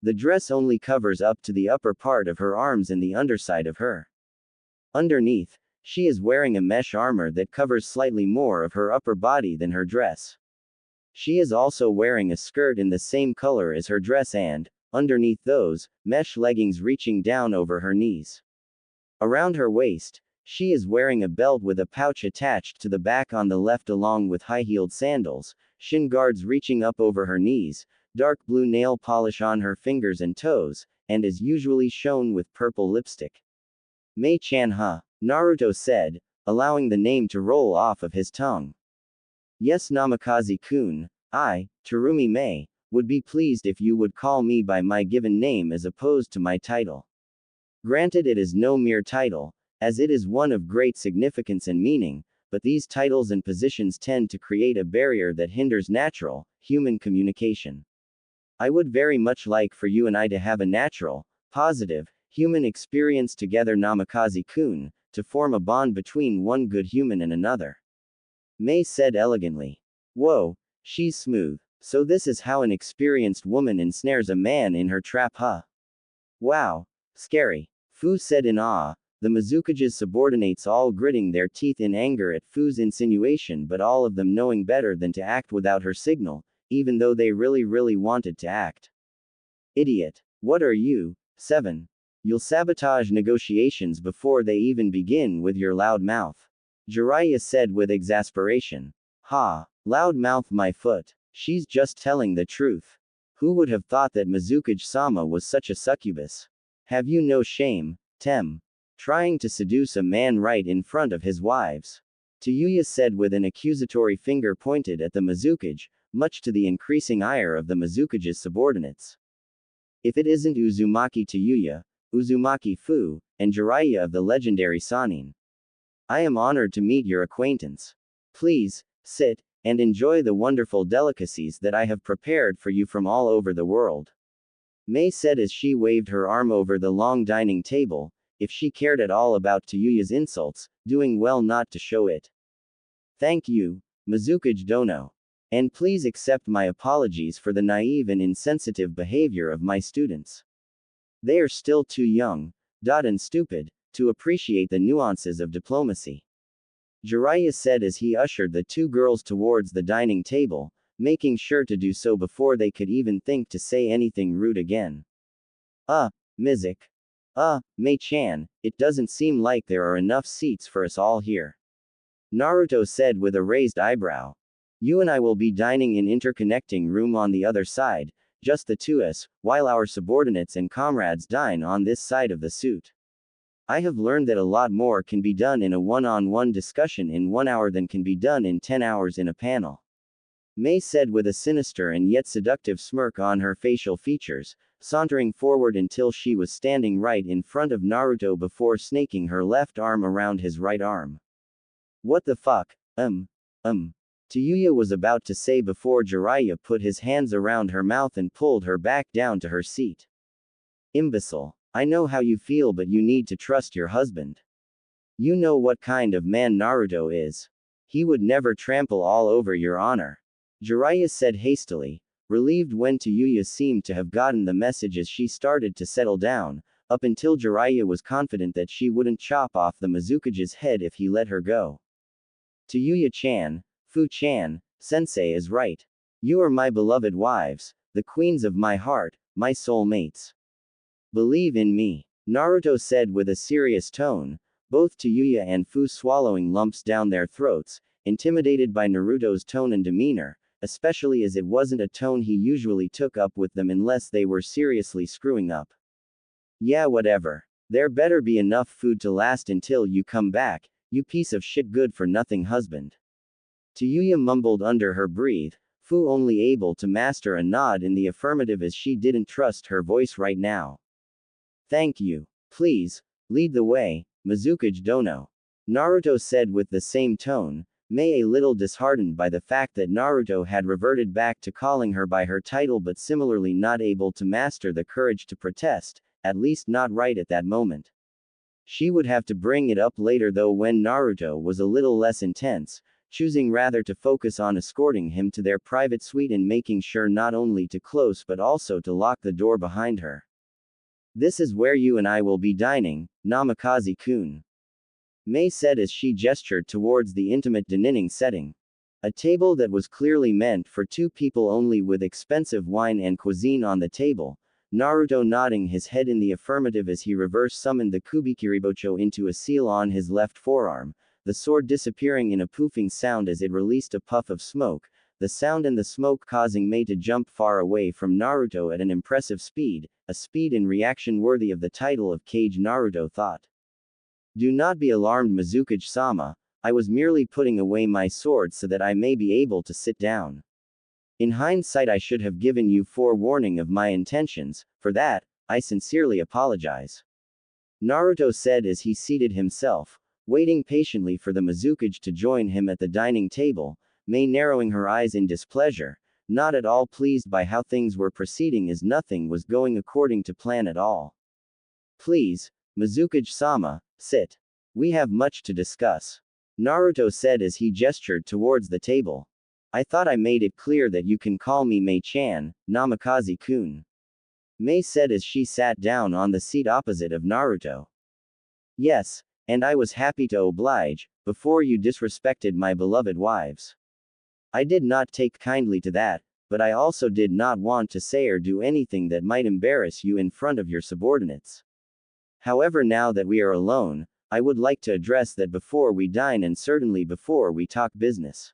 The dress only covers up to the upper part of her arms and the underside of her. Underneath, she is wearing a mesh armor that covers slightly more of her upper body than her dress. She is also wearing a skirt in the same color as her dress and, underneath those, mesh leggings reaching down over her knees. Around her waist, she is wearing a belt with a pouch attached to the back on the left along with high-heeled sandals, shin guards reaching up over her knees, dark blue nail polish on her fingers and toes, and is usually shown with purple lipstick. Mei-chan huh? Naruto said, allowing the name to roll off of his tongue. Yes Namikaze-kun, I, Terumi Mei, would be pleased if you would call me by my given name as opposed to my title. Granted it is no mere title, as it is one of great significance and meaning, but these titles and positions tend to create a barrier that hinders natural, human communication. I would very much like for you and I to have a natural, positive, human experience together Namikaze-kun, to form a bond between one good human and another. Mei said elegantly. Whoa, she's smooth. So this is how an experienced woman ensnares a man in her trap huh? Wow. Scary. Fu said in awe, the Mizukage's subordinates all gritting their teeth in anger at Fu's insinuation but all of them knowing better than to act without her signal, even though they really wanted to act. Idiot. What are you? 7. You'll sabotage negotiations before they even begin with your loud mouth. Jiraiya said with exasperation. Ha. Loud mouth my foot. She's just telling the truth. Who would have thought that Mizukage-sama was such a succubus? Have you no shame, Tem? Trying to seduce a man right in front of his wives. Yuya said with an accusatory finger pointed at the Mizukage, much to the increasing ire of the Mizukage's subordinates. If it isn't Uzumaki Yuya, Uzumaki Fu, and Jiraiya of the legendary Sannin. I am honored to meet your acquaintance. Please, sit, and enjoy the wonderful delicacies that I have prepared for you from all over the world. Mei said as she waved her arm over the long dining table, if she cared at all about Yuya's insults, doing well not to show it. Thank you, Mizukage Dono. And please accept my apologies for the naive and insensitive behavior of my students. They are still too young, and stupid, to appreciate the nuances of diplomacy. Jiraiya said as he ushered the 2 girls towards the dining table, making sure to do so before they could even think to say anything rude again. Mizik. Mei-chan, it doesn't seem like there are enough seats for us all here. Naruto said with a raised eyebrow. You and I will be dining in interconnecting room on the other side, just the 2 us, while our subordinates and comrades dine on this side of the suite. I have learned that a lot more can be done in a one-on-one discussion in 1 hour than can be done in 10 hours in a panel. Mei said with a sinister and yet seductive smirk on her facial features, sauntering forward until she was standing right in front of Naruto before snaking her left arm around his right arm. What the fuck? Tayuya was about to say before Jiraiya put his hands around her mouth and pulled her back down to her seat. Imbecile. I know how you feel, but you need to trust your husband. You know what kind of man Naruto is. He would never trample all over your honor. Jiraiya said hastily, relieved when Tayuya seemed to have gotten the message as she started to settle down. Up until Jiraiya was confident that she wouldn't chop off the Mizukage's head if he let her go. Tayuya-chan, Fu-chan, sensei is right. You are my beloved wives, the queens of my heart, my soul mates. Believe in me, Naruto said with a serious tone, both Tayuya and Fu swallowing lumps down their throats, intimidated by Naruto's tone and demeanor, especially as it wasn't a tone he usually took up with them unless they were seriously screwing up. Yeah, whatever. There better be enough food to last until you come back, you piece of shit good for nothing husband. Tayuya mumbled under her breath, Fu only able to master a nod in the affirmative as she didn't trust her voice right now. Thank you. Please, lead the way, Mizukage dono. Naruto said with the same tone, Mei a little disheartened by the fact that Naruto had reverted back to calling her by her title but similarly not able to master the courage to protest, at least not right at that moment. She would have to bring it up later though when Naruto was a little less intense, choosing rather to focus on escorting him to their private suite and making sure not only to close but also to lock the door behind her. This is where you and I will be dining, Namikaze-kun. Mei said as she gestured towards the intimate dining setting. A table that was clearly meant for two people only with expensive wine and cuisine on the table, Naruto nodding his head in the affirmative as he reverse summoned the Kubikiribocho into a seal on his left forearm, the sword disappearing in a poofing sound as it released a puff of smoke, the sound and the smoke causing Mei to jump far away from Naruto at an impressive speed, a speed and reaction worthy of the title of Kage Naruto thought. Do not be alarmed Mizukage-sama, I was merely putting away my sword so that I may be able to sit down. In hindsight I should have given you forewarning of my intentions, for that, I sincerely apologize. Naruto said as he seated himself, waiting patiently for the Mizukage to join him at the dining table, Mei narrowing her eyes in displeasure, not at all pleased by how things were proceeding as nothing was going according to plan at all. Please, Mizukage-sama, sit. We have much to discuss. Naruto said as he gestured towards the table. I thought I made it clear that you can call me Mei-chan, Namikaze-kun. Mei said as she sat down on the seat opposite of Naruto. Yes, and I was happy to oblige, before you disrespected my beloved wives. I did not take kindly to that, but I also did not want to say or do anything that might embarrass you in front of your subordinates. However, now that we are alone, I would like to address that before we dine and certainly before we talk business.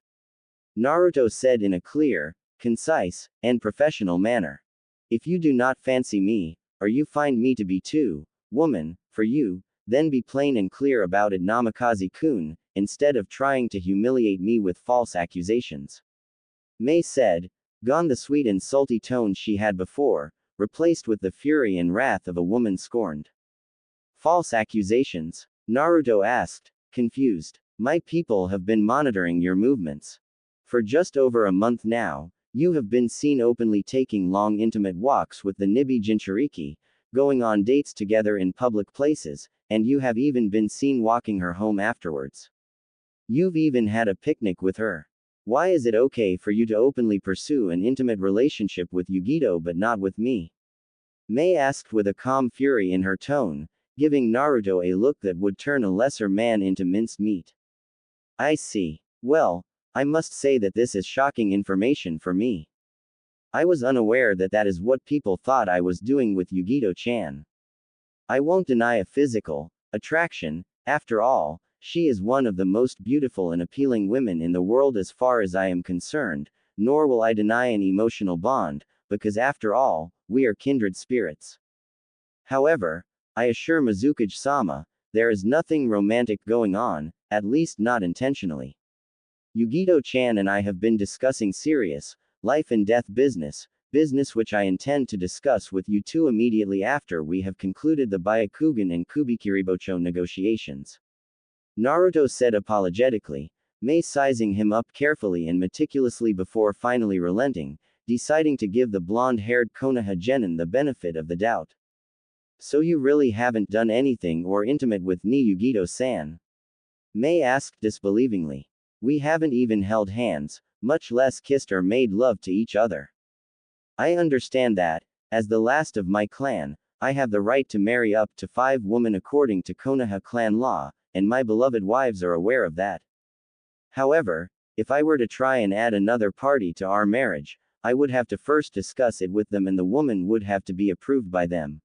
Naruto said in a clear, concise, and professional manner. If you do not fancy me, or you find me to be too, woman, for you, then be plain and clear about it Namikaze-kun, instead of trying to humiliate me with false accusations. Mei said, gone the sweet and salty tone she had before, replaced with the fury and wrath of a woman scorned. False accusations? Naruto asked, confused. My people have been monitoring your movements. For just over a month now, you have been seen openly taking long intimate walks with the Nibi Jinchuriki, going on dates together in public places, and you have even been seen walking her home afterwards. You've even had a picnic with her. Why is it okay for you to openly pursue an intimate relationship with Yugito but not with me? Mei asked with a calm fury in her tone, giving Naruto a look that would turn a lesser man into minced meat. I see. Well, I must say that this is shocking information for me. I was unaware that that is what people thought I was doing with Yugito-chan. I won't deny a physical attraction, after all, she is one of the most beautiful and appealing women in the world as far as I am concerned, nor will I deny an emotional bond, because after all, we are kindred spirits. However, I assure Mizukage-sama, there is nothing romantic going on, at least not intentionally. Yugito-chan and I have been discussing serious, life and death business which I intend to discuss with you two immediately after we have concluded the Byakugan and Kubikiribocho negotiations. Naruto said apologetically, Mei sizing him up carefully and meticulously before finally relenting, deciding to give the blonde-haired Konoha genin the benefit of the doubt. So you really haven't done anything or intimate with Ni Yugito-san? Mei asked disbelievingly. We haven't even held hands, much less kissed or made love to each other. I understand that, as the last of my clan, I have the right to marry up to 5 women according to Konoha clan law, and my beloved wives are aware of that. However, if I were to try and add another party to our marriage, I would have to first discuss it with them and the woman would have to be approved by them.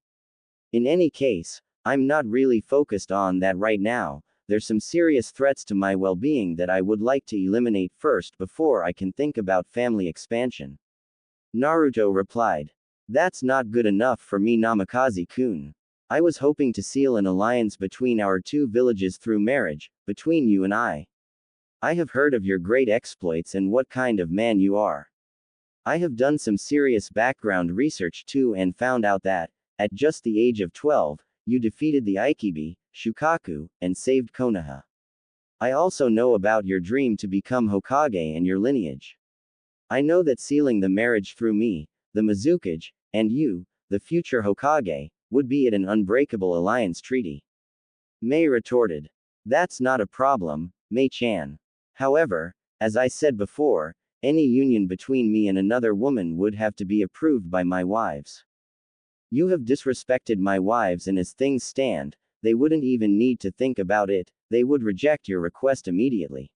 In any case, I'm not really focused on that right now. There's some serious threats to my well-being that I would like to eliminate first before I can think about family expansion. Naruto replied. That's not good enough for me, Namikaze-kun. I was hoping to seal an alliance between our 2 villages through marriage, between you and I. I have heard of your great exploits and what kind of man you are. I have done some serious background research too and found out that, at just the age of 12, you defeated the Ikibi, Shukaku, and saved Konoha. I also know about your dream to become Hokage and your lineage. I know that sealing the marriage through me, the Mizukage, and you, the future Hokage, would be at an unbreakable alliance treaty. Mei retorted. That's not a problem, Mei-chan. However, as I said before, any union between me and another woman would have to be approved by my wives. You have disrespected my wives, and as things stand, they wouldn't even need to think about it, they would reject your request immediately.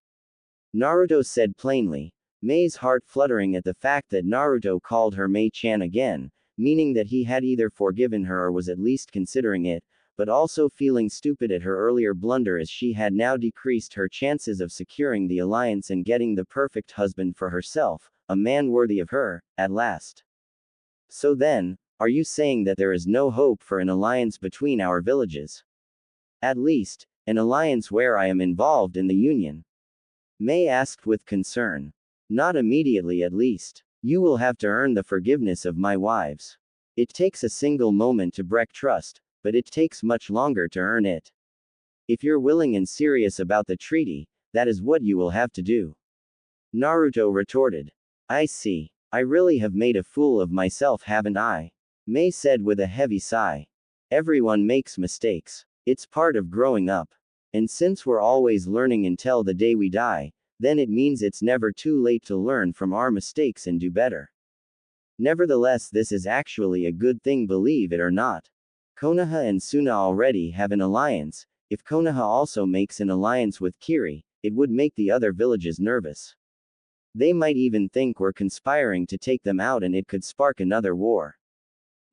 Naruto said plainly, Mei's heart fluttering at the fact that Naruto called her Mei-chan again, meaning that he had either forgiven her or was at least considering it, but also feeling stupid at her earlier blunder as she had now decreased her chances of securing the alliance and getting the perfect husband for herself, a man worthy of her, at last. So then, are you saying that there is no hope for an alliance between our villages? At least, an alliance where I am involved in the union? Mei asked with concern. Not immediately at least. You will have to earn the forgiveness of my wives. It takes a single moment to break trust, but it takes much longer to earn it. If you're willing and serious about the treaty, that is what you will have to do. Naruto retorted. I see. I really have made a fool of myself, haven't I? Mei said with a heavy sigh. Everyone makes mistakes. It's part of growing up. And since we're always learning until the day we die, then it means it's never too late to learn from our mistakes and do better. Nevertheless, this is actually a good thing, believe it or not. Konoha and Suna already have an alliance. If Konoha also makes an alliance with Kiri, it would make the other villages nervous. They might even think we're conspiring to take them out and it could spark another war.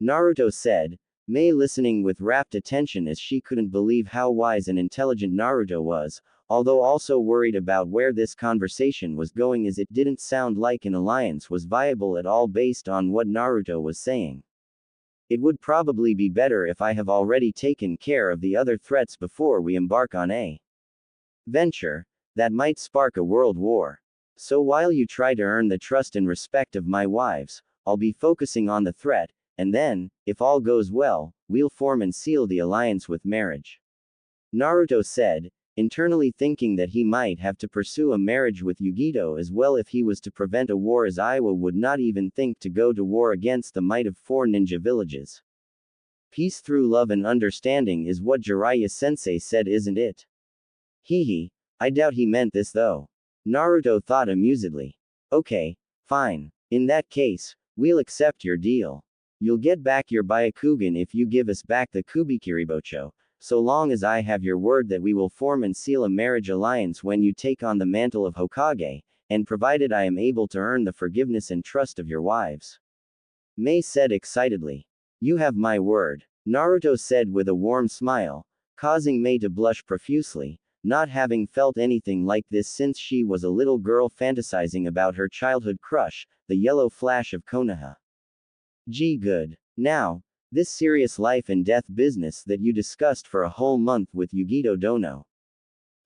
Naruto said, Mei listening with rapt attention as she couldn't believe how wise and intelligent Naruto was, although also worried about where this conversation was going as it didn't sound like an alliance was viable at all based on what Naruto was saying. It would probably be better if I have already taken care of the other threats before we embark on a venture that might spark a world war. So while you try to earn the trust and respect of my wives, I'll be focusing on the threat, and then, if all goes well, we'll form and seal the alliance with marriage. Naruto said, internally thinking that he might have to pursue a marriage with Yugito as well if he was to prevent a war, as Iwa would not even think to go to war against the might of 4 ninja villages. Peace through love and understanding is what Jiraiya-sensei said, isn't it? Hehe, I doubt he meant this though. Naruto thought amusedly. Okay, fine. In that case, we'll accept your deal. You'll get back your Byakugan if you give us back the Kubikiribocho, so long as I have your word that we will form and seal a marriage alliance when you take on the mantle of Hokage, and provided I am able to earn the forgiveness and trust of your wives. Mei said excitedly. You have my word, Naruto said with a warm smile, causing Mei to blush profusely, not having felt anything like this since she was a little girl fantasizing about her childhood crush, the yellow flash of Konoha. Gee, good. Now, this serious life and death business that you discussed for a whole month with Yugito Dono.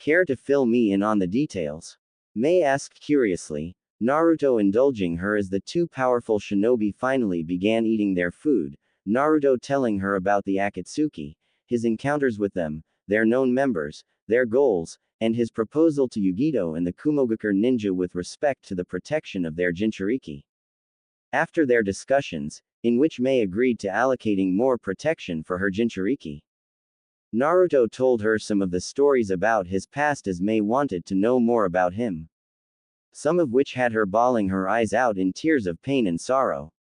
Care to fill me in on the details? Mei asked curiously, Naruto indulging her as the two powerful shinobi finally began eating their food, Naruto telling her about the Akatsuki, his encounters with them, their known members, their goals, and his proposal to Yugito and the Kumogakure ninja with respect to the protection of their Jinchuriki. After their discussions, in which Mei agreed to allocating more protection for her Jinchuriki, Naruto told her some of the stories about his past as Mei wanted to know more about him. Some of which had her bawling her eyes out in tears of pain and sorrow.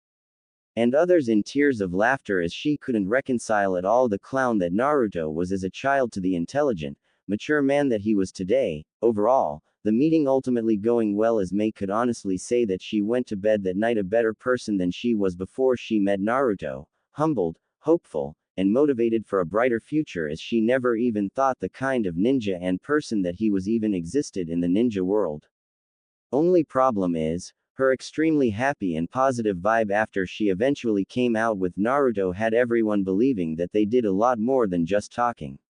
And others in tears of laughter as she couldn't reconcile at all the clown that Naruto was as a child to the intelligent, mature man that he was today. Overall, the meeting ultimately going well as Mei could honestly say that she went to bed that night a better person than she was before she met Naruto, humbled, hopeful, and motivated for a brighter future as she never even thought the kind of ninja and person that he was even existed in the ninja world. Only problem is, her extremely happy and positive vibe after she eventually came out with Naruto had everyone believing that they did a lot more than just talking.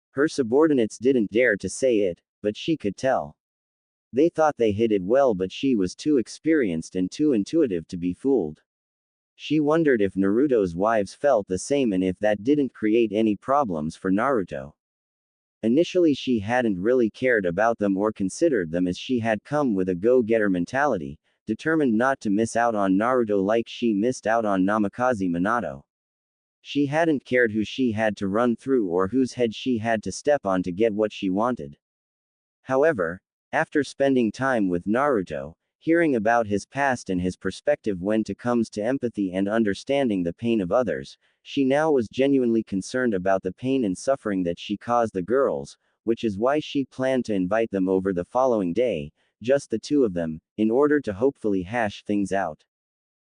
Her subordinates didn't dare to say it, but she could tell. They thought they hid it well, but she was too experienced and too intuitive to be fooled. She wondered if Naruto's wives felt the same and if that didn't create any problems for Naruto. Initially she hadn't really cared about them or considered them as she had come with a go-getter mentality, determined not to miss out on Naruto like she missed out on Namikaze Minato. She hadn't cared who she had to run through or whose head she had to step on to get what she wanted. However, after spending time with Naruto, hearing about his past and his perspective when it comes to empathy and understanding the pain of others, she now was genuinely concerned about the pain and suffering that she caused the girls, which is why she planned to invite them over the following day, just the two of them, in order to hopefully hash things out.